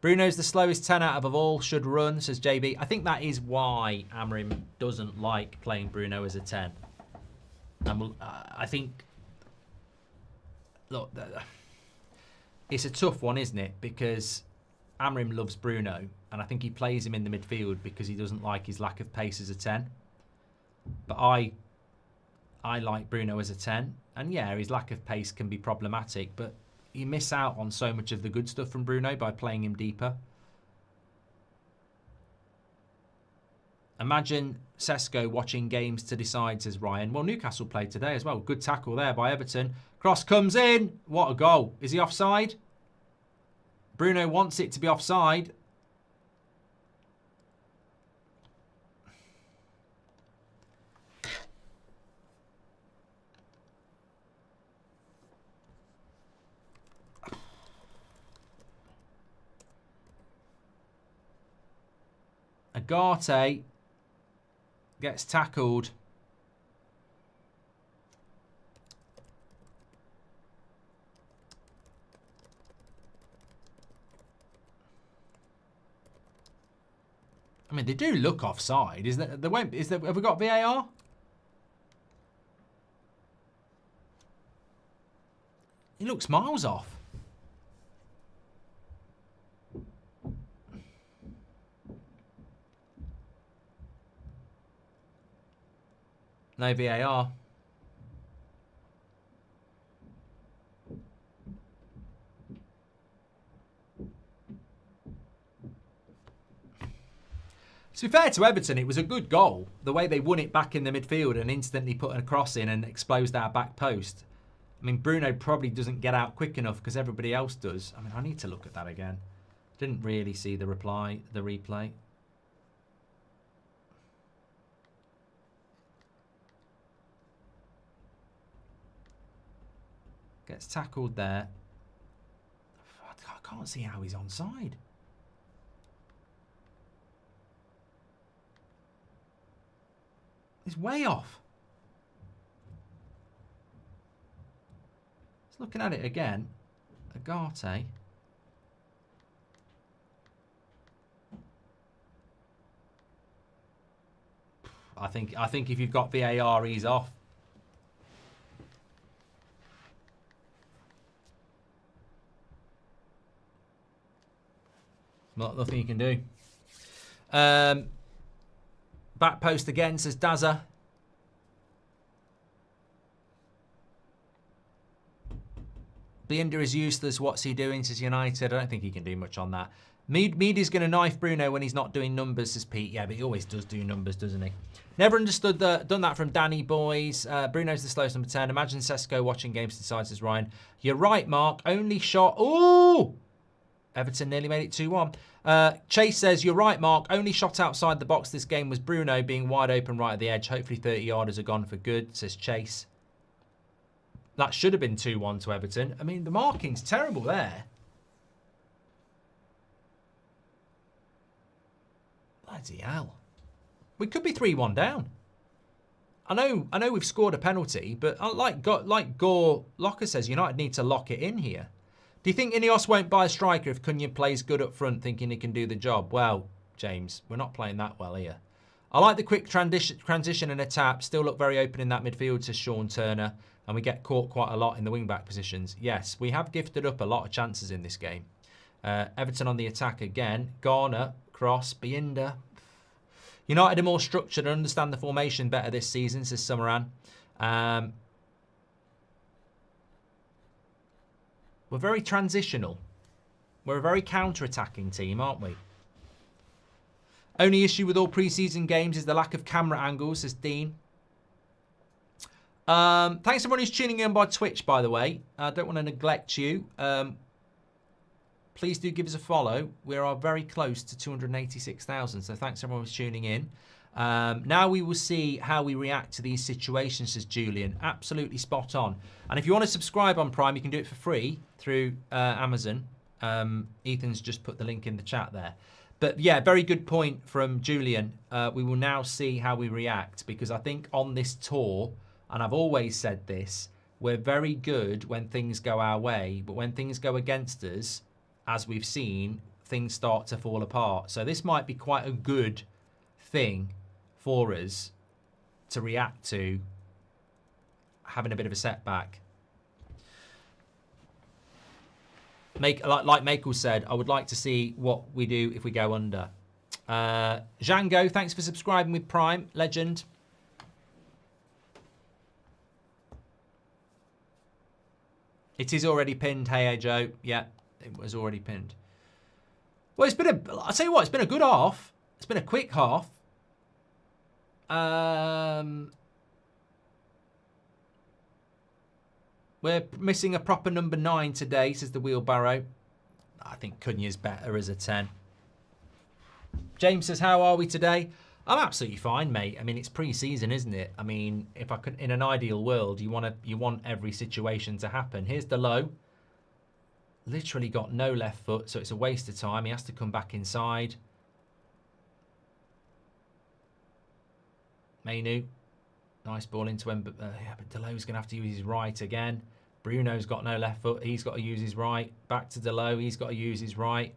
A: Bruno's the slowest 10 out of all, should run, says JB. I think that is why Amorim doesn't like playing Bruno as a 10. And I think, look, it's a tough one, isn't it? Because Amorim loves Bruno, and I think he plays him in the midfield because he doesn't like his lack of pace as a 10. But I like Bruno as a 10, and yeah, his lack of pace can be problematic, but you miss out on so much of the good stuff from Bruno by playing him deeper. Imagine Cesco watching games to decide, says Ryan. Well, Newcastle played today as well. Good tackle there by Everton. Cross comes in. What a goal. Is he offside? Bruno wants it to be offside. Agate gets tackled. I mean, they do look offside. Is there? There won't. Is there? Have we got VAR? He looks miles off. No VAR. To be fair to Everton, it was a good goal. The way they won it back in the midfield and instantly put a cross in and exposed our back post. I mean, Bruno probably doesn't get out quick enough because everybody else does. I mean, I need to look at that again. Didn't really see the replay. Gets tackled there. I can't see how he's onside. He's way off. Just looking at it again. Agate. I think if you've got VAR, he's off.
B: Nothing you can do. Back post again, says Dazza. Binder is useless. What's he doing, says United? I don't think he can do much on that. Meady's going to knife Bruno when he's not doing numbers, says Pete. Yeah, but he always does do numbers, doesn't he? Never understood done that from Danny Boys. Bruno's the slowest number 10. Imagine Cesco watching games decides, says Ryan. You're right, Mark. Only shot. Ooh! Everton nearly made it 2-1. Chase says, you're right, Mark. Only shot outside the box this game was Bruno being wide open right at the edge. Hopefully 30-yarders are gone for good, says Chase. That should have been 2-1 to Everton. I mean, the marking's terrible there. Bloody hell. We could be 3-1 down. I know we've scored a penalty, but like Gore Locker says, United need to lock it in here. Do you think Ineos won't buy a striker if Cunha plays good up front, thinking he can do the job? Well, James, we're not playing that well here. I like the quick transition and attack. Still look very open in that midfield, says Sean Turner. And we get caught quite a lot in the wing-back positions. Yes, we have gifted up a lot of chances in this game. Everton on the attack again. Garner, cross, Binder. United are more structured and understand the formation better this season, says Summeran. We're very transitional. We're a very counter-attacking team, aren't we? Only issue with all pre-season games is the lack of camera angles, says Dean. Thanks everyone who's tuning in by Twitch, by the way. I don't want to neglect you. Please do give us a follow. We are very close to 286,000, so thanks everyone who's tuning in. Now we will see how we react to these situations, says Julian. Absolutely spot on. And if you want to subscribe on Prime, you can do it for free through Amazon. Ethan's just put the link in the chat there. But yeah, very good point from Julian. We will now see how we react, because I think on this tour, and I've always said this, we're very good when things go our way, but when things go against us, as we've seen, things start to fall apart. So this might be quite a good thing for us to react to having a bit of a setback. Like Makel said, I would like to see what we do if we go under. Django, thanks for subscribing with Prime. Legend. It is already pinned, hey Joe. Yeah, it was already pinned. Well, it's been I'll tell you what, it's been a good half. It's been a quick half. We're missing a proper number 9 today, says the wheelbarrow. I think Cunha's better as a 10. James says, how are we today? I'm absolutely fine, mate. I mean, it's pre-season, isn't it? I mean, if I could, in an ideal world, you want every situation to happen. Here's Delo. Literally got no left foot, so it's a waste of time. He has to come back inside. Mainu. Nice ball into him, but Delo's going to have to use his right again. Bruno's got no left foot. He's got to use his right. Back to Delo. He's got to use his right.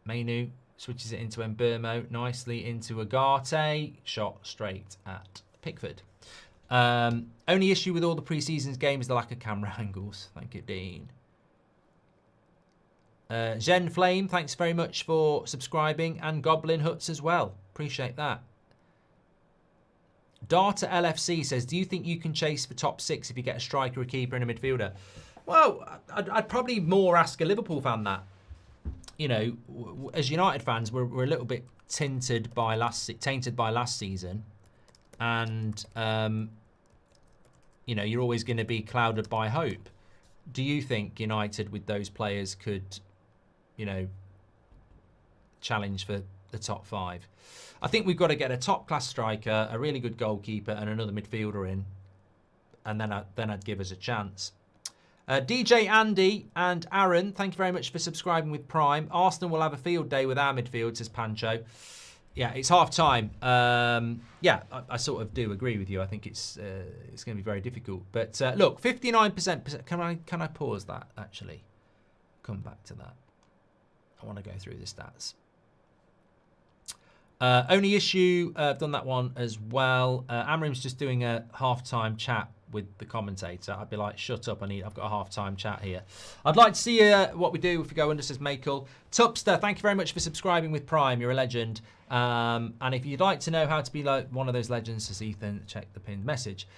B: Mainu switches it into Mbermo. Nicely into Agate. Shot straight at Pickford. Only issue with all the pre-season's games is the lack of camera angles. Thank you, Dean. Zen Flame, thanks very much for subscribing. And Goblin Huts as well. Appreciate that. Data LFC says, do you think you can chase for top 6 if you get a striker, a keeper and a midfielder? Well, I'd probably more ask a Liverpool fan that. You know, as United fans, we're a little bit tainted by last season. And, you know, you're always going to be clouded by hope. Do you think United with those players could, you know, challenge for the top 5? I think we've got to get a top-class striker, a really good goalkeeper, and another midfielder in, and then I'd give us a chance. DJ Andy and Aaron, thank you very much for subscribing with Prime. Arsenal will have a field day with our midfield, says Pancho. Yeah, it's half-time. Yeah, I sort of do agree with you. I think it's going to be very difficult. But look, 59%. Can I pause that, actually? Come back to that. I want to go through the stats. Only issue, I've done that one as well. Amrim's just doing a half-time chat with the commentator, I'd be like, shut up, I've got a half-time chat here. I'd like to see what we do if we go under, says Michael. Tupster, thank you very much for subscribing with Prime. You're a legend. And if you'd like to know how to be like one of those legends, says Ethan, check the pinned message.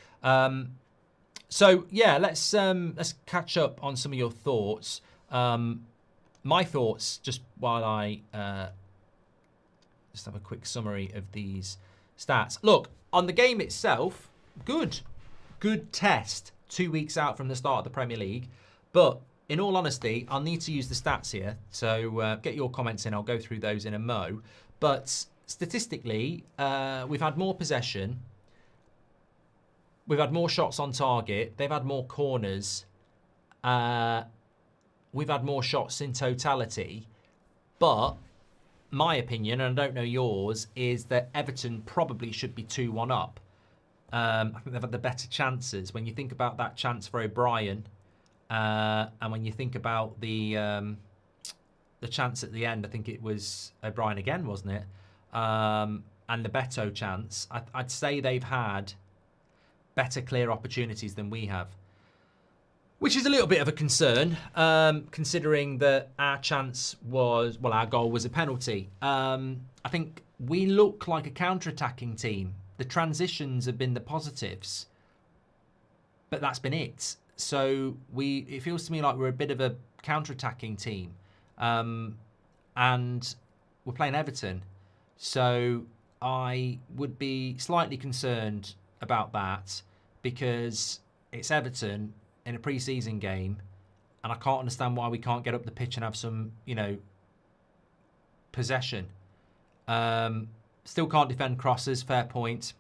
B: So yeah, let's catch up on some of your thoughts. My thoughts, just while I just have a quick summary of these stats. Look, on the game itself, good test 2 weeks out from the start of the Premier League. But in all honesty, I'll need to use the stats here. So get your comments in. I'll go through those in a mo. But statistically, we've had more possession. We've had more shots on target. They've had more corners. We've had more shots in totality. But my opinion, and I don't know yours, is that Everton probably should be 2-1 up. I think they've had the better chances. When you think about that chance for O'Brien, and when you think about the chance at the end, I think it was O'Brien again, wasn't it? And the Beto chance, I'd say they've had better clear opportunities than we have. Which is a little bit of a concern, considering that our chance was, well, our goal was a penalty. I think we look like a counter-attacking team. The transitions have been the positives, but that's been it. So it feels to me like we're a bit of a counter-attacking team, and we're playing Everton. So I would be slightly concerned about that because it's Everton in a pre-season game, and I can't understand why we can't get up the pitch and have some, possession. Still can't defend crosses, fair point.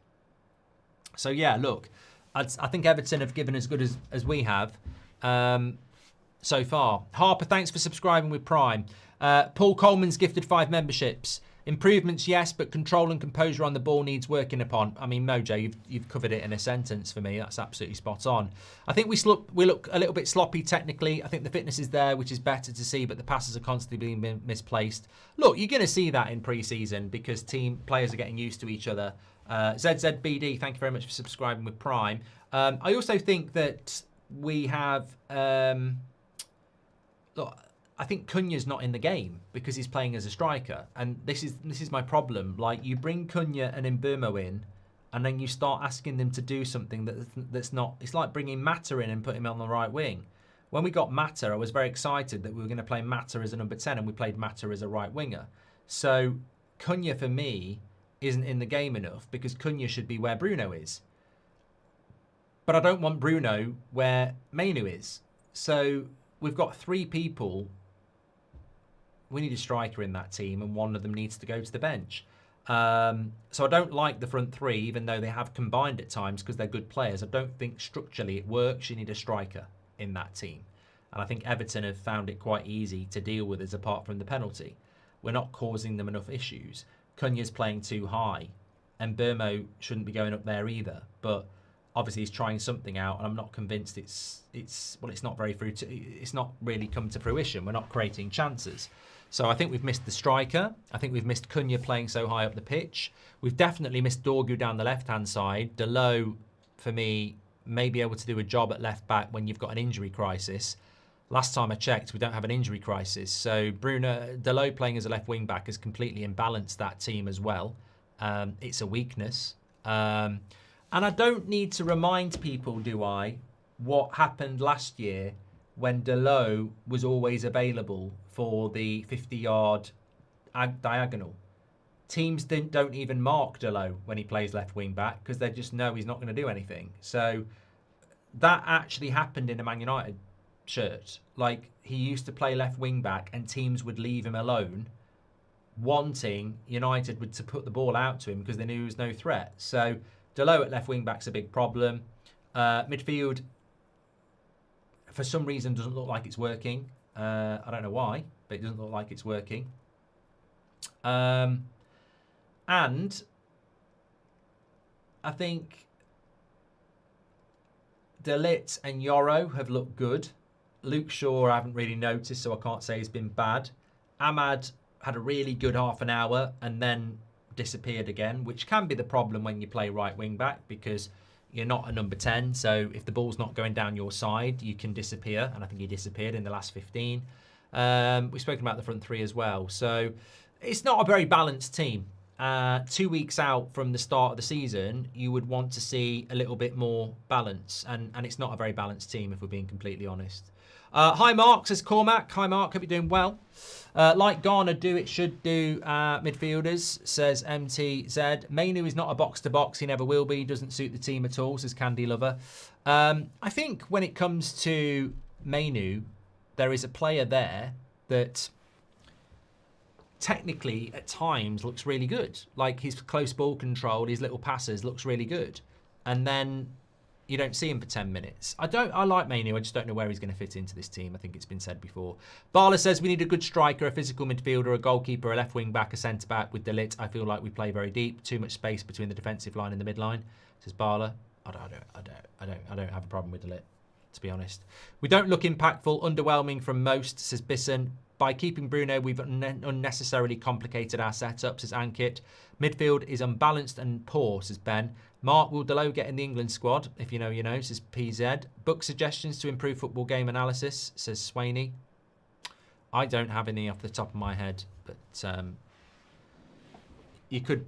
B: So yeah, look, I think Everton have given as good as we have so far. Harper, thanks for subscribing with Prime. Paul Coleman's gifted 5 memberships. Improvements, yes, but control and composure on the ball needs working upon. I mean, Mojo, you've covered it in a sentence for me. That's absolutely spot on. I think we look a little bit sloppy technically. I think the fitness is there, which is better to see, but the passes are constantly being misplaced. Look, you're going to see that in pre-season because players are getting used to each other. ZZBD, thank you very much for subscribing with Prime. I also think that we have... look, I think Cunha's not in the game because he's playing as a striker, and this is my problem. Like, you bring Cunha and Mbeumo in, and then you start asking them to do something that's not. It's like bringing Mata in and putting him on the right wing. When we got Mata, I was very excited that we were going to play Mata as a number 10, and we played Mata as a right winger. So Cunha for me isn't in the game enough because Cunha should be where Bruno is. But I don't want Bruno where Mainu is. So we've got 3 people. We need a striker in that team, and one of them needs to go to the bench. So I don't like the front 3, even though they have combined at times because they're good players. I don't think structurally it works. You need a striker in that team. And I think Everton have found it quite easy to deal with us apart from the penalty. We're not causing them enough issues. Cunha's playing too high, and Mbeumo shouldn't be going up there either. But obviously he's trying something out, and I'm not convinced it's not it's not really come to fruition. We're not creating chances. So I think we've missed the striker. I think we've missed Cunha playing so high up the pitch. We've definitely missed Dorgu down the left-hand side. Delo, for me, may be able to do a job at left-back when you've got an injury crisis. Last time I checked, we don't have an injury crisis. So Delo playing as a left wing-back has completely imbalanced that team as well. It's a weakness. And I don't need to remind people, do I, what happened last year when Delo was always available for the 50-yard diagonal. Teams don't even mark Delo when he plays left wing back because they just know he's not going to do anything. So that actually happened in a Man United shirt. Like, he used to play left wing back and teams would leave him alone, wanting United to put the ball out to him because they knew he was no threat. So Delo at left wing back's a big problem. Midfield, for some reason, doesn't look like it's working. I don't know why, but it doesn't look like it's working. And I think De Ligt and Yoro have looked good. Luke Shaw I haven't really noticed, so I can't say he's been bad. Ahmad had a really good half an hour and then disappeared again, which can be the problem when you play right wing back because, You're not a number 10, so if the ball's not going down your side, you can disappear, and I think he disappeared in the last 15. We've spoken about the front three as well, so it's not a very balanced team. 2 weeks out from the start of the season, you would want to see a little bit more balance, and it's not a very balanced team, if we're being completely honest. Hi Mark, says Cormac. Hi Mark, hope you're doing well. Like Ghana do, it should do midfielders, says MTZ. Mainu is not a box-to-box, he never will be, doesn't suit the team at all, says Candy Lover. I think when it comes to Mainu, there is a player there that technically at times looks really good. Like his close ball control, his little passes looks really good. And then you don't see him for 10 minutes. I like Mainu. I just don't know where he's going to fit into this team. I think it's been said before. Barla says we need a good striker, a physical midfielder, a goalkeeper, a left wing back, a centre back with Delit. I feel like we play very deep. Too much space between the defensive line and the midline. Says Barla. I don't have a problem with Delit, to be honest. We don't look impactful. Underwhelming from most, says Bisson. By keeping Bruno, we've unnecessarily complicated our setup, says Ankit. Midfield is unbalanced and poor, says Ben. Mark, will Delo get in the England squad? If you know, you know, says PZ. Book suggestions to improve football game analysis, says Swaney. I don't have any off the top of my head, but you could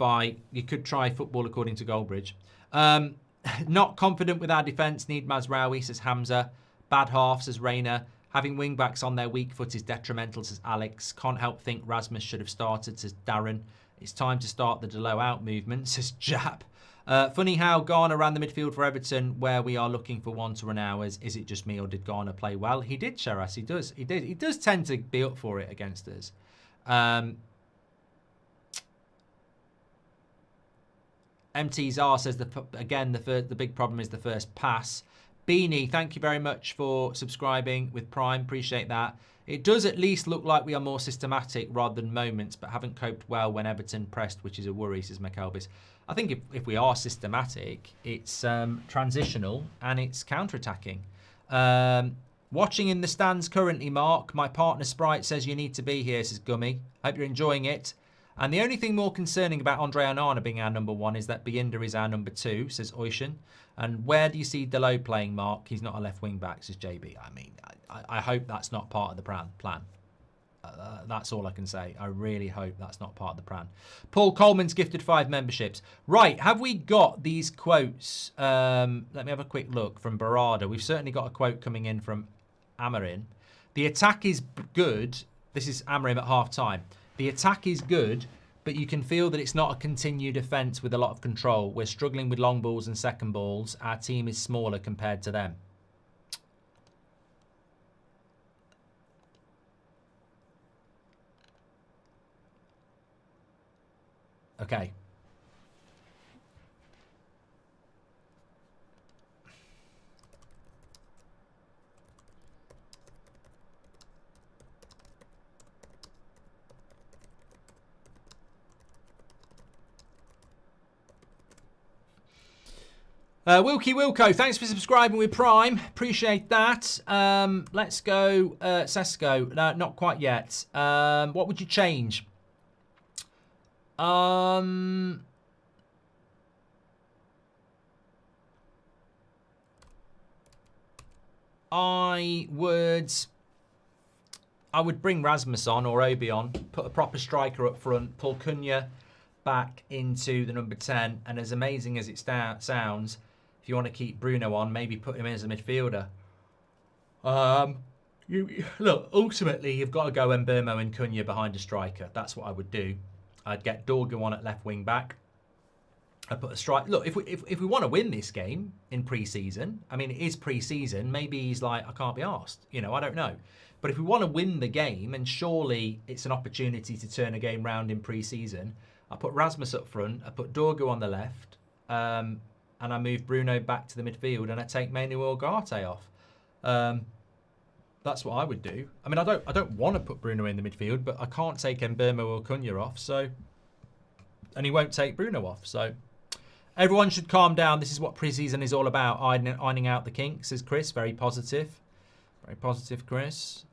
B: try Football According to Goldbridge. Not confident with our defence, need Mazraoui, says Hamza. Bad half, says Rayner. Having wing-backs on their weak foot is detrimental, says Alex. Can't help think Rasmus should have started, says Darren. It's time to start the Delo out movement, says Jap. Funny how Garner ran the midfield for Everton, where we are looking for one to run ours. Is it just me, or did Garner play well? He did, Sheras. He does. He did. He does tend to be up for it against us. MTZR says, the big problem is the first pass. Beanie, thank you very much for subscribing with Prime. Appreciate that. It does at least look like we are more systematic rather than moments, but haven't coped well when Everton pressed, which is a worry, says McElvis. I think if we are systematic, it's transitional and it's counter-attacking. Watching in the stands currently, Mark. My partner Sprite says you need to be here, says Gummy. Hope you're enjoying it. And the only thing more concerning about Andre Onana being our number one is that Bienda is our number two, says Oishan. And where do you see Delo playing, Mark? He's not a left wing back, says JB. I mean, I hope that's not part of the plan. That's all I can say. I really hope that's not part of the plan. Paul Coleman's gifted 5 memberships. Right, have we got these quotes? Let me have a quick look from Barada. We've certainly got a quote coming in from Amarin. The attack is good. This is Amarin at half time. The attack is good, but you can feel that it's not a continued offence with a lot of control. We're struggling with long balls and second balls. Our team is smaller compared to them. Okay. Wilkie Wilco, thanks for subscribing with Prime. Appreciate that. Let's go Cesco. No, not quite yet. What would you change? I would bring Rasmus on or Obi on, put a proper striker up front, pull Cunha back into the number 10, and as amazing as it sounds, if you want to keep Bruno on, maybe put him in as a midfielder. Look, ultimately, you've got to go Mbeumo and Cunha behind a striker. That's what I would do. I'd get Dorgu on at left wing back. I'd put a strike. Look, if we want to win this game in pre-season, I mean, it is pre-season. Maybe he's like, I can't be arsed. You know, I don't know. But if we want to win the game, and surely it's an opportunity to turn a game round in pre-season, I put Rasmus up front, I put Dorgu on the left, and I move Bruno back to the midfield, and I take Manuel Ugarte off. That's what I would do. I mean, I don't want to put Bruno in the midfield, but I can't take Mbeumo or Cunha off, so... And he won't take Bruno off, so... Everyone should calm down. This is what pre-season is all about, ironing out the kinks, says Chris. Very positive. Very positive, Chris.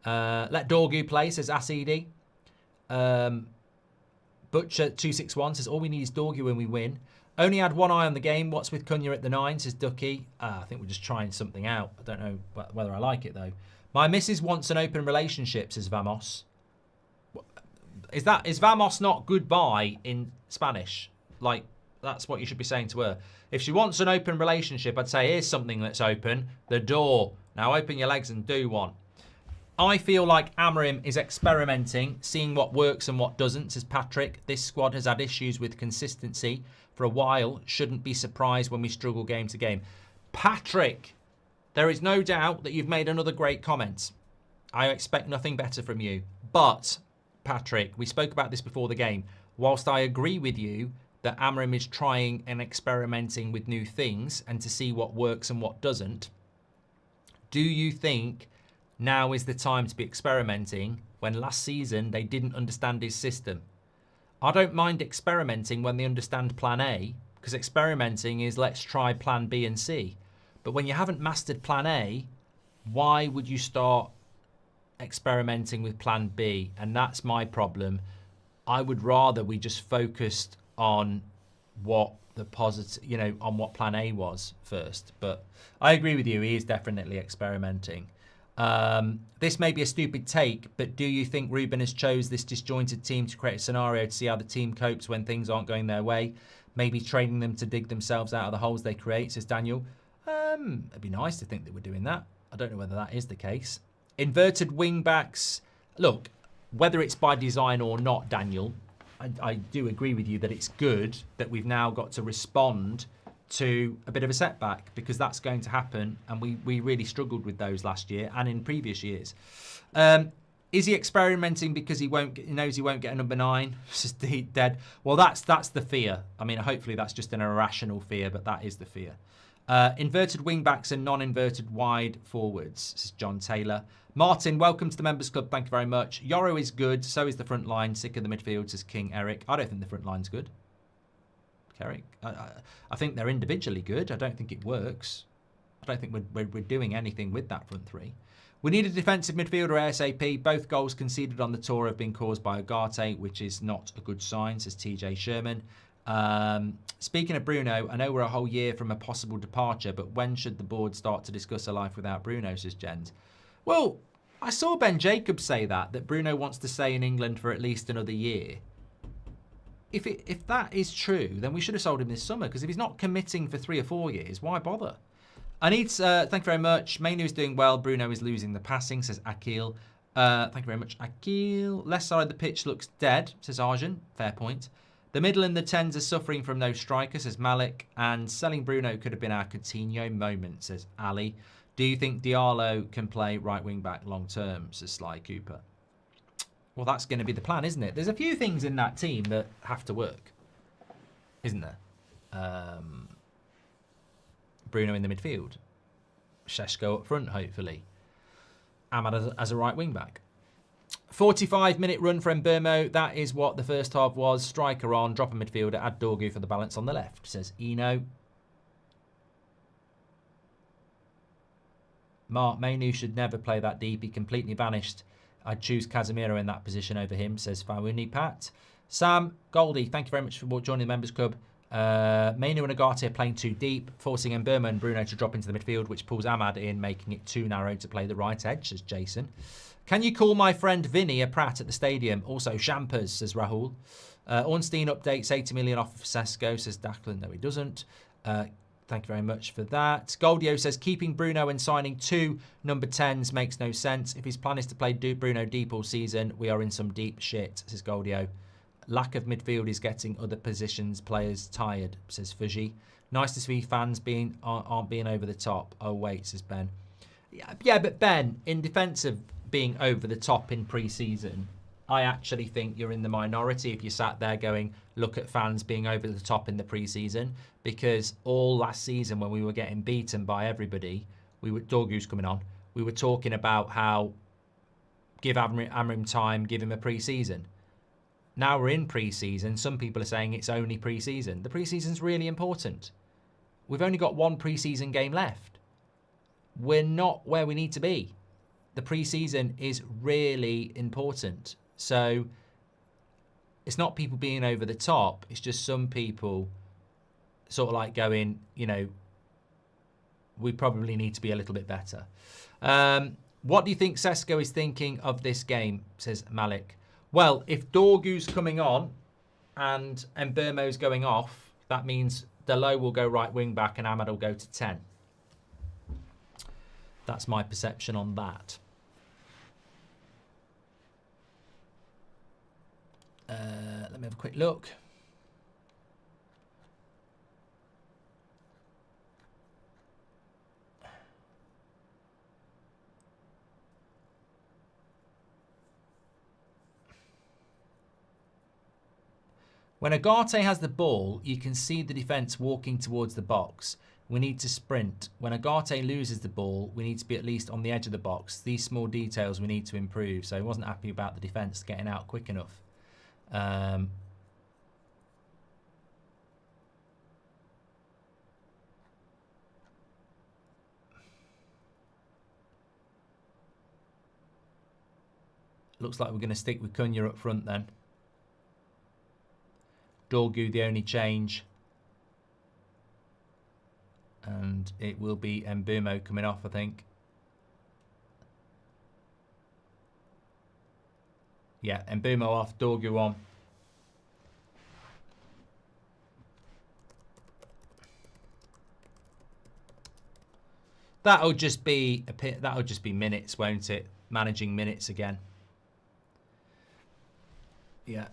B: Let Dorgu play, says Asidi. Butcher261 says, all we need is Dorgu when we win. Only had one eye on the game. What's with Cunha at the 9, says Ducky. I think we're just trying something out. I don't know whether I like it, though. My missus wants an open relationship, says Vamos. Is Vamos not goodbye in Spanish? Like, that's what you should be saying to her. If she wants an open relationship, I'd say, here's something that's open. The door. Now open your legs and do one. I feel like Amorim is experimenting, seeing what works and what doesn't, says Patrick. This squad has had issues with consistency for a while. Shouldn't be surprised when we struggle game to game. Patrick, there is no doubt that you've made another great comment. I expect nothing better from you. But, Patrick, we spoke about this before the game. Whilst I agree with you that Amorim is trying and experimenting with new things and to see what works and what doesn't, do you think now is the time to be experimenting when last season they didn't understand his system? I don't mind experimenting when they understand plan A, because experimenting is let's try plan B and C. But when you haven't mastered plan A, why would you start experimenting with plan B? And that's my problem. I would rather we just focused on what the positive, on what plan A was first. But I agree with you. He is definitely experimenting. This may be a stupid take, but do you think Ruben has chose this disjointed team to create a scenario to see how the team copes when things aren't going their way? Maybe training them to dig themselves out of the holes they create, says Daniel. It'd be nice to think that we're doing that. I don't know whether that is the case. Inverted wing backs. Look, whether it's by design or not, Daniel, I do agree with you that it's good that we've now got to respond to a bit of a setback, because that's going to happen, and we really struggled with those last year and in previous years. Is he experimenting because he knows he won't get a number 9? Just dead. Well, that's the fear. I mean, hopefully that's just an irrational fear, but that is the fear. Inverted wing backs and non-inverted wide forwards, says John Taylor. Martin, welcome to the Members Club. Thank you very much. Yoro is good. So is the front line. Sick of the midfield, says King Eric. I don't think the front line's good. Eric, I think they're individually good. I don't think it works. I don't think we're doing anything with that front three. We need a defensive midfielder ASAP. Both goals conceded on the tour have been caused by Ugarte, which is not a good sign, says TJ Sherman. Speaking of Bruno, I know we're a whole year from a possible departure, but when should the board start to discuss a life without Bruno, says Jens. Well, I saw Ben Jacobs say that Bruno wants to stay in England for at least another year. If that is true, then we should have sold him this summer, because if he's not committing for 3 or 4 years, why bother? Thank you very much. Manu is doing well. Bruno is losing the passing, says Akil. Thank you very much, Akil. Left side of the pitch looks dead, says Arjun. Fair point. The middle and the 10s are suffering from no striker, says Malik. And selling Bruno could have been our Coutinho moment, says Ali. Do you think Diallo can play right wing back long term, says Sly Cooper? Well, that's going to be the plan, isn't it? There's a few things in that team that have to work, isn't there? Bruno in the midfield. Cesco up front, hopefully. Ahmad as a right wing back. 45-minute run for Mbermo. That is what the first half was. Striker on, drop a midfielder, add Dorgu for the balance on the left, says Eno. Mark Manu should never play that deep. He completely vanished. I'd choose Casemiro in that position over him, says Fawuni Pat. Sam Goldie, thank you very much for joining the Members Club. Manu and Ugarte are playing too deep, forcing Mbermo and Bruno to drop into the midfield, which pulls Ahmad in, making it too narrow to play the right edge, says Jason. Can you call my friend Vinny a prat at the stadium? Also, Shampers, says Rahul. Ornstein updates 80 million off of Cesco, says Declan. No, he doesn't. Thank you very much for that. Goldio says, keeping Bruno and signing 2 number 10s makes no sense. If his plan is to play Bruno deep all season, we are in some deep shit, says Goldio. Lack of midfield is getting other positions players tired, says Fuji. Nice to see fans aren't being over the top. Oh, wait, says Ben. Yeah, but Ben, in defence of being over the top in pre-season, I actually think you're in the minority if you sat there going, look at fans being over the top in the pre-season, because all last season when we were getting beaten by everybody, Dorgu's coming on, we were talking about how give Amorim time, give him a pre-season. Now we're in pre-season, some people are saying it's only pre-season. The pre-season's really important. We've only got 1 pre-season game left. We're not where we need to be. The pre-season is really important. So it's not people being over the top. It's just some people
A: sort of like going, you know, we probably need to be a little bit better. What do you think Cesco is thinking of this game, says Malik? Well, if Dorgu's coming on and Mbeumo's going off, that means Delo will go right wing back and Ahmad will go to 10. That's my perception on that. Let me have a quick look. When Agate has the ball, you can see the defence walking towards the box. We need to sprint. When Agate loses the ball, we need to be at least on the edge of the box. These small details we need to improve. So he wasn't happy about the defence getting out quick enough. Looks like we're going to stick with Cunha up front then. Dorgu the only change. And it will be Mbeumo coming off, I think. Yeah, Mbeumo off, Dorgu on. That'll just be minutes, won't it? Managing minutes again. Yeah.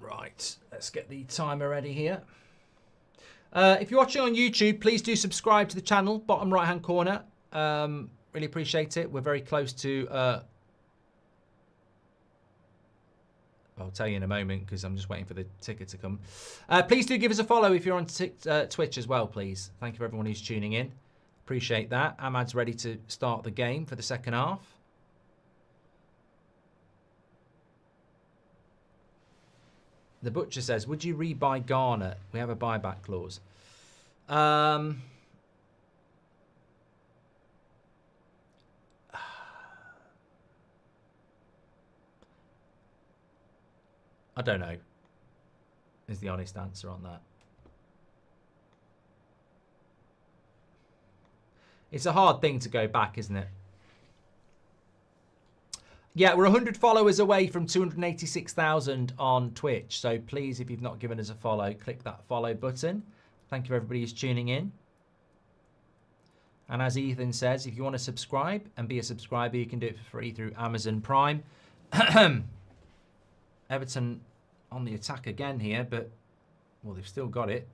A: Right, let's get the timer ready here. If you're watching on YouTube, please do subscribe to the channel, bottom right-hand corner. Really appreciate it. We're very close to... I'll tell you in a moment because I'm just waiting for the ticker to come. Please do give us a follow if you're on Twitch as well, please. Thank you for everyone who's tuning in. Appreciate that. Ahmad's ready to start the game for the second half. The Butcher says, would you rebuy Garner? We have a buyback clause. I don't know, is the honest answer on that. It's a hard thing to go back, isn't it? Yeah, we're 100 followers away from 286,000 on Twitch. So please, if you've not given us a follow, click that follow button. Thank you for everybody who's tuning in. And as Ethan says, if you want to subscribe and be a subscriber, you can do it for free through Amazon Prime. Everton on the attack again here, but, well, they've still got it.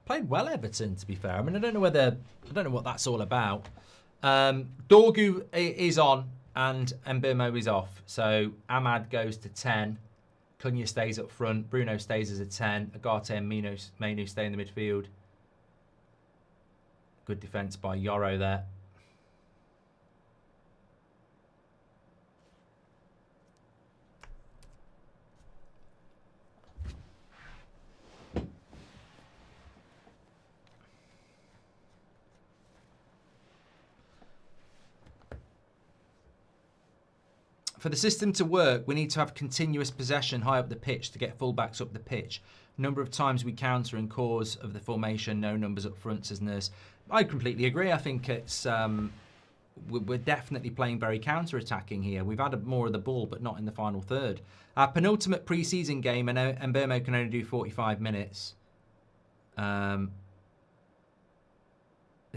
A: Played well, Everton, to be fair. I mean, I don't know what that's all about. Dorgu is on and Mbeumo is off. So Ahmad goes to 10. Cunha stays up front. Bruno stays as a 10. Agate and Mainu stay in the midfield. Good defence by Yoro there. For the system to work, we need to have continuous possession high up the pitch to get fullbacks up the pitch. Number of times we counter and cause of the formation, no numbers up front, says Nurse. I completely agree. I think it's we're definitely playing very counter-attacking here. We've had more of the ball, but not in the final third. Our penultimate pre-season game, and Mbeumo can only do 45 minutes. This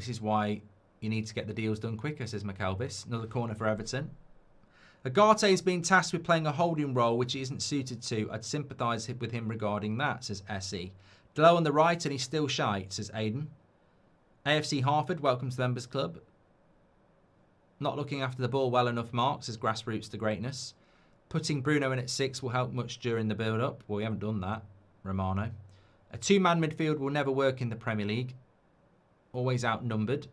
A: is why you need to get the deals done quicker, says McAlvis. Another corner for Everton. Agate has been tasked with playing a holding role which he isn't suited to. I'd sympathise with him regarding that, says Essie. Delo on the right and he's still shite, says Aidan. AFC Harford, welcome to the Members Club. Not looking after the ball well enough, Mark, says Grassroots to Greatness. Putting Bruno in at 6 will help much during the build-up. Well, we haven't done that, Romano. A two-man midfield will never work in the Premier League. Always outnumbered,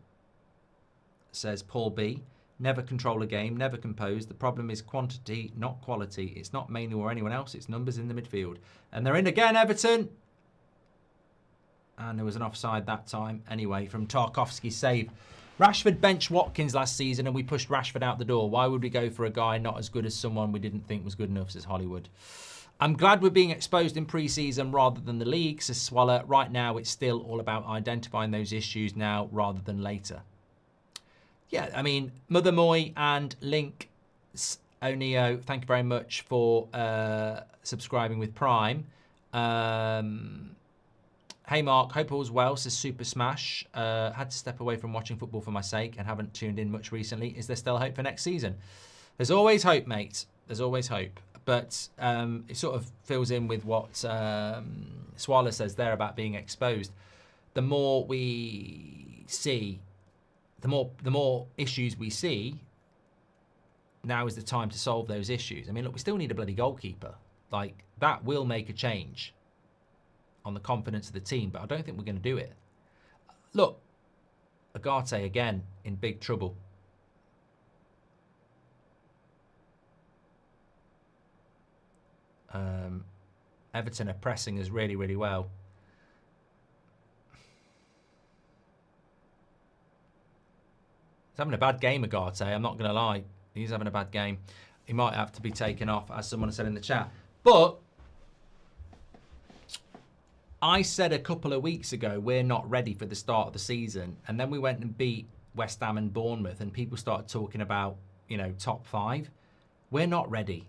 A: says Paul B. Never control a game, never compose. The problem is quantity, not quality. It's not Mainu or anyone else. It's numbers in the midfield. And they're in again, Everton. And there was an offside that time. Anyway, from Tarkovsky's save. Rashford benched Watkins last season and we pushed Rashford out the door. Why would we go for a guy not as good as someone we didn't think was good enough, says Hollywood. I'm glad we're being exposed in pre-season rather than the league, says Swallow. Right now, it's still all about identifying those issues now rather than later. Yeah, I mean, Mother Moy and Link Oneo, thank you very much for subscribing with Prime. Hey Mark, hope all's well, says Super Smash. Had to step away from watching football for my sake and haven't tuned in much recently. Is there still hope for next season? There's always hope, mate. There's always hope. But it sort of fills in with what Swallow says there about being exposed. The more we see, the more issues we see, now is the time to solve those issues. I mean, look, we still need a bloody goalkeeper. Like, that will make a change on the confidence of the team, but I don't think we're going to do it. Look, Agate again in big trouble. Everton are pressing us really, really well. He's having a bad game, Agate. I'm not going to lie. He's having a bad game. He might have to be taken off, as someone said in the chat. But I said a couple of weeks ago, we're not ready for the start of the season. And then we went and beat West Ham and Bournemouth, and people started talking about, you know, top 5. We're not ready.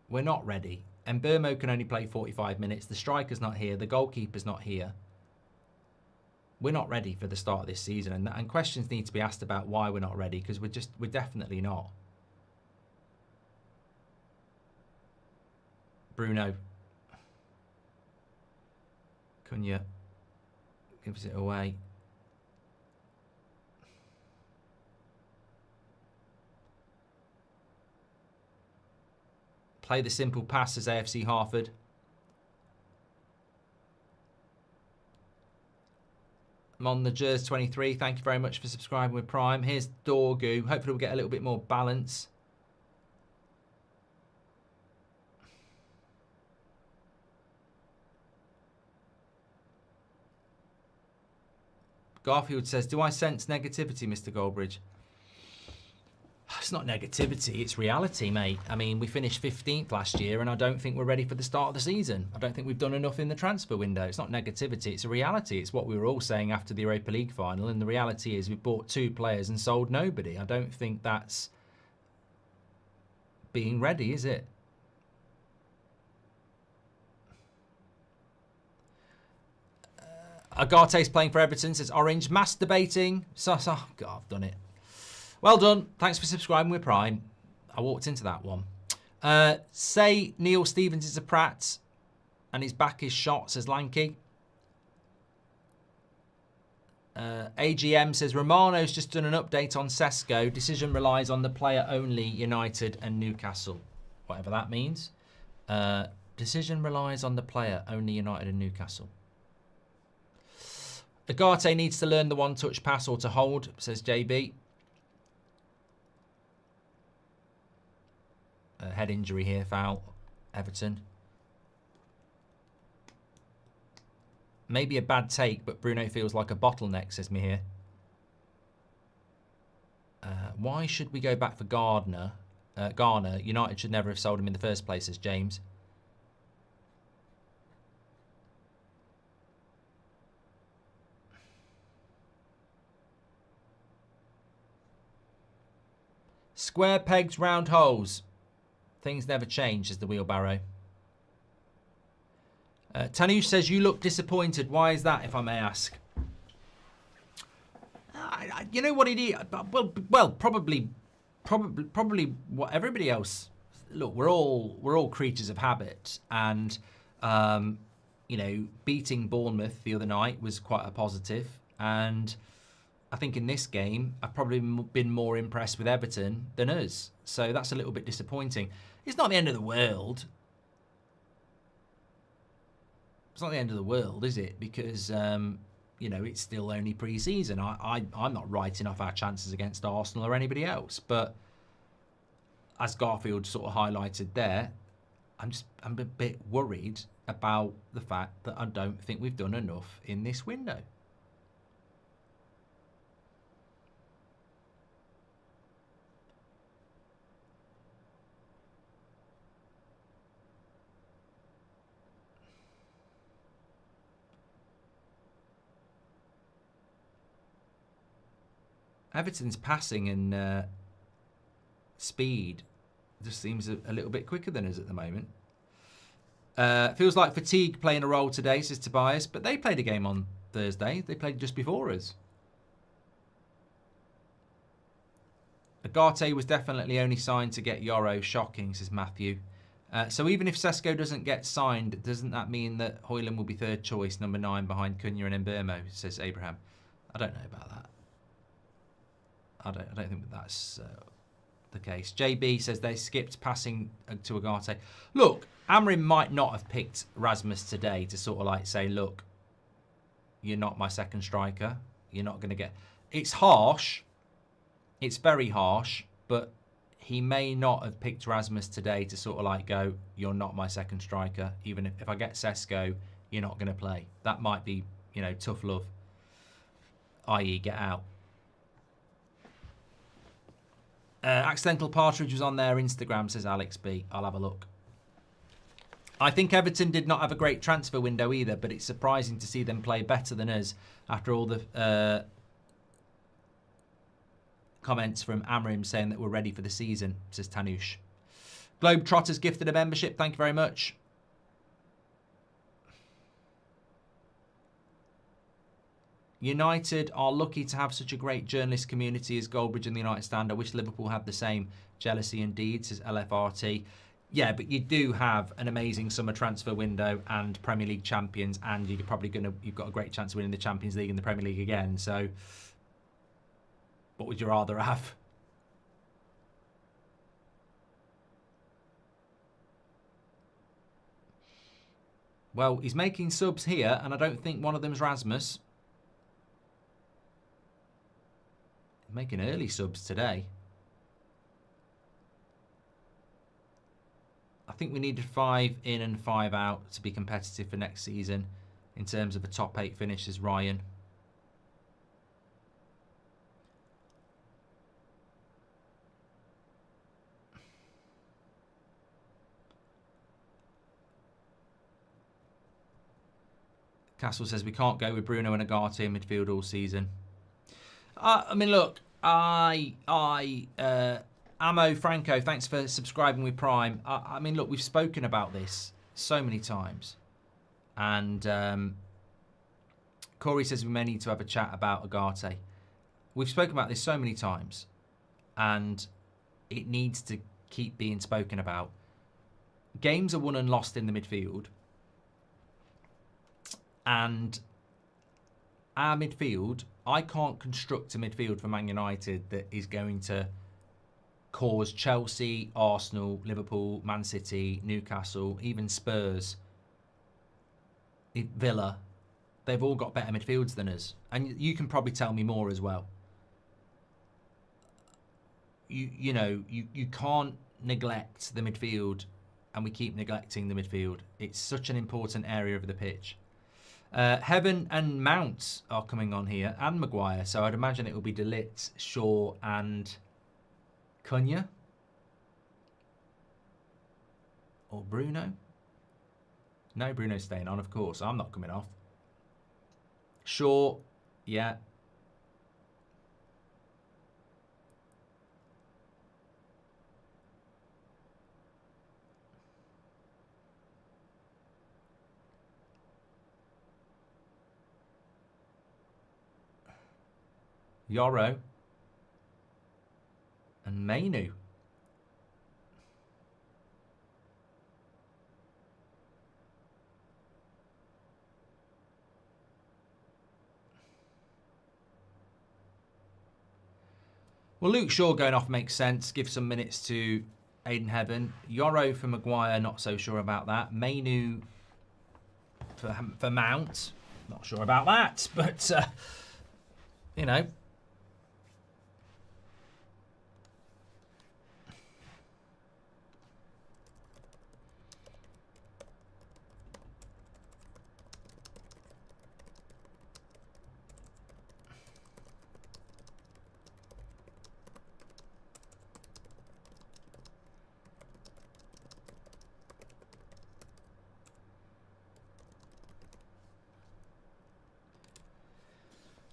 A: We're not ready. And Burmo can only play 45 minutes. The striker's not here. The goalkeeper's not here. We're not ready for the start of this season. And questions need to be asked about why we're not ready, because we're definitely not. Bruno. Cunha gives it away. Play the simple pass as AFC Harford. I'm on the Jers 23. Thank you very much for subscribing with Prime. Here's Dorgu. Hopefully we'll get a little bit more balance. Garfield says, do I sense negativity, Mr. Goldbridge? It's not negativity, it's reality, mate. I mean, we finished 15th last year, and I don't think we're ready for the start of the season. I don't think we've done enough in the transfer window. It's not negativity, it's a reality. It's what we were all saying after the Europa League final, and the reality is we bought 2 players and sold nobody. I don't think that's being ready, is it? Agate's playing for Everton, says Orange. Masturbating. God, I've done it. Well done. Thanks for subscribing with Prime. I walked into that one. Say Neil Stevens is a prat and his back is shot, says Lanky. AGM says Romano's just done an update on Cesco. Decision relies on the player only, United and Newcastle. Whatever that means. Decision relies on the player only, United and Newcastle. Agate needs to learn the one-touch pass or to hold, says JB. Head injury here, foul. Everton. Maybe a bad take, but Bruno feels like a bottleneck, says me here. Why should we go back for Garner? United should never have sold him in the first place, says James. Square pegs, round holes. Things never change, as the wheelbarrow. Tanush says, you look disappointed. Why is that, if I may ask? You know what it is? Well, probably what everybody else. Look, we're all creatures of habit, and you know, beating Bournemouth the other night was quite a positive, and I think in this game I've probably been more impressed with Everton than us, so that's a little bit disappointing. It's not the end of the world. It's not the end of the world, is it? Because you know, it's still only pre-season. I'm not writing off our chances against Arsenal or anybody else, but as Garfield sort of highlighted there, I'm a bit worried about the fact that I don't think we've done enough in this window.
B: Everton's passing and speed just seems a little bit quicker than us at the moment. Feels like fatigue playing a role today, says Tobias, but they played a game on Thursday. They played just before us. Agate was definitely only signed to get Yoro. Shocking, says Matthew. So even if Cesco doesn't get signed, doesn't that mean that Hoyland will be third choice, number 9 behind Cunha and Mbeumo, says Abraham. I don't know about that. I don't think that's the case. JB says they skipped passing to Agate. Look, Amrin might not have picked Rasmus today to sort of like say, look, you're not my second striker. You're not going to get... It's harsh. It's very harsh, but he may not have picked Rasmus today to sort of like go, you're not my second striker. Even if I get Cesco, you're not going to play. That might be, you know, tough love, i.e. get out. Accidental Partridge was on their Instagram, says Alex B. I'll have a look. I think Everton did not have a great transfer window either, but it's surprising to see them play better than us after all the comments from Amrim saying that we're ready for the season, says Tanush. Globetrotters gifted a membership. Thank you very much. United are lucky to have such a great journalist community as Goldbridge and the United Stand. I wish Liverpool had the same. Jealousy indeed, says LFRT. Yeah, but you do have an amazing summer transfer window and Premier League champions, and you've got a great chance of winning the Champions League and the Premier League again. So, what would you rather have? Well, he's making subs here, and I don't think one of them's Rasmus. Making early subs today. I think we needed 5 in and 5 out to be competitive for next season in terms of a top 8 finish, as Ryan. Castle says we can't go with Bruno and Agate in midfield all season. I mean, look, Amo Franco, thanks for subscribing with Prime. I mean, look, we've spoken about this so many times. And Corey says we may need to have a chat about Agate. We've spoken about this so many times. And it needs to keep being spoken about. Games are won and lost in the midfield. And our midfield, I can't construct a midfield for Man United that is going to cause Chelsea, Arsenal, Liverpool, Man City, Newcastle, even Spurs, Villa. They've all got better midfields than us. And you can probably tell me more as well. You know, you can't neglect the midfield, and we keep neglecting the midfield. It's such an important area of the pitch. Heaven and Mount are coming on here, and Maguire. So I'd imagine it will be De Ligt, Shaw, and Cunha. Or Bruno. No, Bruno's staying on, of course. I'm not coming off. Shaw, yeah. Yoro and Mainu. Well, Luke Shaw going off makes sense. Give some minutes to Aiden Heaven. Yoro for Maguire, not so sure about that. Mainu for Mount, not sure about that. But, you know.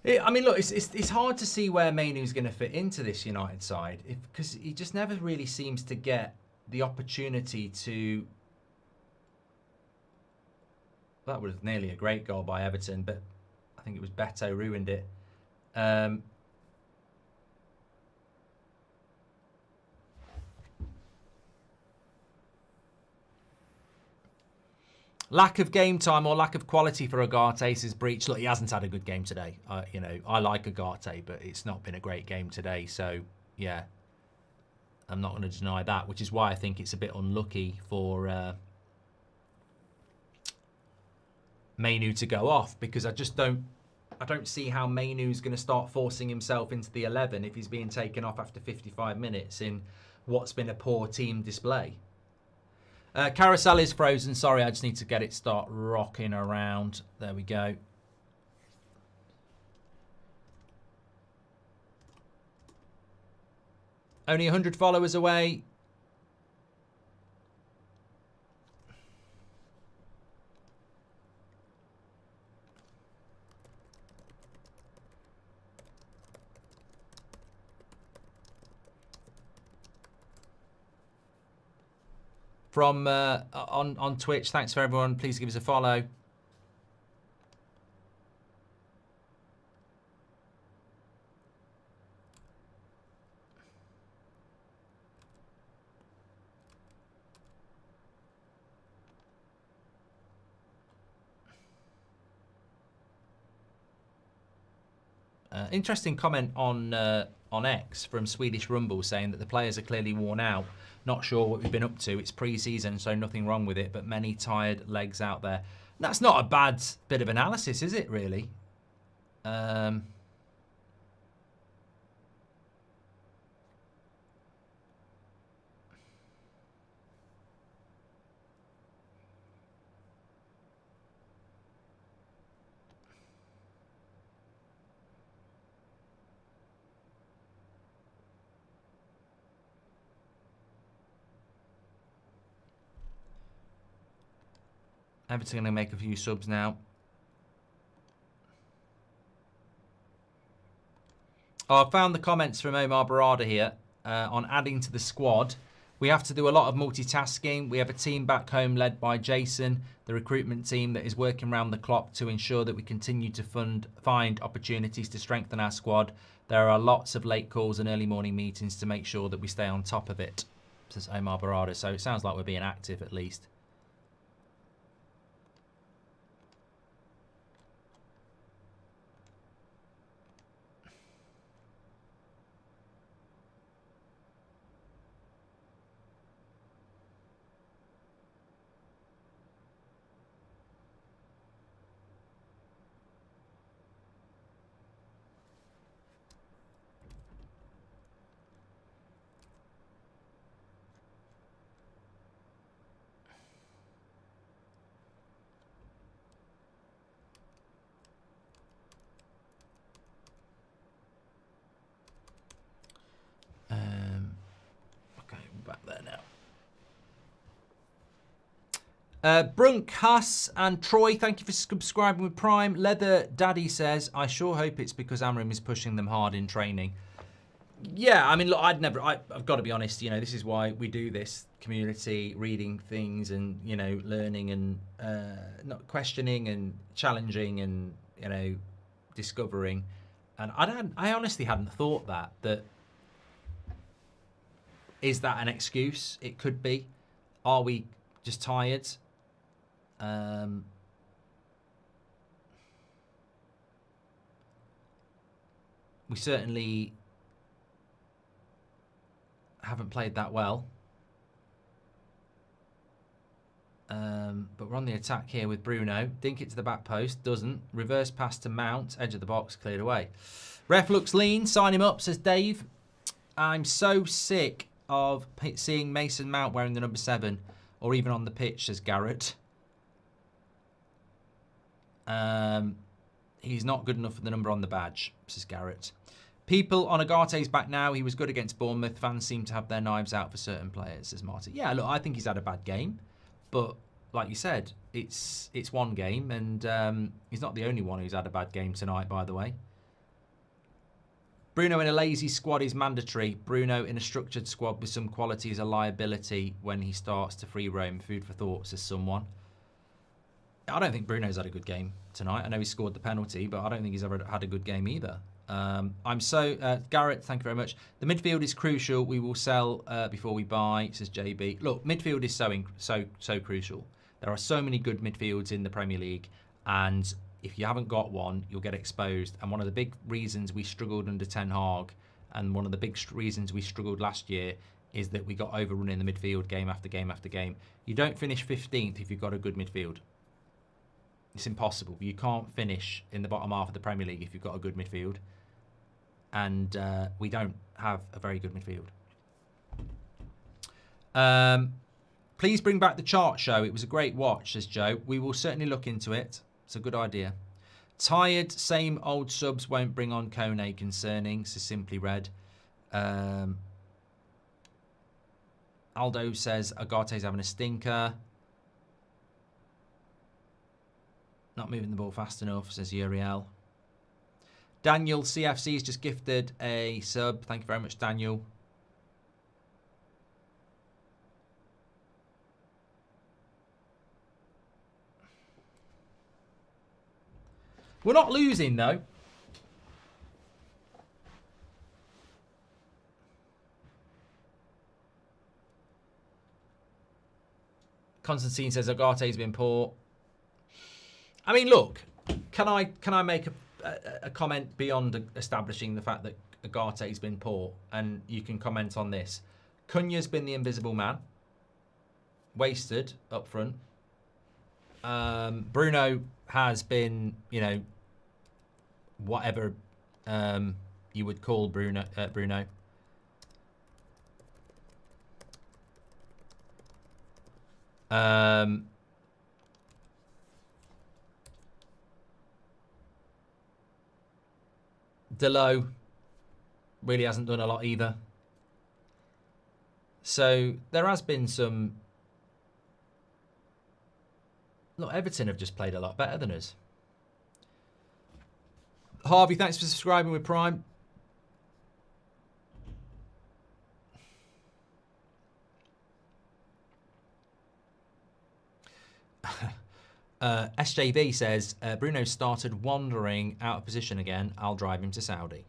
A: I mean, look, it's hard to see where Mainoo's going to fit into this United side because he just never really seems to get the opportunity to. That was nearly a great goal by Everton, but I think it was Beto ruined it. Lack of game time or lack of quality for Agate, says Breach. Look, he hasn't had a good game today. You know, I like Agate, but it's not been a great game today. So, yeah, I'm not going to deny that, which is why I think it's a bit unlucky for Mainoo to go off, because I don't see how Mainoo's going to start forcing himself into the 11 if he's being taken off after 55 minutes in what's been a poor team display. Carousel is frozen. Sorry, I just need to get it start rocking around. There we go. Only 100 followers away. From on Twitch, thanks for everyone. Please give us a follow. Interesting comment on X from Swedish Rumble saying that the players are clearly worn out. Not sure what we've been up to. It's pre-season, so nothing wrong with it, but many tired legs out there. That's not a bad bit of analysis, is it, really? Everton going to make a few subs now. Oh, I found the comments from Omar Barada here on adding to the squad. We have to do a lot of multitasking. We have a team back home led by Jason, the recruitment team that is working around the clock to ensure that we continue to find opportunities to strengthen our squad. There are lots of late calls and early morning meetings to make sure that we stay on top of it, says Omar Barada. So it sounds like we're being active at least. Back there now. Brunk, Huss and Troy, thank you for subscribing with Prime. Leather Daddy says, I sure hope it's because Amram is pushing them hard in training. Yeah, I mean, look, I've got to be honest, you know, this is why we do this community, reading things and, you know, learning and not questioning and challenging and, you know, discovering. And I honestly hadn't thought that is that an excuse? It could be. Are we just tired? We certainly haven't played that well. But we're on the attack here with Bruno. Dink it to the back post. Doesn't. Reverse pass to Mount. Edge of the box. Cleared away. Ref looks lean. Sign him up, says Dave. I'm so sick of seeing Mason Mount wearing the number 7 or even on the pitch, says Garrett. He's not good enough for the number on the badge, says Garrett. People on Agate's back now. He was good against Bournemouth. Fans seem to have their knives out for certain players, says Martin. Yeah, look, I think he's had a bad game. But like you said, it's one game. And he's not the only one who's had a bad game tonight, by the way.
B: Bruno in a lazy squad is mandatory. Bruno in a structured squad with some quality is a liability when he starts to free roam. Food for thought, says someone. I don't think Bruno's had a good game tonight. I know he scored the penalty, but I don't think he's ever had a good game either. Garrett, thank you very much. The midfield is crucial. We will sell before we buy, says JB. Look, midfield is so crucial. There are so many good midfields in the Premier League, and if you haven't got one, you'll get exposed. And one of the big reasons we struggled under Ten Hag, and one of the big reasons we struggled last year, is that we got overrun in the midfield game after game after game. You don't finish 15th if you've got a good midfield. It's impossible. You can't finish in the bottom half of the Premier League if you've got a good midfield. And we don't have a very good midfield. Please bring back the chart show. It was a great watch, says Joe. We will certainly look into it. It's a good idea. Tired, same old subs won't bring on Kone concerning, says Simply Red. Aldo says Agate's having a stinker. Not moving the ball fast enough, says Uriel. Daniel CFC has just gifted a sub. Thank you very much, Daniel. We're not losing, though. Constantine says Agate's been poor. I mean, look, can I make a comment beyond establishing the fact that Agate's been poor? And you can comment on this. Cunha's been the invisible man. Wasted up front. Bruno has been, you know, whatever you would call Bruno. Delo really hasn't done a lot either. So there has been some... Look, Everton have just played a lot better than us. Harvey, thanks for subscribing with Prime. SJV says, Bruno started wandering out of position again. I'll drive him to Saudi.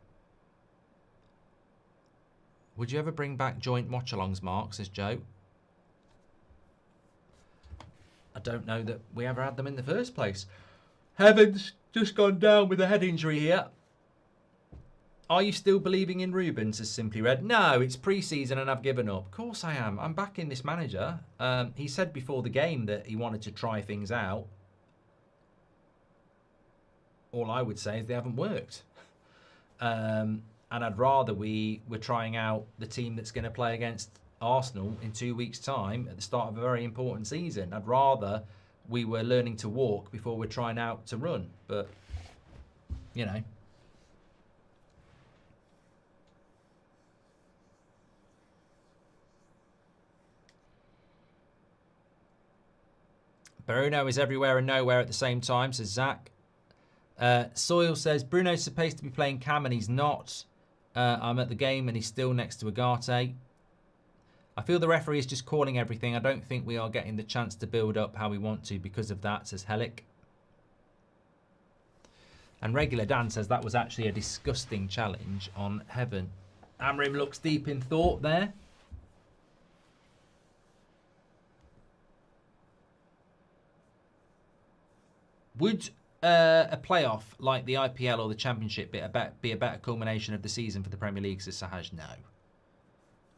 B: Would you ever bring back joint watch-alongs, Mark, says Joe. I don't know that we ever had them in the first place. Heaven's just gone down with a head injury here. Are you still believing in Ruben, says Simply Red? No, it's pre-season and I've given up. Of course I am. I'm backing this manager. He said before the game that he wanted to try things out. All I would say is they haven't worked. And I'd rather we were trying out the team that's going to play against Arsenal in 2 weeks' time at the start of a very important season. I'd rather we were learning to walk before we're trying out to run. But, you know. Bruno is everywhere and nowhere at the same time, says Zach. Soil says, Bruno's supposed to be playing Cam and he's not. I'm at the game and he's still next to Agate. I feel the referee is just calling everything. I don't think we are getting the chance to build up how we want to because of that, says Helic. And Regular Dan says that was actually a disgusting challenge on Heaven. Amrim looks deep in thought there. Would a playoff like the IPL or the Championship be a better culmination of the season for the Premier League, says Sahaj? No.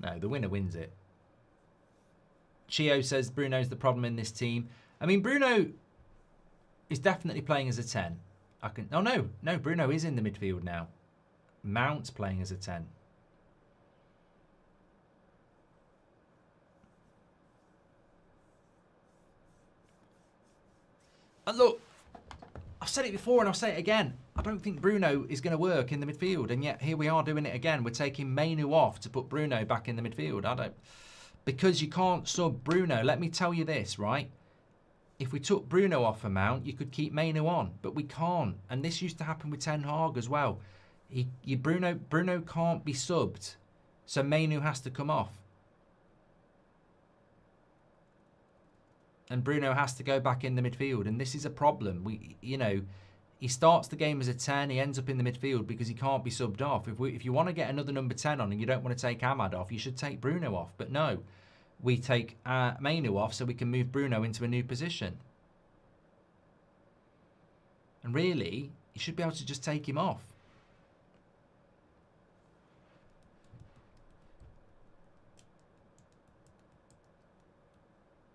B: No, the winner wins it. Chio says Bruno's the problem in this team. I mean, Bruno is definitely playing as a 10. No, Bruno is in the midfield now. Mount's playing as a 10. And look, I've said it before and I'll say it again. I don't think Bruno is going to work in the midfield, and yet here we are doing it again. We're taking Mainu off to put Bruno back in the midfield. Because you can't sub Bruno. Let me tell you this, right? If we took Bruno off for Mount, you could keep Mainu on, but we can't. And this used to happen with Ten Hag as well. Bruno can't be subbed, so Mainu has to come off. And Bruno has to go back in the midfield, and this is a problem. He starts the game as a 10, he ends up in the midfield because he can't be subbed off. If you want to get another number 10 on and you don't want to take Ahmad off, you should take Bruno off. But no, we take Mainu off so we can move Bruno into a new position. And really, you should be able to just take him off.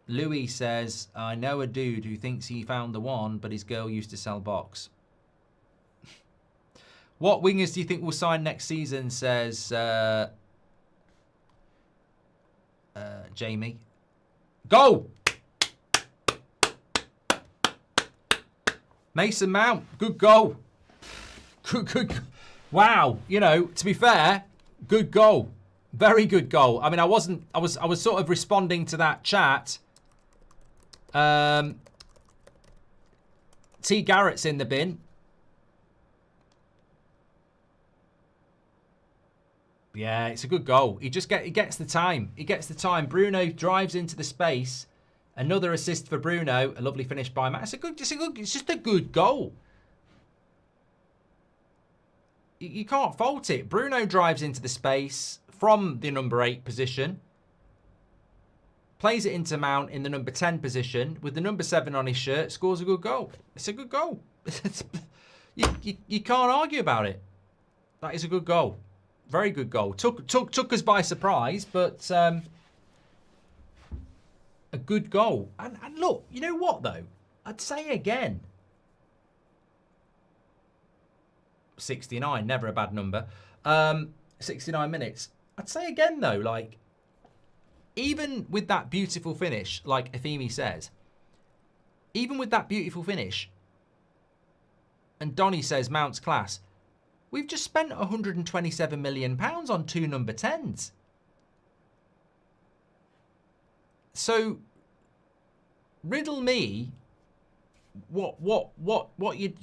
B: Louis says, I know a dude who thinks he found the one, but his girl used to sell box. What wingers do you think will sign next season, says Jamie. Go! Mason Mount, good goal. Good. Wow, to be fair, good goal. Very good goal. I mean, I was sort of responding to that chat. T. Garrett's in the bin. Yeah, it's a good goal. He gets the time. He gets the time. Bruno drives into the space. Another assist for Bruno. A lovely finish by Matt. It's just a good goal. You can't fault it. Bruno drives into the space from the number 8 position. Plays it into Mount in the number 10 position with the number 7 on his shirt. Scores a good goal. It's a good goal. You can't argue about it. That is a good goal. Very good goal. Took us by surprise, but a good goal. And look, you know what though? I'd say again. 69, never a bad number. 69 minutes. I'd say again though, like, even with that beautiful finish, like Efimi says, even with that beautiful finish, and Donny says Mount's class, we've just spent £127 million on 2 number 10s. So, riddle me what you...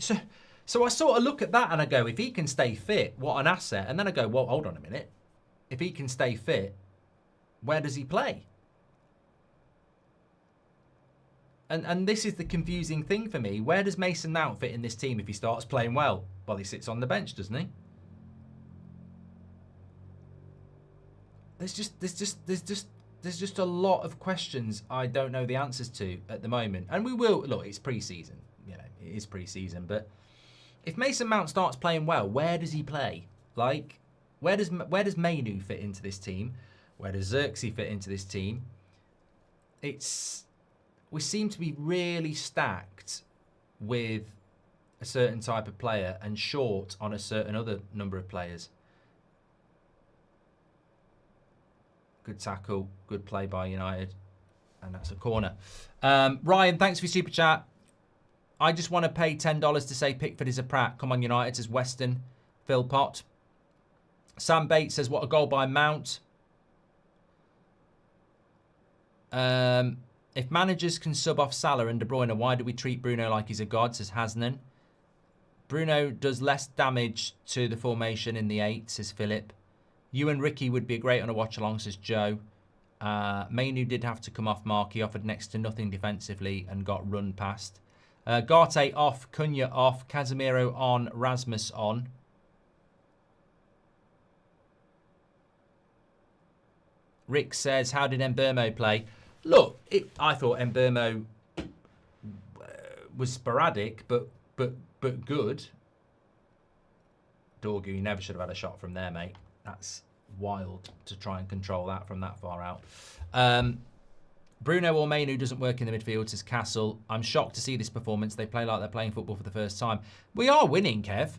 B: So I sort of look at that and I go, if he can stay fit, what an asset. And then I go, well, hold on a minute. If he can stay fit, where does he play? And this is the confusing thing for me. Where does Mason Mount fit in this team if he starts playing well? Well, he sits on the bench, doesn't he? There's just a lot of questions I don't know the answers to at the moment. And we will, look, it's pre-season. It is pre-season, but if Mason Mount starts playing well, where does he play? Like, where does Mainu fit into this team? Where does Xerxes fit into this team? We seem to be really stacked with a certain type of player and short on a certain other number of players. Good tackle, good play by United, and that's a corner. Ryan, thanks for your super chat. I just want to pay $10 to say Pickford is a prat. Come on, United, says Weston. Phil Pott. Sam Bates says, what a goal by Mount. If managers can sub off Salah and De Bruyne, why do we treat Bruno like he's a god, says Hasnan. Bruno does less damage to the formation in the 8, says Philip. You and Ricky would be great on a watch-along, says Joe. Mainu did have to come off Mark. He offered next to nothing defensively and got run past. Garte off, Cunha off, Casemiro on, Rasmus on. Rick says, how did Mbermo play? Look, I thought Mbermo was sporadic, but good. Dorgu, you never should have had a shot from there, mate. That's wild to try and control that from that far out. Bruno or Mainu doesn't work in the midfield, says Castle. I'm shocked to see this performance. They play like they're playing football for the first time. We are winning, Kev.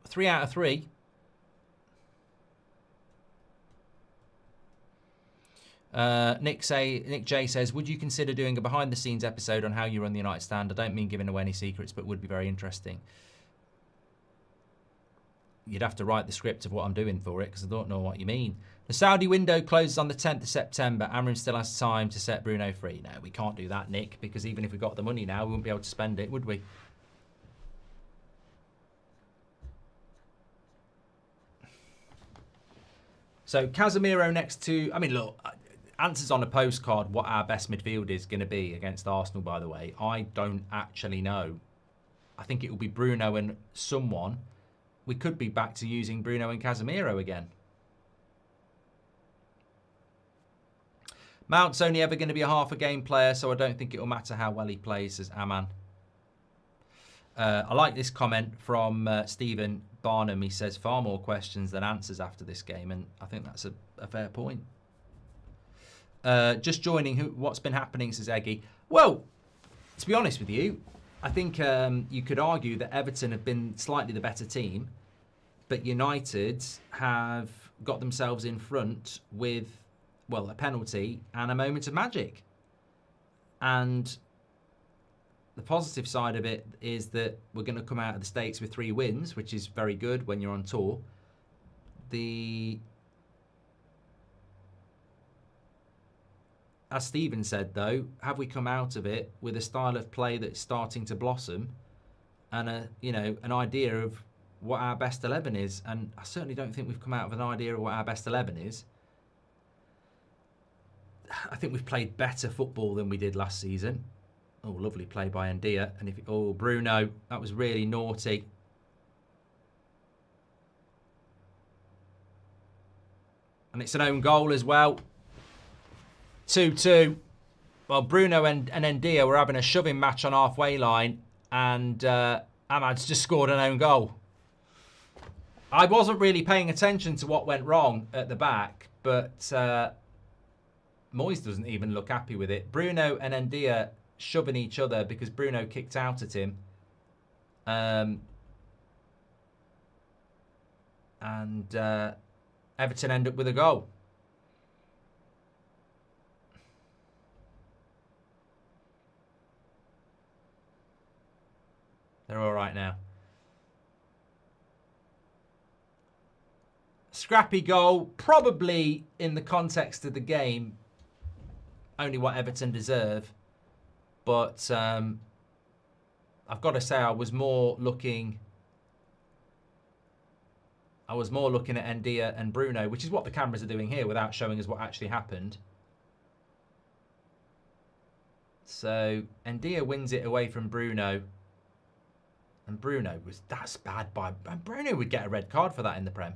B: 3 out of 3. Nick J says, would you consider doing a behind-the-scenes episode on how you run the United stand? I don't mean giving away any secrets, but would be very interesting. You'd have to write the script of what I'm doing for it, because I don't know what you mean. The Saudi window closes on the 10th of September. Amrin still has time to set Bruno free. No, we can't do that, Nick, because even if we got the money now, we wouldn't be able to spend it, would we?
A: So Casemiro next to... I mean, look, answers on a postcard what our best midfield is going to be against Arsenal, by the way. I don't actually know. I think it will be Bruno and someone. We could be back to using Bruno and Casemiro again. Mount's only ever going to be a half a game player, so I don't think it will matter how well he plays, says Aman. I like this comment from Stephen Barnum. He says far more questions than answers after this game, and I think that's a fair point. Just joining, what's been happening, says Eggy. Well, to be honest with you, I think you could argue that Everton have been slightly the better team, but United have got themselves in front with, well, a penalty and a moment of magic. And the positive side of it is that we're going to come out of the States with 3 wins, which is very good when you're on tour. As Stephen said, though, have we come out of it with a style of play that's starting to blossom and an idea of what our best 11 is? And I certainly don't think we've come out with an idea of what our best 11 is. I think we've played better football than we did last season. Oh, lovely play by Ndia. And Bruno, that was really naughty. And it's an own goal as well. 2-2. Well, Bruno and Ndia were having a shoving match on halfway line, and Ahmad's just scored an own goal. I wasn't really paying attention to what went wrong at the back, but Moyes doesn't even look happy with it. Bruno and Ndia shoving each other because Bruno kicked out at him. And Everton end up with a goal. They're all right now. Scrappy goal, probably in the context of the game, only what Everton deserve. But I've got to say, I was more looking at Ndia and Bruno, which is what the cameras are doing here without showing us what actually happened. So Ndia wins it away from Bruno. And Bruno that's bad by... Bruno would get a red card for that in the Prem.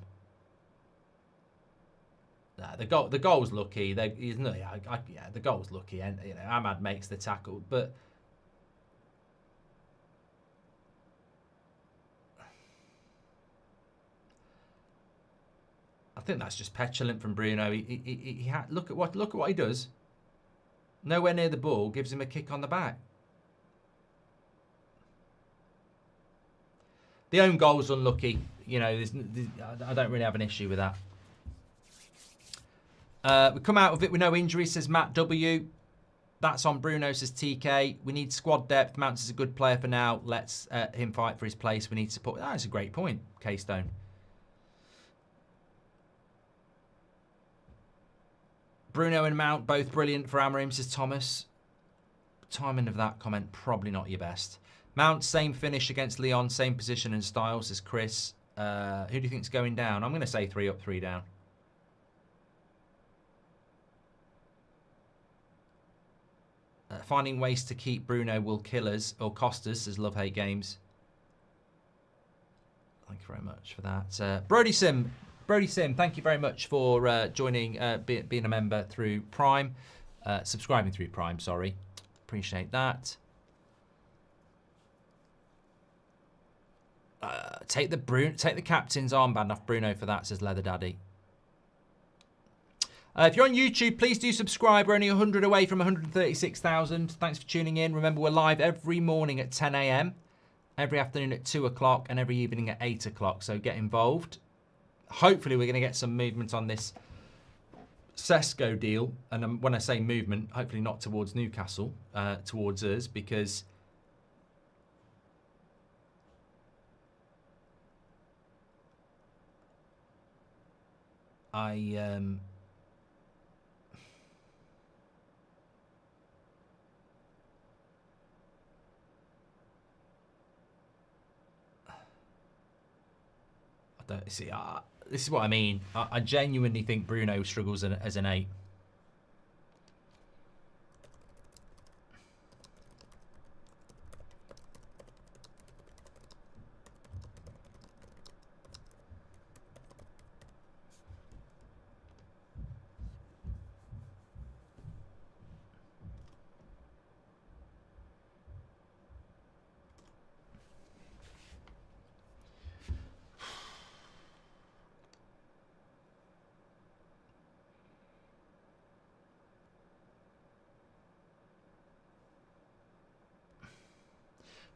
A: Nah, the goal's lucky. The goal's lucky, and Ahmad makes the tackle, but I think that's just petulant from Bruno. Look at what he does. Nowhere near the ball, gives him a kick on the back. The own goal's unlucky. I don't really have an issue with that. We come out of it with no injuries, says Matt W. That's on Bruno, says TK. We need squad depth. Mounts is a good player for now. Let's him fight for his place. We need support. That's a great point, K-Stone. Bruno and Mount, both brilliant for Amorim, says Thomas. Timing of that comment, probably not your best. Mount, same finish against Leon, same position and style, says Chris. Who do you think's going down? I'm going to say 3 up, 3 down. Finding ways to keep Bruno will kill us or cost us, says Love Hate Games. Thank you very much for that. Brody Sim, thank you very much for joining, being a member through Prime. Subscribing through Prime, sorry. Appreciate that. Take the captain's armband off Bruno for that, says Leather Daddy. If you're on YouTube, please do subscribe. We're only 100 away from 136,000. Thanks for tuning in. Remember, we're live every morning at 10 a.m, every afternoon at 2 o'clock, and every evening at 8 o'clock. So get involved. Hopefully, we're going to get some movement on this Cesco deal. And when I say movement, hopefully not towards Newcastle, towards us, because I don't see. this is what I mean. I genuinely think Bruno struggles as an 8.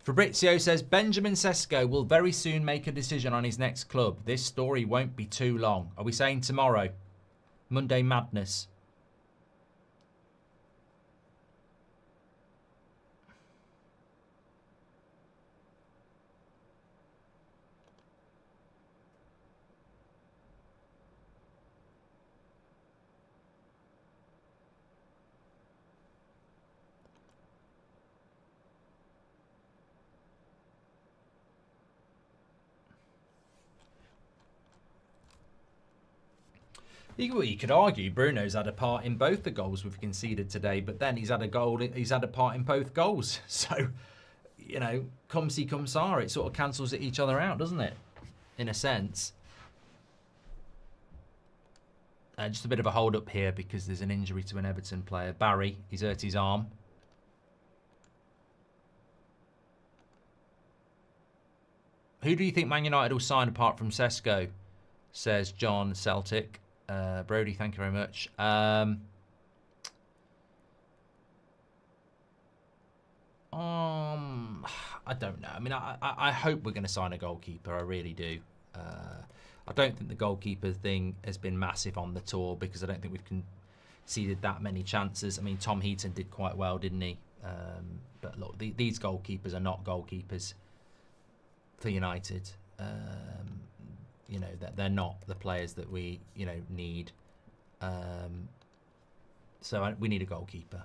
A: Fabrizio says, Benjamin Cesco will very soon make a decision on his next club. This story won't be too long. Are we saying tomorrow? Monday Madness. You could argue Bruno's had a part in both the goals we've conceded today, but then he's had a part in both goals. So, you know, come see, come sa, it sort of cancels each other out, doesn't it? In a sense. Just a bit of a hold up here because there's an injury to an Everton player. Barry, he's hurt his arm. Who do you think Man United will sign apart from Cesco? Says John Celtic. Brody, thank you very much. I don't know. I mean, I hope we're going to sign a goalkeeper. I really do. I don't think the goalkeeper thing has been massive on the tour because I don't think we've conceded that many chances. I mean, Tom Heaton did quite well, didn't he? But look, these goalkeepers are not goalkeepers for United. You know, that they're not the players that we, you know, need. So we need a goalkeeper.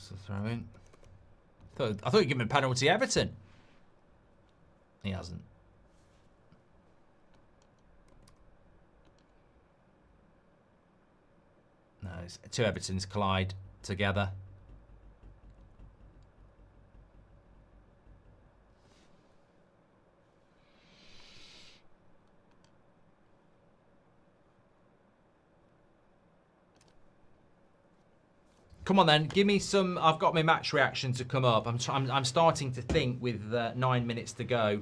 A: So throw in. I thought you'd give him a penalty, Everton. He hasn't. No, it's 2 Evertons collide together. Come on then, give me some. I've got my match reaction to come up. I'm starting to think with 9 minutes to go.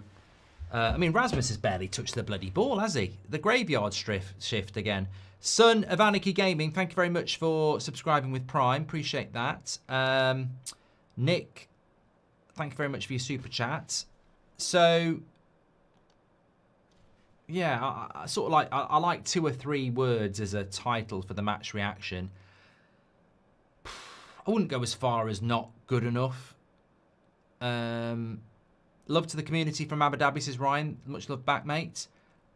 A: I mean, Rasmus has barely touched the bloody ball, has he? The graveyard shift again. Son of Anarchy Gaming, thank you very much for subscribing with Prime. Appreciate that. Nick, thank you very much for your super chat. So, yeah, I sort of like I like 2 or 3 words as a title for the match reaction. I wouldn't go as far as not good enough. Love to the community from Abu Dhabi, says Ryan. Much love back, mate.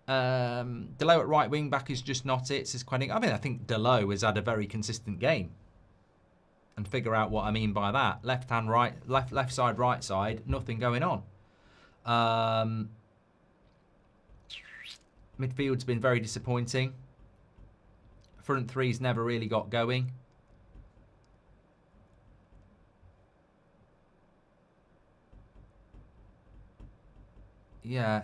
A: Delo at right wing back is just not it, says Quentin. I mean, I think Delo has had a very consistent game. And figure out what I mean by that. Left hand, right, left side, right side, nothing going on. Midfield's been very disappointing. Front three's never really got going. Yeah,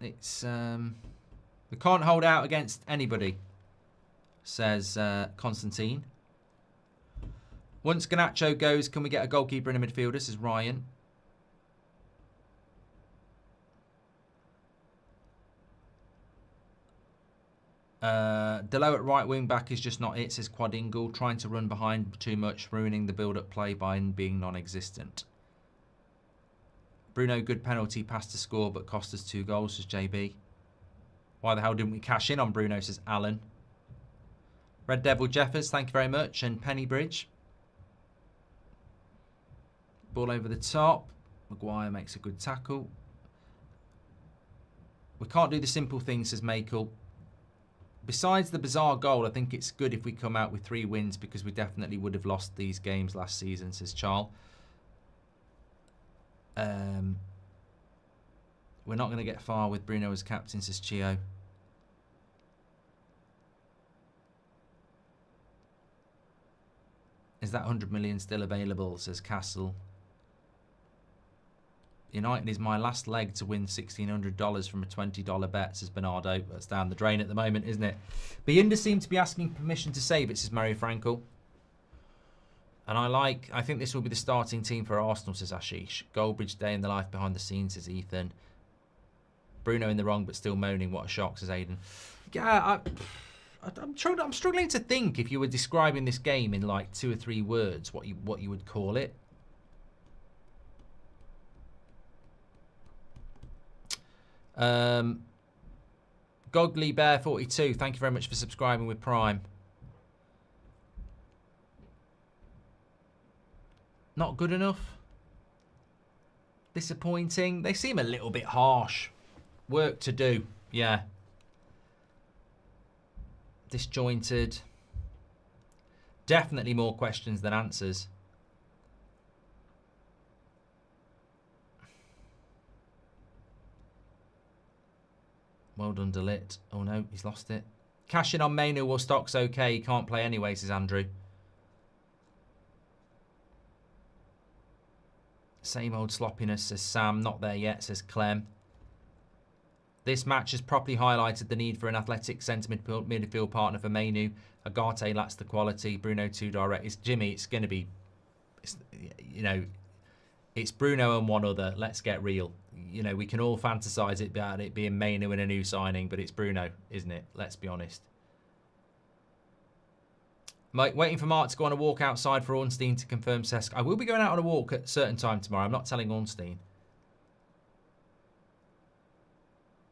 A: it's we can't hold out against anybody, says Constantine. Once Garnacho goes, can we get a goalkeeper and a midfielder, says Ryan.
B: Delo at right wing back is just not it, says Quadingle. Trying to run behind too much, ruining the build-up play by being non-existent. Bruno, good penalty, pass to score, but cost us 2 goals, says JB. Why the hell didn't we cash in on Bruno, says Alan. Red Devil Jeffers, thank you very much. And Pennybridge. Ball over the top. Maguire makes a good tackle. We can't do the simple things, says Makel. Besides the bizarre goal, I think it's good if we come out with 3 wins because we definitely would have lost these games last season, says Charles. We're not going to get far with Bruno as captain, says Chio. Is that 100 million still available, says Castle. United is my last leg to win $1,600 from a $20 bet, says Bernardo. That's down the drain at the moment, isn't it? Biunda seemed to be asking permission to save it, says Mario Frankel. And I think this will be the starting team for Arsenal, says Ashish. Goldbridge day in the life behind the scenes, says Ethan. Bruno in the wrong but still moaning. What a shock, says Aidan. Yeah, I'm struggling to think if you were describing this game in like 2 or 3 words, what you would call it. Godly Bear 42, thank you very much for subscribing with Prime. Not good enough. Disappointing. They seem a little bit harsh. Work to do. Yeah. Disjointed. Definitely more questions than answers. Well done, Delit. Oh no, he's lost it. Cash in on Mainu or stock's okay. He can't play anyway, says Andrew. Same old sloppiness, says Sam. Not there yet, says Clem. This match has properly highlighted the need for an athletic centre midfield partner for Mainu. Agate lacks the quality. Bruno too direct. It's Jimmy. It's going to be, it's Bruno and one other. Let's get real. We can all fantasize about it being Mainu and a new signing, but it's Bruno, isn't it? Let's be honest. Mike, waiting for Mark to go on a walk outside for Ornstein to confirm Cesco. I will be going out on a walk at a certain time tomorrow. I'm not telling Ornstein.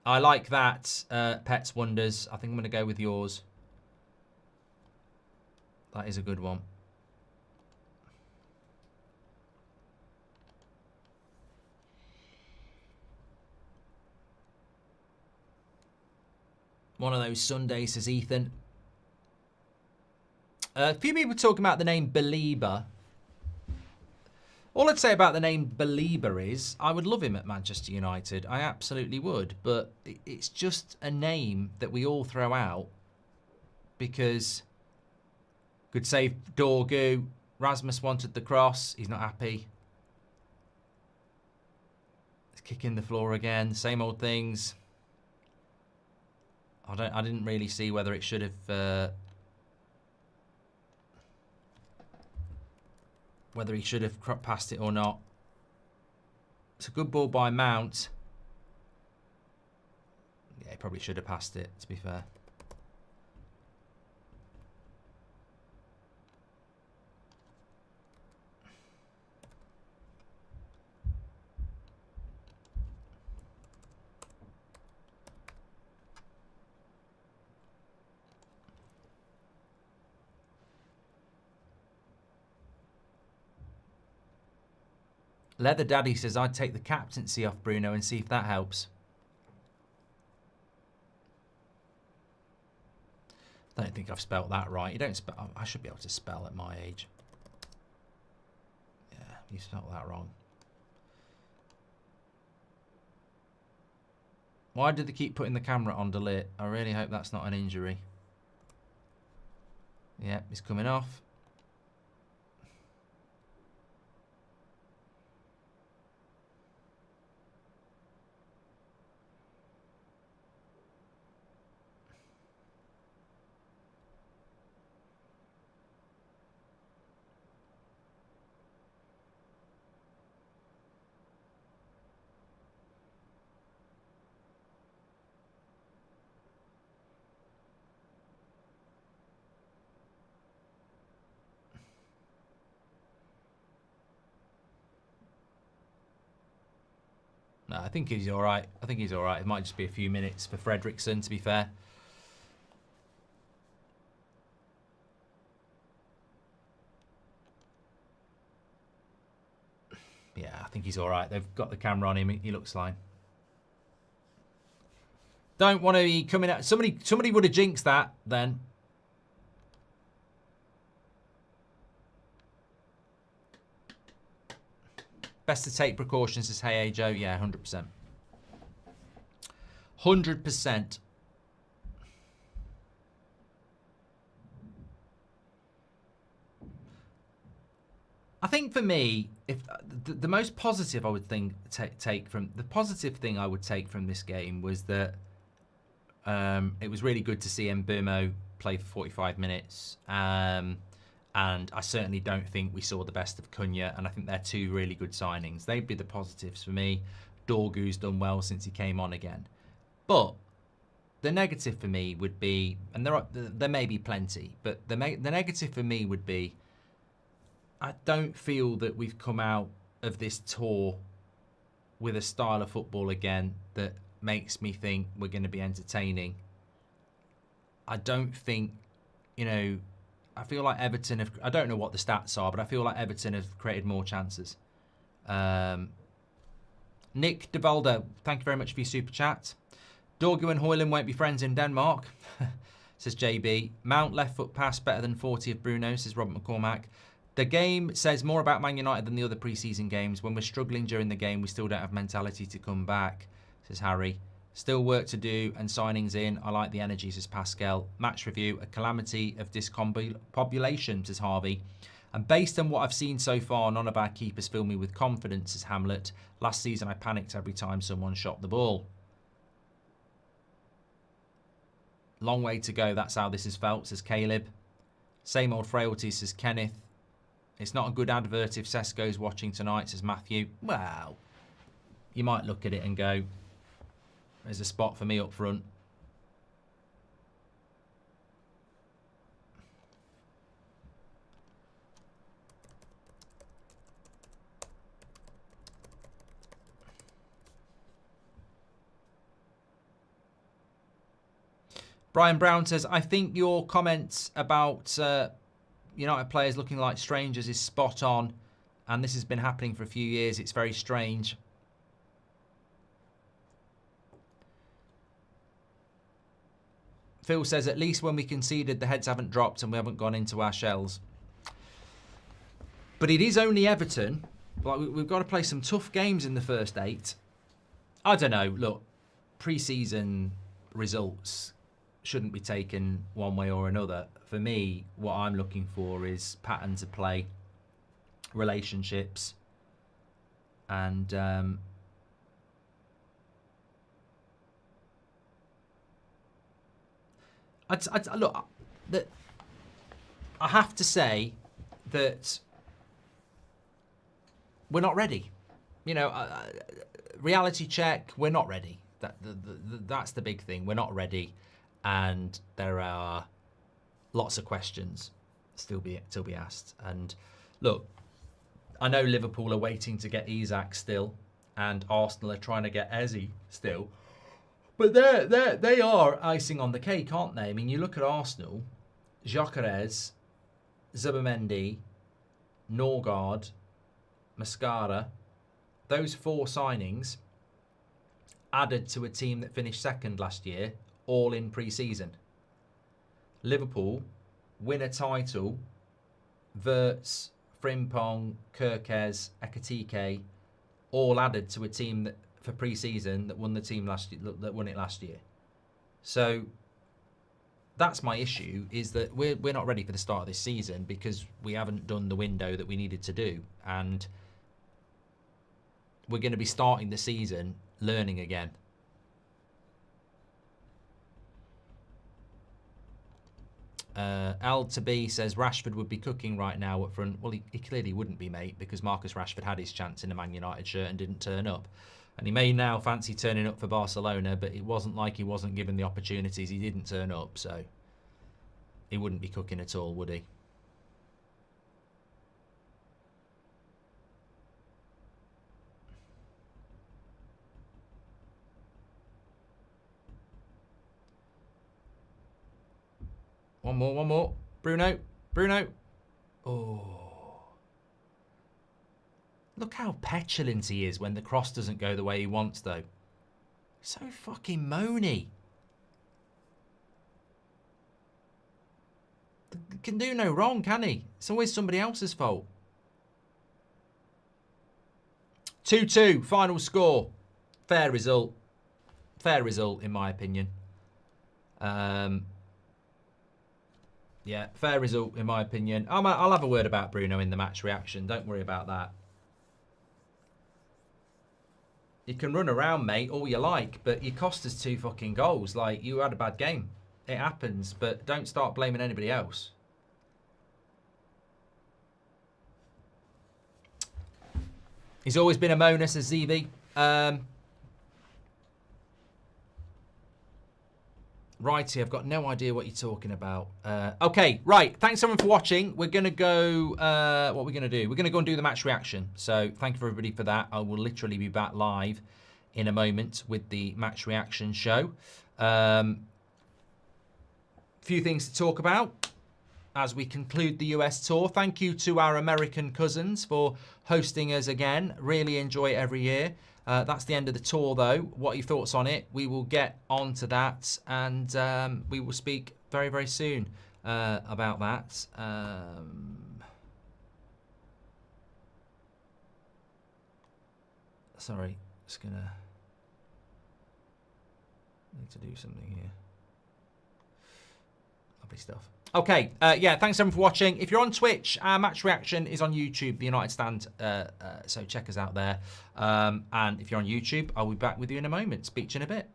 B: I like that, Pets Wonders. I think I'm going to go with yours. That is a good one. One of those Sundays, says Ethan. A few people talking about the name Belieber. All I'd say about the name Belieber is I would love him at Manchester United. I absolutely would. But it's just a name that we all throw out because good save Dorgu. Rasmus wanted the cross. He's not happy. He's kicking the floor again. Same old things. I didn't really see whether it should have whether he should have passed it or not. It's a good ball by Mount. Yeah, he probably should have passed it, to be fair. Leather Daddy says, I'd take the captaincy off Bruno and see if that helps. I don't think I've spelt that right. You don't spell. I should be able to spell at my age. Yeah, you spelled that wrong. Why do they keep putting the camera on delete? I really hope that's not an injury. Yeah, it's coming off. No, I think he's all right. I think he's all right. It might just be a few minutes for Fredrickson, to be fair. Yeah, I think he's all right. They've got the camera on him. He looks fine. Don't want to be coming out. Somebody would have jinxed that then. Best to take precautions, says Hey Joe. Yeah, 100%. 100%. I think for me, if the most positive I would think take from the positive thing I would take from this game was that it was really good to see Mbeumo play for 45 minutes. And I certainly don't think we saw the best of Cunha, and I think they're two really good signings. They'd be the positives for me. Dorgu's done well since he came on again. But the negative for me would be, and there may be plenty, but the negative for me would be, I don't feel that we've come out of this tour with a style of football again that makes me think we're going to be entertaining. I don't think, I feel like Everton have, I don't know what the stats are, but I feel like Everton have created more chances. Nick DeValdo, thank you very much for your super chat. Dorgu and Højlund won't be friends in Denmark, says JB. Mount left foot pass better than 40 of Bruno, says Robert McCormack. The game says more about Man United than the other pre-season games. When we're struggling during the game, we still don't have mentality to come back, says Harry. Still work to do and signings in. I like the energy, says Pascal. Match review, a calamity of discombobulation, says Harvey. And based on what I've seen so far, none of our keepers fill me with confidence, says Hamlet. Last season, I panicked every time someone shot the ball. Long way to go, that's how this is felt, says Caleb. Same old frailties, says Kenneth. It's not a good advert if Cesco's watching tonight, says Matthew. Well, you might look at it and go, there's a spot for me up front. Brian Brown says, I think your comments about United players looking like strangers is spot on. And this has been happening for a few years. It's very strange. Phil says, at least when we conceded, the heads haven't dropped and we haven't gone into our shells. But it is only Everton. Like, we've got to play some tough games in the first 8. I don't know. Look, pre-season results shouldn't be taken one way or another. For me, what I'm looking for is patterns of play, relationships, and look, I have to say that we're not ready. Reality check, we're not ready. That's the big thing. We're not ready, and there are lots of questions still be asked. And look, I know Liverpool are waiting to get Isak still, and Arsenal are trying to get Eze still. But they are icing on the cake, aren't they? I mean, you look at Arsenal, Gyökeres, Zubimendi, Norgard, Mascara, those 4 signings added to a team that finished second last year, all in pre-season. Liverpool win a title, Wirtz, Frimpong, Kerkez, Ekatike, all added to a team that for pre-season that won the team last year, that won it last year. So that's my issue, is that we're not ready for the start of this season because we haven't done the window that we needed to do, and we're going to be starting the season learning again. L to B says Rashford would be cooking right now up front. Well, he clearly wouldn't be, mate, because Marcus Rashford had his chance in a Man United shirt and didn't turn up. And he may now fancy turning up for Barcelona, but it wasn't like he wasn't given the opportunities. He didn't turn up, so he wouldn't be cooking at all, would he? One more. Bruno. Oh. Look how petulant he is when the cross doesn't go the way he wants, though. So fucking moany. Can do no wrong, can he? It's always somebody else's fault. 2-2, final score. Fair result. Fair result, in my opinion. Yeah, fair result, in my opinion. I'll have a word about Bruno in the match reaction. Don't worry about that. You can run around, mate, all you like, but you cost us 2 fucking goals. Like, you had a bad game. It happens, but don't start blaming anybody else. He's always been a moaner, says ZV. Righty, I've got no idea what you're talking about. Okay, right. Thanks everyone for watching. We're going to go... what are we going to do? We're going to go and do the match reaction. So thank you for everybody for that. I will literally be back live in a moment with the match reaction show. Few things to talk about as we conclude the US tour. Thank you to our American cousins for hosting us again. Really enjoy it every year. That's the end of the tour, though. What are your thoughts on it? We will get on to that, and we will speak very, very soon about that. Sorry, just gonna need to do something here. Lovely stuff. Okay, yeah, thanks everyone for watching. If you're on Twitch, our match reaction is on YouTube, the United Stand, so check us out there. And if you're on YouTube, I'll be back with you in a moment. Speak to you in a bit.